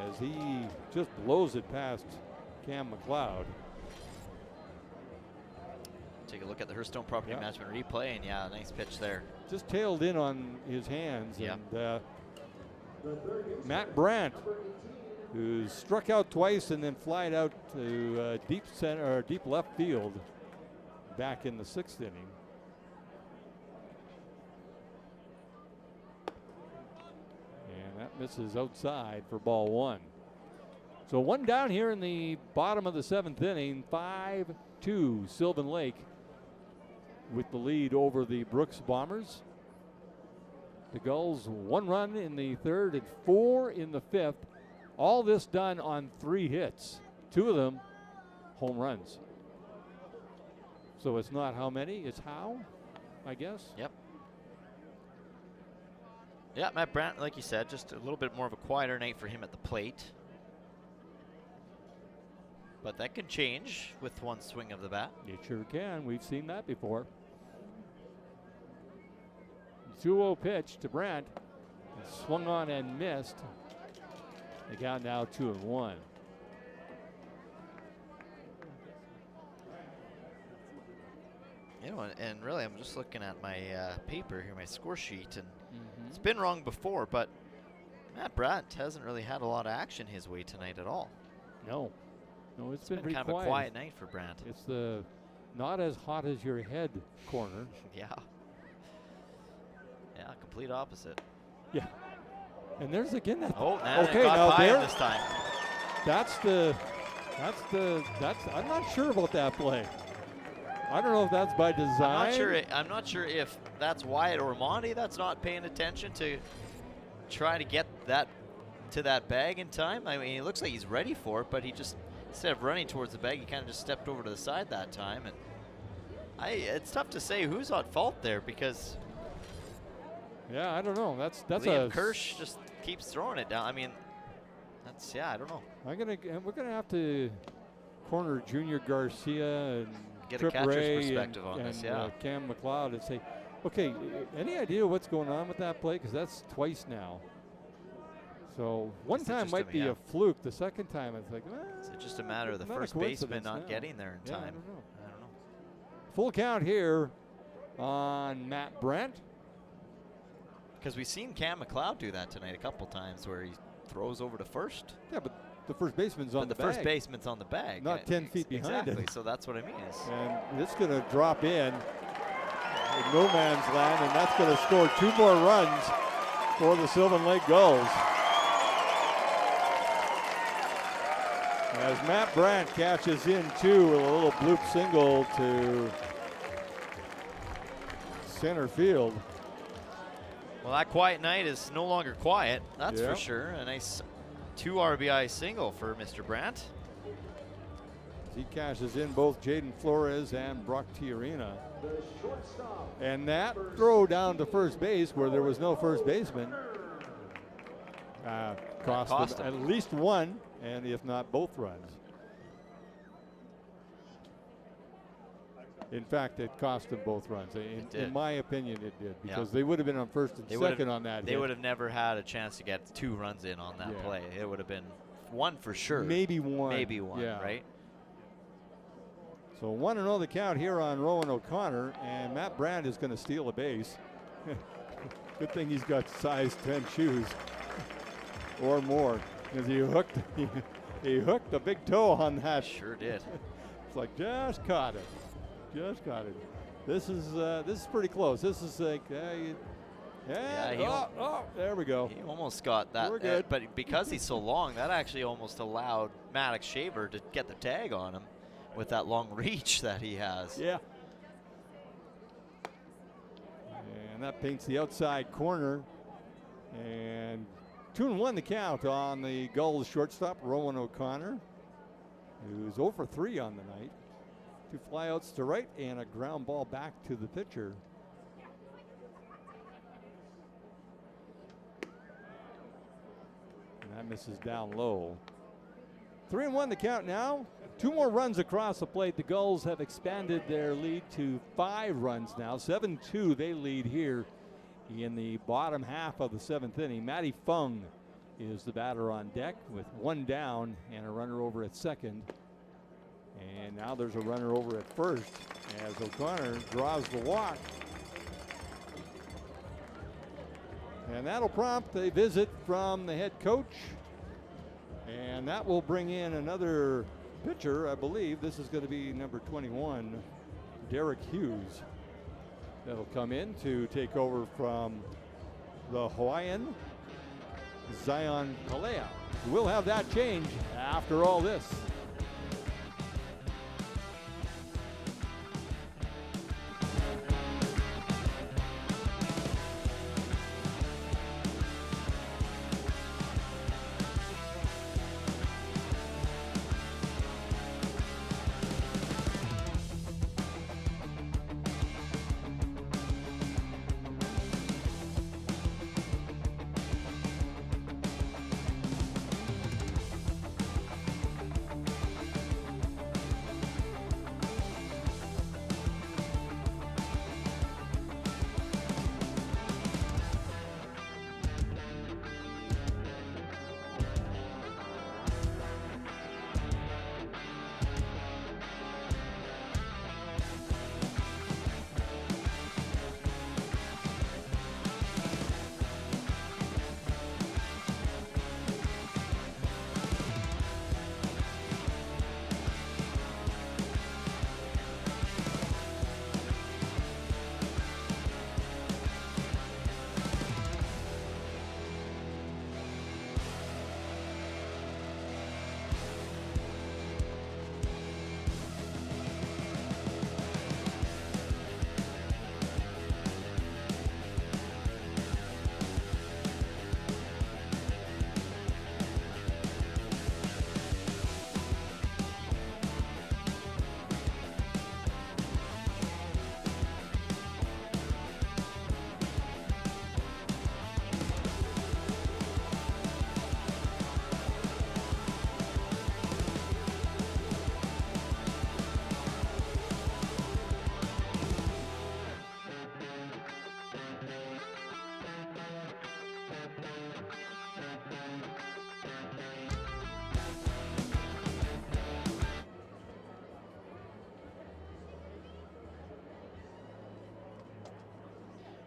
as he just blows it past Cam McLeod. Take a look at the Hearthstone Property Management replay, and nice pitch there. Just tailed in on his hands. Yep. And Matt Brandt, who struck out twice and then flied out to deep center or deep left field back in the 6th inning. And that misses outside for ball 1. So one down here in the bottom of the 7th inning, 5-2 Sylvan Lake with the lead over the Brooks Bombers. The Gulls 1 run in the 3rd and 4 in the 5th. All this done on 3 hits. 2 of them home runs. So it's not how many, it's how, I guess. Yep. Yeah, Matt Brandt, like you said, just a little bit more of a quieter night for him at the plate. But that can change with one swing of the bat. It sure can. We've seen that before. 2-0 pitch to Brandt. Swung on and missed. They got now 2-1. And really, I'm just looking at my paper here, my score sheet, and it's been wrong before, but Matt Brandt hasn't really had a lot of action his way tonight at all. No, it's been pretty kind quiet. of a quiet night for Brandt. It's the not as hot as your head corner. Yeah, complete opposite. Yeah, and there's again that. Oh, now okay, it got now by there. him this time. That's. I'm not sure about that play. I don't know if that's by design. I'm not sure if that's Wyatt or Monty that's not paying attention to try to get that to that bag in time. I mean, it looks like he's ready for it, but he just, instead of running towards the bag, he kind of just stepped over to the side that time. And it's tough to say who's at fault there because yeah, I don't know. That's Liam Kirsch just keeps throwing it down. I mean, I don't know. We're gonna have to corner Junior Garcia and get Trip a catcher's Ray perspective on this, Cam McLeod and say, okay, any idea what's going on with that play? Because that's twice now. So one time might be a fluke. The second time it's like, is it just a matter of the not a first baseman coincidence not getting there in time? I don't know. I don't know. Full count here on Matt Brandt. Because we've seen Cam McLeod do that tonight a couple times where he throws over to first. Yeah, but the first baseman's on the bag. First baseman's on the bag. Not 10 feet behind exactly, it. so that's what I mean. And it's going to drop in no man's land, and that's going to score 2 more runs for the Sylvan Lake Gulls. As Matt Brandt catches in 2 with a little bloop single to center field. Well, that quiet night is no longer quiet, that's for sure. A nice 2 RBI single for Mr. Brandt. He cashes in both Jaden Flores and Brock Tiarina. And that throw down to first base where there was no first baseman cost them at least 1, and if not both runs. In fact, it cost them both runs. In my opinion, it did, because they would have been on first and second on that hit. They would have never had a chance to get 2 runs in on that play. It would have been 1 for sure. Maybe 1. Maybe 1, right? So 1-0 the count here on Rowan O'Connor, and Matt Brandt is going to steal a base. Good thing he's got size 10 shoes or more, because he hooked the big toe on that. Sure did. It's like just caught it. Just got it. This is pretty close. This is like Yeah, there we go. He almost got that. We're good. But because he's so long, that actually almost allowed Maddox Shaver to get the tag on him with that long reach that he has. Yeah. And that paints the outside corner. And 2-1 the count on the Gulls shortstop, Rowan O'Connor, who's 0 for 3 on the night. 2 flyouts to right and a ground ball back to the pitcher. And that misses down low. 3-1 the count now. 2 more runs across the plate. The Gulls have expanded their lead to 5 runs now. 7-2 they lead here in the bottom half of the 7th inning. Matty Fung is the batter on deck with 1 down and a runner over at second. And now there's a runner over at first as O'Connor draws the walk. And that'll prompt a visit from the head coach. And that will bring in another pitcher, I believe. This is going to be number 21, Derek Hughes. That'll come in to take over from the Hawaiian, Zion Kalea. We'll have that change after all this.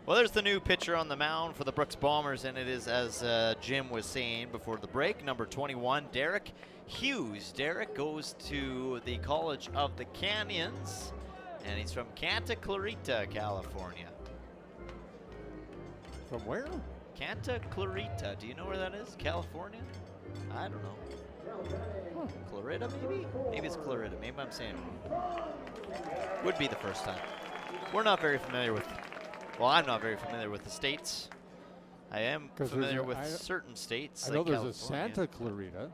Well, there's the new pitcher on the mound for the Brooks Bombers, and it is, as Jim was saying before the break, number 21, Derek Hughes. Derek goes to the College of the Canyons, and he's from Santa Clarita, California. From where? Santa Clarita. Do you know where that is? California? I don't know. Clarita, maybe? Maybe it's Clarita. Maybe I'm saying it wrong. Would be the first time. We're not very familiar with... Well, I'm not very familiar with the states. I am familiar with certain states. I know like there's California. a Santa Clarita.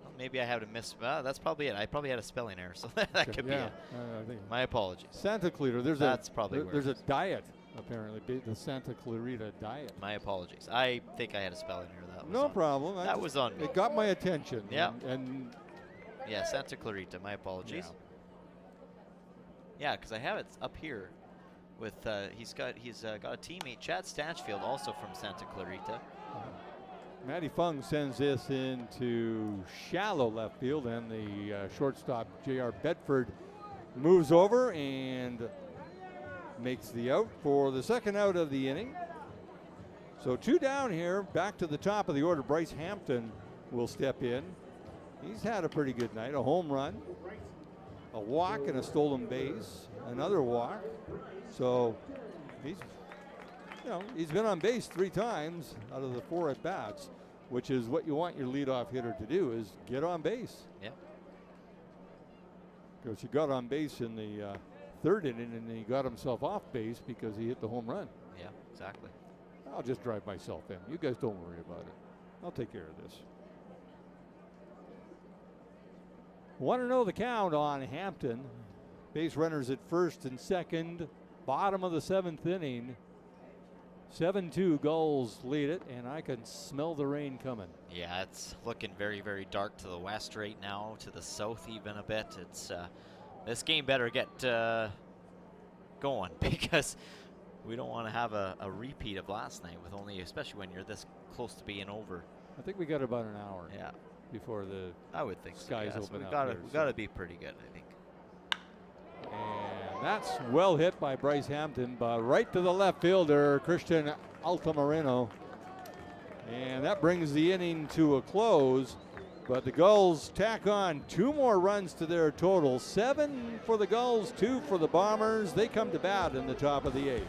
Well, maybe I have a that's probably it. I probably had a spelling error, so that could be it. I think My apologies. Santa Clarita. That's probably where there's it a is. diet apparently, the Santa Clarita diet. My apologies. I think I had a spelling error. That was No on. problem. That was on me. It got my attention. Yeah. And Yeah, Santa Clarita. My apologies. Yeah, because I have it up here. With he's got a teammate, Chad Stanchfield, also from Santa Clarita. Matty Fung sends this into shallow left field, and the shortstop J.R. Bedford moves over and makes the out for the second out of the inning. So 2 down here, back to the top of the order. Bryce Hampton will step in. He's had a pretty good night, a home run, a walk and a stolen base, another walk. So he's he's been on base 3 times out of the 4 at bats, which is what you want your leadoff hitter to do, is get on base. Yeah. Because he got on base in the 3rd inning, and he got himself off base because he hit the home run. Yeah, exactly. I'll just drive myself in. You guys don't worry about it. I'll take care of this. Want to know the count on Hampton. Base runners at first and second. Bottom of the 7th inning. 7-2 Gulls lead it, and I can smell the rain coming. Yeah, it's looking very, very dark to the west right now, to the south even a bit. It's this game better get going because we don't want to have a repeat of last night with only, especially when you're this close to being over. I think we got about an hour. Yeah. Before the I would think skies so, yeah. open So up. we've got to be pretty good, I think. And that's well hit by Bryce Hampton, but right to the left fielder, Christian Altamirano. And that brings the inning to a close. But the Gulls tack on 2 more runs to their total. 7 for the Gulls, 2 for the Bombers. They come to bat in the top of the 8th.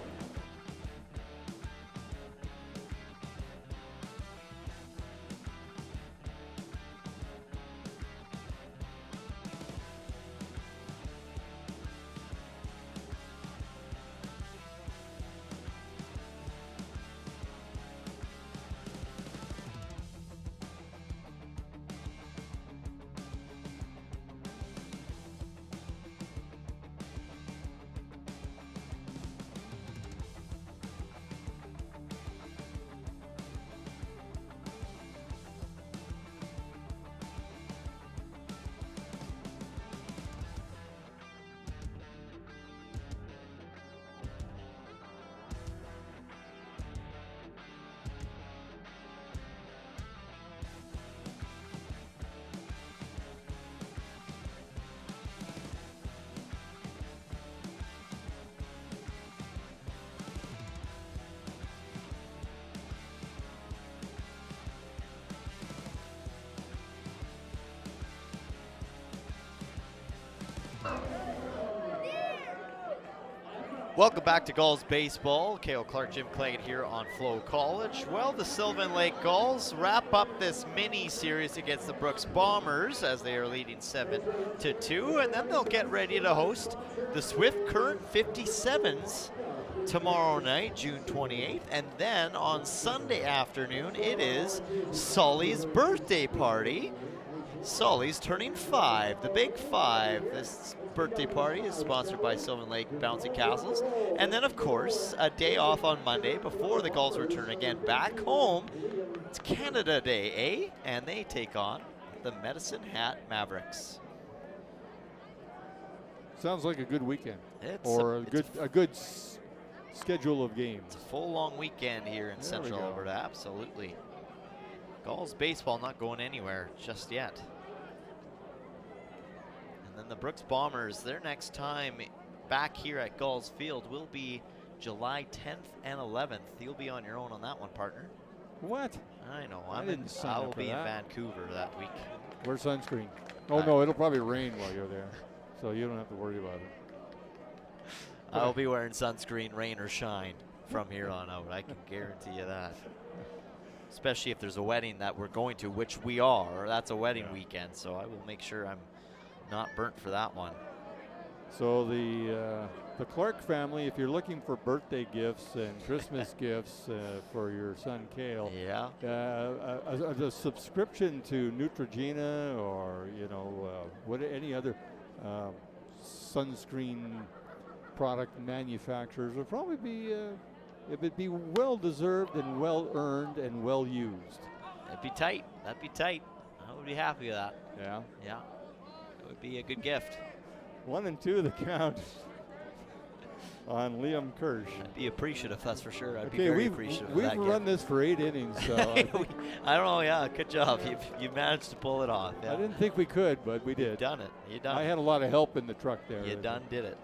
Welcome back to Gulls Baseball. Cale Clark, Jim Claggett here on FloCollege. Well, the Sylvan Lake Gulls wrap up this mini-series against the Brooks Bombers as they are leading 7-2, and then they'll get ready to host the Swift Current 57s tomorrow night, June 28th, and then on Sunday afternoon, it is Sully's birthday party. Sully's turning 5, the big 5. This birthday party is sponsored by Sylvan Lake Bouncy Castles. And then, of course, a day off on Monday before the Gulls return again back home. It's Canada Day, eh? And they take on the Medicine Hat Mavericks. Sounds like a good weekend. It's or a good schedule of games. It's a full long weekend here in Central Alberta, absolutely. Gulls baseball not going anywhere just yet. And then the Brooks Bombers, their next time back here at Gulls Field will be July 10th and 11th. You'll be on your own on that one, partner. What? I know. I'll be in Vancouver that week. Wear sunscreen. Oh, no, it'll probably rain while you're there, so you don't have to worry about it. I'll be wearing sunscreen, rain or shine, from here on out. I can guarantee you that. Especially if there's a wedding that we're going to, which we are. That's a wedding weekend, so I will make sure I'm not burnt for that one. So the Clark family, if you're looking for birthday gifts and Christmas gifts for your son Cale, a subscription to Neutrogena or any other sunscreen product manufacturers would probably be it would be well deserved and well earned and well used. That'd be tight. That'd be tight. I would be happy with that. Yeah. Yeah. It would be a good gift. 1-2 the count on Liam Kirsch. I'd be appreciative, that's for sure. I'd be very appreciative of that We've run this for 8 innings, so I don't know. Yeah, good job. You've managed to pull it off. Yeah. I didn't think we could, but we did. You've done it. You done. I had a lot of help in the truck there. You done did it.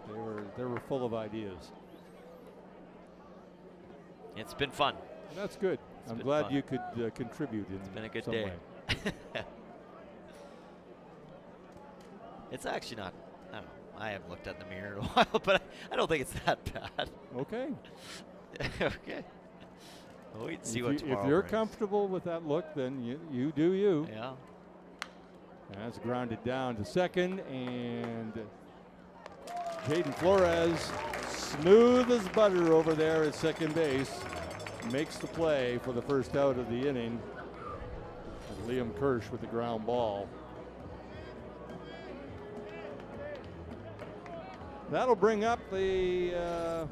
They were full of ideas. It's been fun. That's good. I'm glad you could contribute in It's been a good some day. way. It's actually not. I don't know. I haven't looked at the mirror in a while, but I don't think it's that bad. Okay. Okay. Wait, see what If tomorrow you're brings. comfortable with that look, then you do you. Yeah. That's grounded down to second, and Jaden Flores, smooth as butter over there at second base, makes the play for the first out of the inning. And Liam Kirsch with the ground ball. That'll bring up the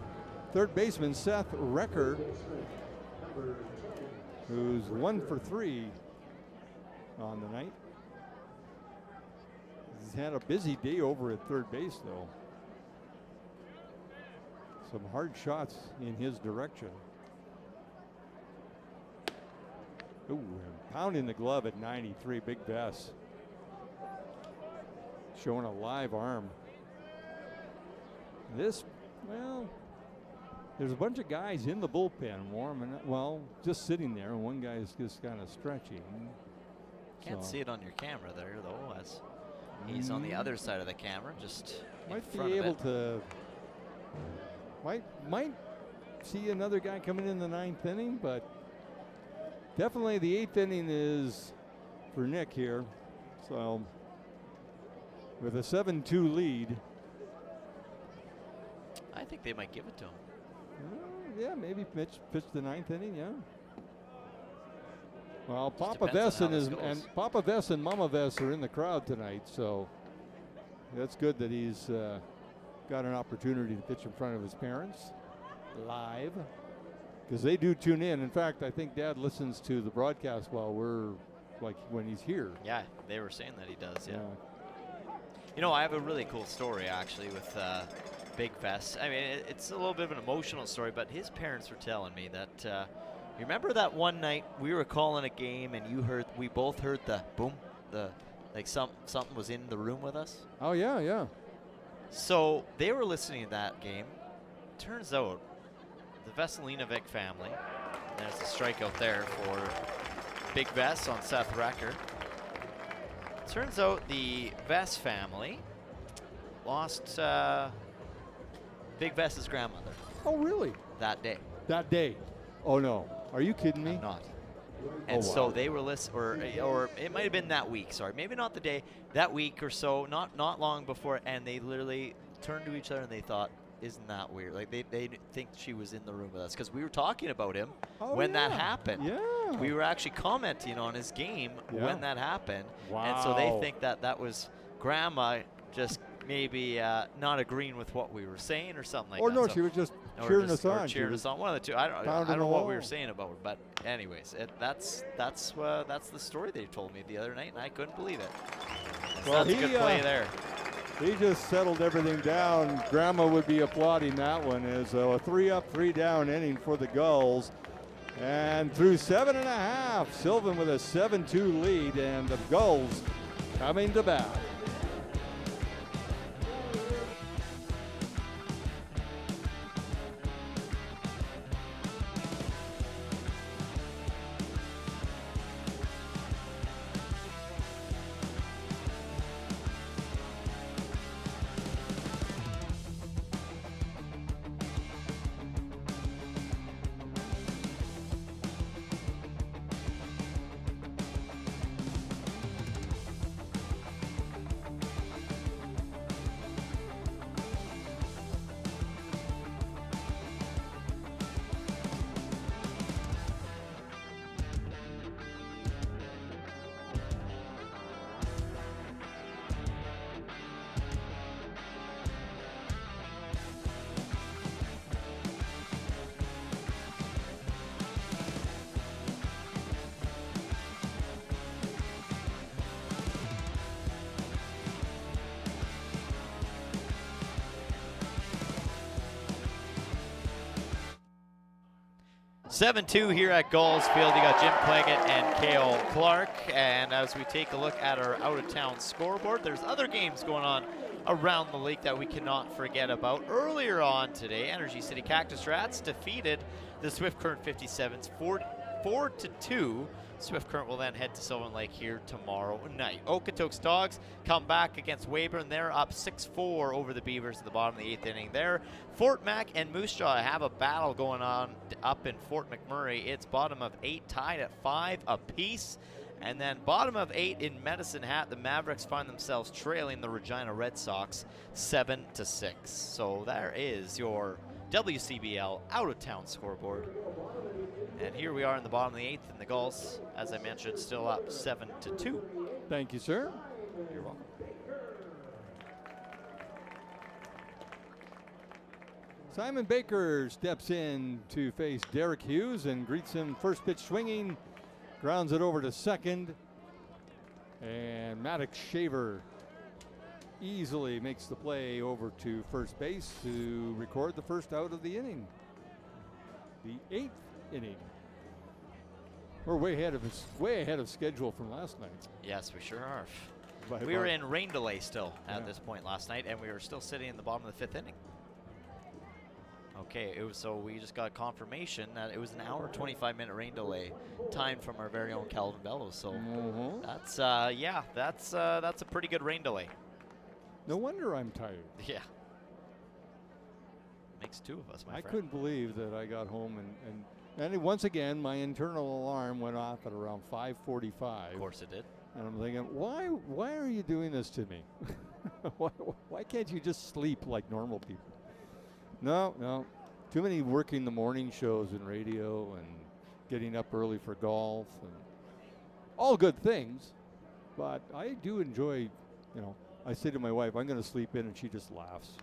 third baseman, Seth Recker, who's 1 for 3 on the night. He's had a busy day over at third base, though. Some hard shots in his direction. Ooh, and pounding the glove at 93, Big Bess. Showing a live arm. This, well, there's a bunch of guys in the bullpen warming up, well, just sitting there, and one guy's just kind of stretching. Can't see it on your camera there, though, as he's on the other side of the camera, just might in front be of able it. to, might see another guy coming in the 9th inning, but definitely the 8th inning is for Nick here. So with a 7-2 lead. I think they might give it to him. Yeah, maybe pitch the 9th inning, yeah. Well, Just Papa depends Vess on how this goes. and Papa Vess and Mama Vess are in the crowd tonight, so that's good that he's got an opportunity to pitch in front of his parents live, because they do tune in. In fact, I think Dad listens to the broadcast while we're, like, when he's here. Yeah, they were saying that he does, yeah. You know, I have a really cool story, actually, with Big Vess. I mean, it's a little bit of an emotional story, but his parents were telling me that, you remember that one night we were calling a game and we both heard the boom, like something was in the room with us? Oh, yeah, yeah. So they were listening to that game. Turns out the Veselinovic family, there's a strikeout there for Big Vess on Seth Recker. Turns out the Vess family lost Big Vess's grandmother Oh, really? that day. That day? Oh, no. Are you kidding me? I'm not. And wow. so they were listening, or it might have been that week. Sorry, maybe not the day. That week or so, not long before, and they literally turned to each other and they thought, "Isn't that weird?" Like they think she was in the room with us because we were talking about him when that happened. Yeah. We were actually commenting on his game when that happened, and so Wow. they think that was Grandma just maybe not agreeing with what we were saying or something like Or that. no, So- she was just or cheering just- us or on. She cheering was us on. One of the two. I don't pounding know the what we wall. were saying about it, but anyways, that's the story they told me the other night, and I couldn't believe it. So Well, that's a good play there. He just settled everything down. Grandma would be applauding that one as a 3-up, 3-down inning for the Gulls. And through 7.5, Sylvan with a 7-2 lead, and the Gulls coming to bat. Seven-2 here at Gulls Field. You got Jim Claggett and Cale Clark. And as we take a look at our out-of-town scoreboard, there's other games going on around the lake that we cannot forget about. Earlier on today, Energy City Cactus Rats defeated the Swift Current 57s 4-2 Swift Current will then head to Sylvan Lake here tomorrow night. Okotoks Dogs come back against Weyburn. They're up 6-4 over the Beavers at the bottom of the 8th inning there. Fort Mac and Moose Jaw have a battle going on up in Fort McMurray. It's bottom of 8 tied at 5 apiece. And then bottom of 8 in Medicine Hat, the Mavericks find themselves trailing the Regina Red Sox 7-6. So there is your WCBL out-of-town scoreboard. And here we are in the bottom of the 8th, and the Gulls, as I mentioned, still up 7-2. Thank you, sir. You're welcome. Simon Baker steps in to face Derek Hughes and greets him first pitch swinging, grounds it over to second, and Maddox Shaver easily makes the play over to first base to record the first out of the inning. The 8th inning. We're way ahead of schedule from last night. Yes, we sure are. By We were about- in rain delay still at this point last night, and we were still sitting in the bottom of the 5th inning. Okay, so we just got confirmation that it was an hour, 25-minute rain delay, time from our very own Calvin Bellows. So that's that's a pretty good rain delay. No wonder I'm tired. Yeah, makes 2 of us, my I friend. couldn't believe that I got home and once again my internal alarm went off at around 5:45. Of course it did. And I'm thinking, why are you doing this to me? why can't you just sleep like normal people? No. Too many working the morning shows in radio and getting up early for golf and all good things. But I do enjoy, I say to my wife, I'm going to sleep in, and she just laughs.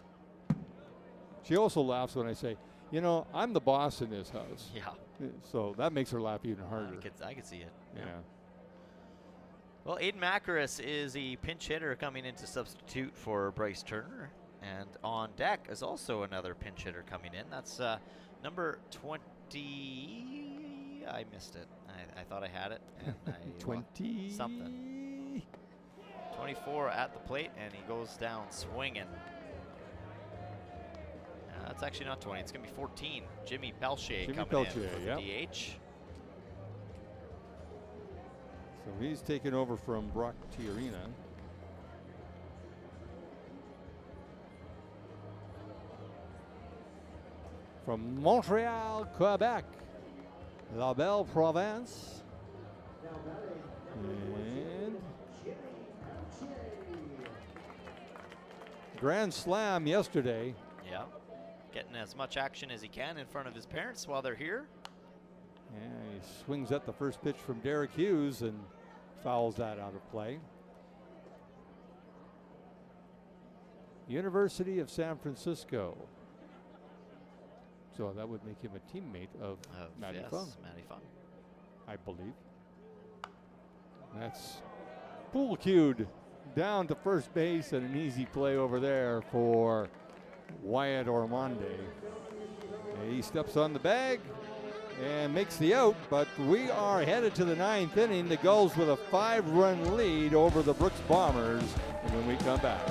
She also laughs when I say, I'm the boss in this house. Yeah. So that makes her laugh even harder. I could see it. Yeah. Well, Aiden Macaris is a pinch hitter coming in to substitute for Bryce Turner. And on deck is also another pinch hitter coming in. That's number 20. I missed it. I thought I had it. And 20 something. 24 at the plate, and he goes down swinging. That's actually not 20. It's going to be 14. Jimmy Pelche coming in for the DH. So he's taken over from Brock Tiarina. From Montreal, Quebec, La Belle Province. And Grand Slam yesterday. Yeah, getting as much action as he can in front of his parents while they're here. Yeah, he swings at the first pitch from Derek Hughes and fouls that out of play. University of San Francisco. So that would make him a teammate of Matty Fung. Matty Fung, I believe. That's pool cued down to first base, and an easy play over there for Wyatt Ormonde. He steps on the bag and makes the out, but we are headed to the 9th inning. The Gulls with a 5-run lead over the Brooks Bombers when we come back.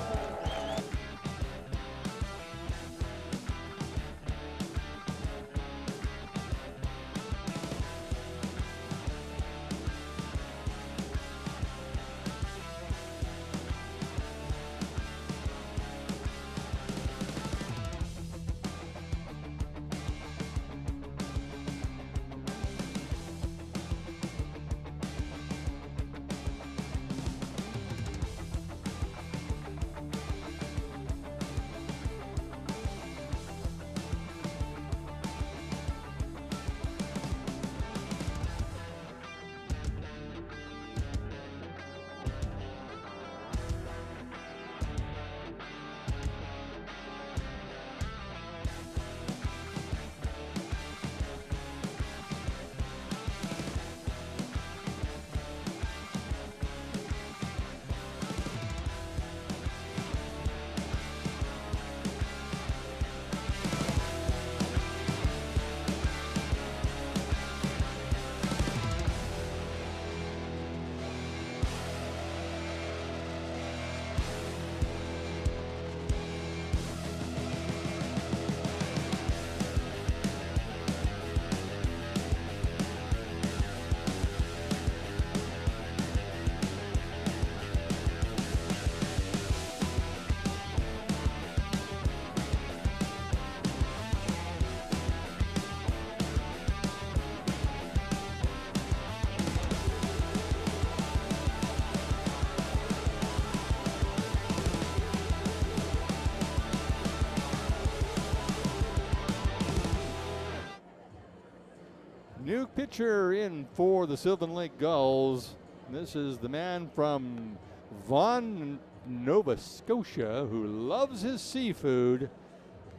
New pitcher in for the Sylvan Lake Gulls. This is the man from Vaughan, Nova Scotia, who loves his seafood.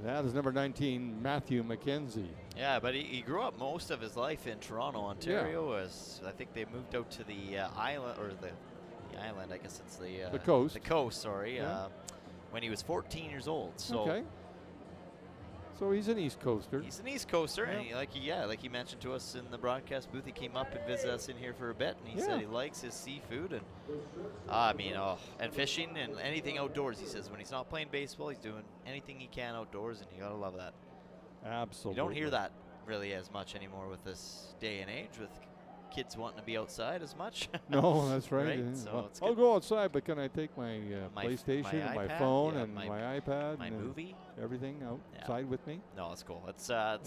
That is number 19, Matthew McKenzie. Yeah, but he grew up most of his life in Toronto, Ontario. As I think they moved out to the island, or the island, I guess it's the coast. The coast, sorry, Yeah. when he was 14 years old. So Okay. So he's an East Coaster. he's an East Coaster, Yeah. and like he mentioned to us in the broadcast booth, he came up and visited us in here for a bit, and he Yeah. said he likes his seafood and and fishing and anything outdoors. He says when he's not playing baseball, he's doing anything he can outdoors, and you gotta love that. Absolutely. You don't hear that really as much anymore with this day and age, with kids wanting to be outside as much. No, that's right. Right, Yeah. so Well, it's I'll good. go outside, but can I take my My PlayStation and my iPad, phone yeah, and my- my iPad my and movie. everything outside with me? No, that's cool. It's Yeah.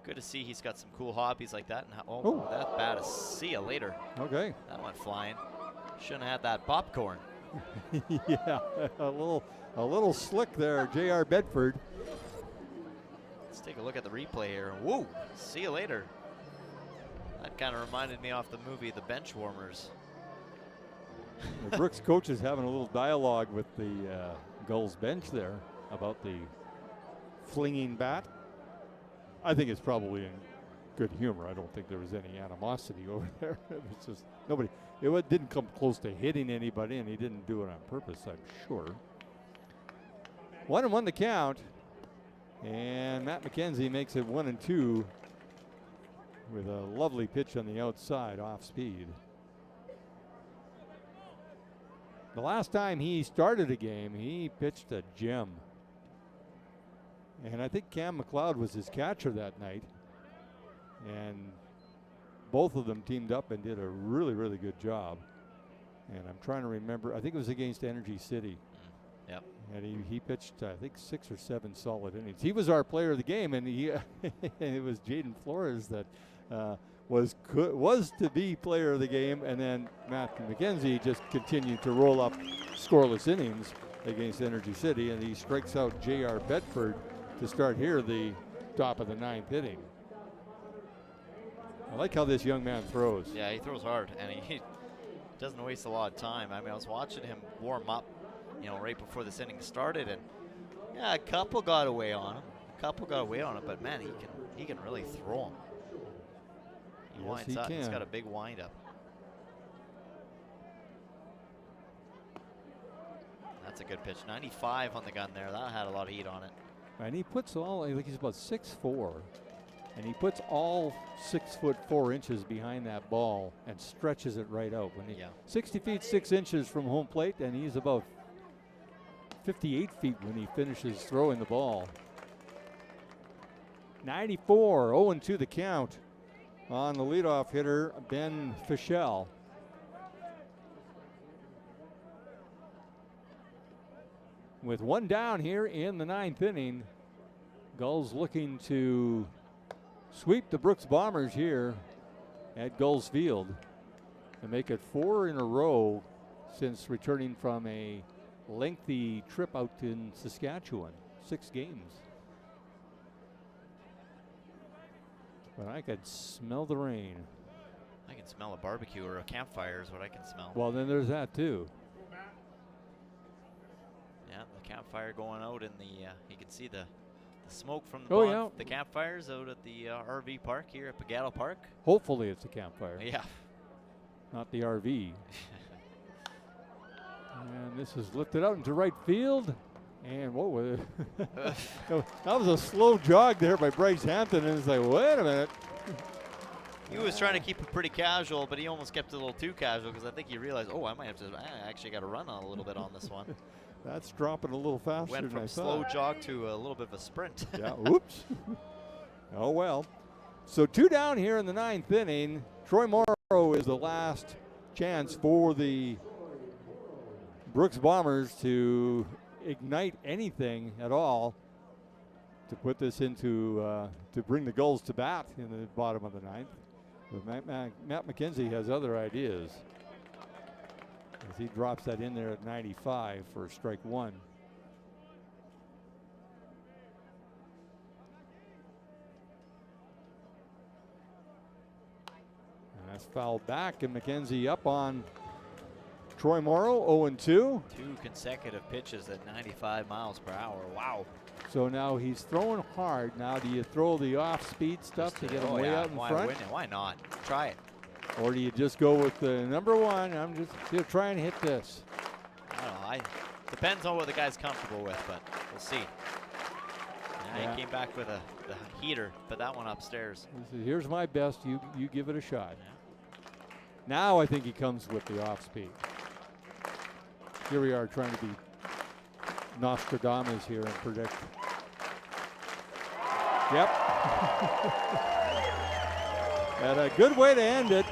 good to see he's got some cool hobbies like that. And Oh. that's bad. See ya later. Okay. That went flying. Shouldn't have had that popcorn. Yeah, a little slick there, J.R. Bedford. Let's take a look at the replay here. Whoa! See you later. That kind of reminded me off the movie The Benchwarmers. The Brooks coach is having a little dialogue with the Gulls bench there about the flinging bat. I think it's probably in good humor. I don't think there was any animosity over there. It was just nobody. Didn't come close to hitting anybody, and he didn't do it on purpose, I'm sure. 1-1 the count, and Matt McKenzie makes it 1-2 with a lovely pitch on the outside off speed. The last time he started a game, he pitched a gem. And I think Cam McLeod was his catcher that night. And both of them teamed up and did a really, really good job. And I'm trying to remember, I think it was against Energy City. Yep. And he pitched, I think, 6 or 7 solid innings. He was our player of the game, and it was Jaden Flores that was to be player of the game, and then Matt McKenzie just continued to roll up scoreless innings against Energy City, and he strikes out J.R. Bedford to start here the top of the 9th inning. I like how this young man throws. Yeah, he throws hard, and he doesn't waste a lot of time. I mean, I was watching him warm up, right before this inning started, and yeah, a couple got away on him. But man, he can really throw him. He Yes, winds he up. He's can. got a big wind up. That's a good pitch. 95 on the gun there. That had a lot of heat on it. And he puts he's about 6'4", and he puts all 6'4" behind that ball and stretches it right out. 60 feet 6 inches from home plate, and he's about 58 feet when he finishes throwing the ball. 94, 0-2 the count on the leadoff hitter, Ben Fischel. With one down here in the 9th inning, Gulls looking to sweep the Brooks Bombers here at Gulls Field and make it 4 in a row since returning from a lengthy trip out in Saskatchewan, 6 games. But I could smell the rain. I can smell a barbecue or a campfire is what I can smell. Well, then there's that too. Yeah, the campfire going out, and you can see the smoke from the the campfires out at the RV park here at Pagado Park. Hopefully it's a campfire. Yeah. Not the RV. And this is lifted out into right field. And what was it? That was a slow jog there by Bryce Hampton, and it's like, wait a minute. He was trying to keep it pretty casual, but he almost kept it a little too casual because I think he realized, I might have to. I actually got to run on a little bit on this one. That's dropping a little faster Went than from I slow thought. jog to a little bit of a sprint. Yeah, oops. Oh, well. So 2 down here in the 9th inning. Troy Morrow is the last chance for the Brooks Bombers to ignite anything at all to put this into, to bring the Gulls to bat in the bottom of the 9th. But Matt McKenzie has other ideas as he drops that in there at 95 for strike 1. Pass fouled back, and McKenzie up on Troy Morrow, 0-2. 2 consecutive pitches at 95 miles per hour. Wow. So now he's throwing hard. Now do you throw the off-speed stuff to get him way out in front? Why not? Try it. Or do you just go with the number one? I'm just going to try and hit this. I don't know. Depends on what the guy's comfortable with, but we'll see. Yeah. He came back with the heater, but that one upstairs. He said, here's my best. You give it a shot. Yeah. Now I think he comes with the off-speed. Here we are trying to be Nostradamus here and predict. Yep. And a good way to end it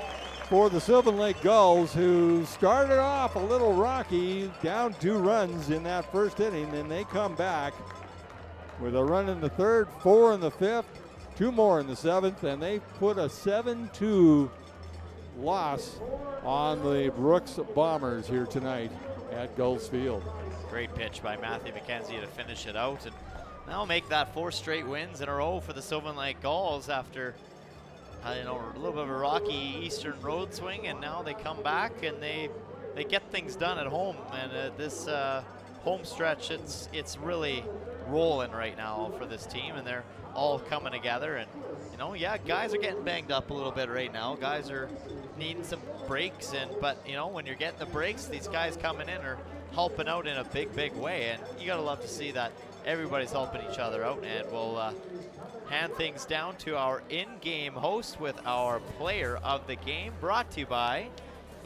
for the Sylvan Lake Gulls, who started off a little rocky, down 2 runs in that first inning. Then they come back with a run in the third, 4 in the fifth, 2 more in the seventh, and they put a 7-2 loss on the Brooks Bombers here tonight at Gulls Field. Great pitch by Matthew McKenzie to finish it out, and now make that 4 straight wins in a row for the Sylvan Lake Gulls after a little bit of a rocky Eastern road swing, and now they come back and they get things done at home. And this home stretch, it's really rolling right now for this team, and they're all coming together. And guys are getting banged up a little bit right now. Guys are needing some breaks, but when you're getting the breaks, these guys coming in are helping out in a big way, and you gotta love to see that everybody's helping each other out. And we'll hand things down to our in-game host with our player of the game, brought to you by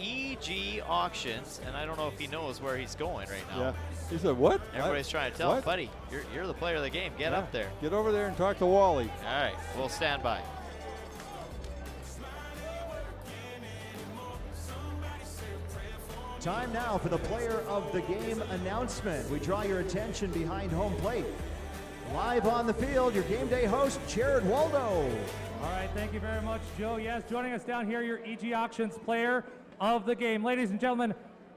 EG Auctions. And I don't know if he knows where he's going right now. Yeah. He said, what? Everybody's trying to tell him, buddy, you're the player of the game. Get up there. Get over there and talk to Wally. All right, we'll stand by. Time now for the player of the game announcement. We draw your attention behind home plate. Live on the field, your game day host, Jared Waldo. All right, thank you very much, Joe. Yes, joining us down here, your EG Auctions player of the game. Ladies and gentlemen,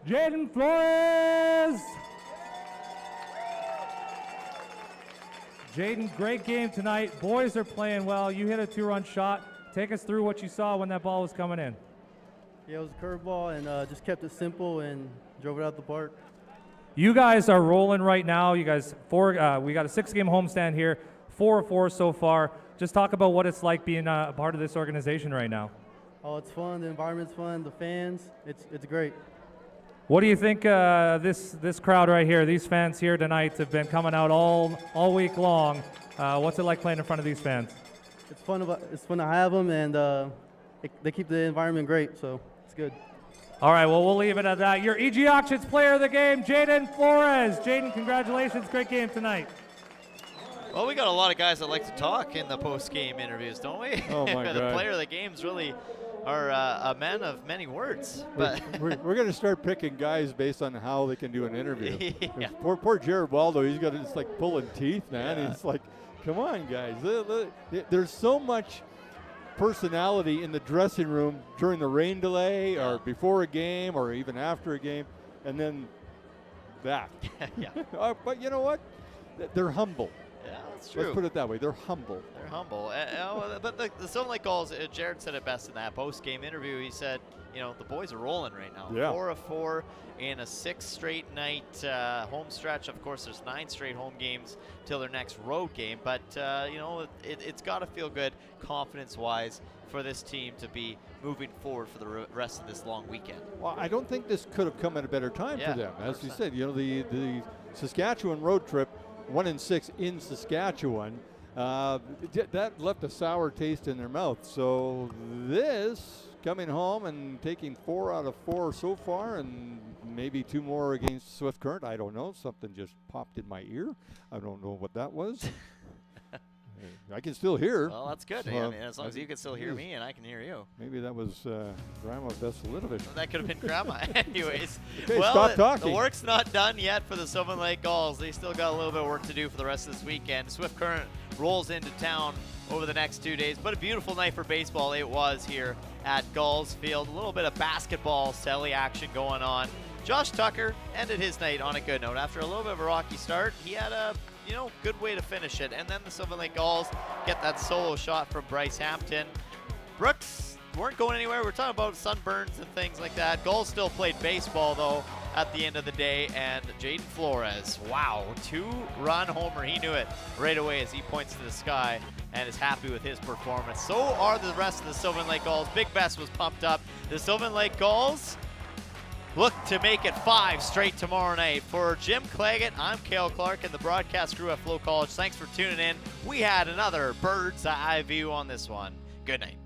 Jaden Flores. Jaden, great game tonight. Boys are playing well. You hit a 2-run shot. Take us through what you saw when that ball was coming in. Yeah, it was a curveball, and just kept it simple and drove it out the park. You guys are rolling right now. You guys, we got a 6-game homestand here, 4-4 so far. Just talk about what it's like being a part of this organization right now. Oh, it's fun. The environment's fun. The fans, it's great. What do you think this crowd right here, these fans here tonight have been coming out all week long. What's it like playing in front of these fans? It's fun to have them, and they keep the environment great, so it's good. All right, well, we'll leave it at that. Your EG Auctions player of the game, Jaden Flores. Jaden, congratulations. Great game tonight. Well, we got a lot of guys that like to talk in the post-game interviews, don't we? Oh, my The God. player of the games really are a man of many words. But We're going to start picking guys based on how they can do an interview. Yeah. Poor Jared Waldo, he's got it's like pulling teeth, man. Yeah. It's like, come on, guys. There's so much personality in the dressing room during the rain delay or before a game or even after a game, and then that. Yeah. But you know what? They're humble. Yeah, that's true. Let's put it that way. They're humble. They're humble. But the Sylvan Lake Gulls, Jared said it best in that post-game interview. He said, the boys are rolling right now. Yeah. 4 of 4 in a 6 straight night home stretch. Of course, there's 9 straight home games till their next road game. But, it's got to feel good confidence-wise for this team to be moving forward for the rest of this long weekend. Well, I don't think this could have come at a better time for them. As you 100%. said, the Saskatchewan road trip, 1-6 in Saskatchewan, that left a sour taste in their mouth. So this, coming home and taking 4 out of 4 so far, and maybe 2 more against Swift Current. I don't know. Something just popped in my ear. I don't know what that was. I can still hear. Well, that's good. So, I mean, as long as you can still hear me and I can hear you. Maybe that was Grandma Veselinovic. That could have been Grandma. Anyways, Okay, well, stop talking. The work's not done yet for the Sylvan Lake Gulls. They still got a little bit of work to do for the rest of this weekend. Swift Current rolls into town over the next 2 days, but a beautiful night for baseball it was here at Gulls Field. A little bit of basketball celly action going on. Josh Tucker ended his night on a good note. After a little bit of a rocky start, he had a good way to finish it. And then the Sylvan Lake Gulls get that solo shot from Bryce Hampton. Brooks weren't going anywhere. We're talking about sunburns and things like that. Gulls still played baseball, though, at the end of the day. And Jaden Flores, wow, 2-run homer. He knew it right away as he points to the sky and is happy with his performance. So are the rest of the Sylvan Lake Gulls. Big Bess was pumped up. The Sylvan Lake Gulls look to make it 5 straight tomorrow night. For Jim Claggett, I'm Cale Clark and the broadcast crew at FloCollege. Thanks for tuning in. We had another bird's eye view on this one. Good night.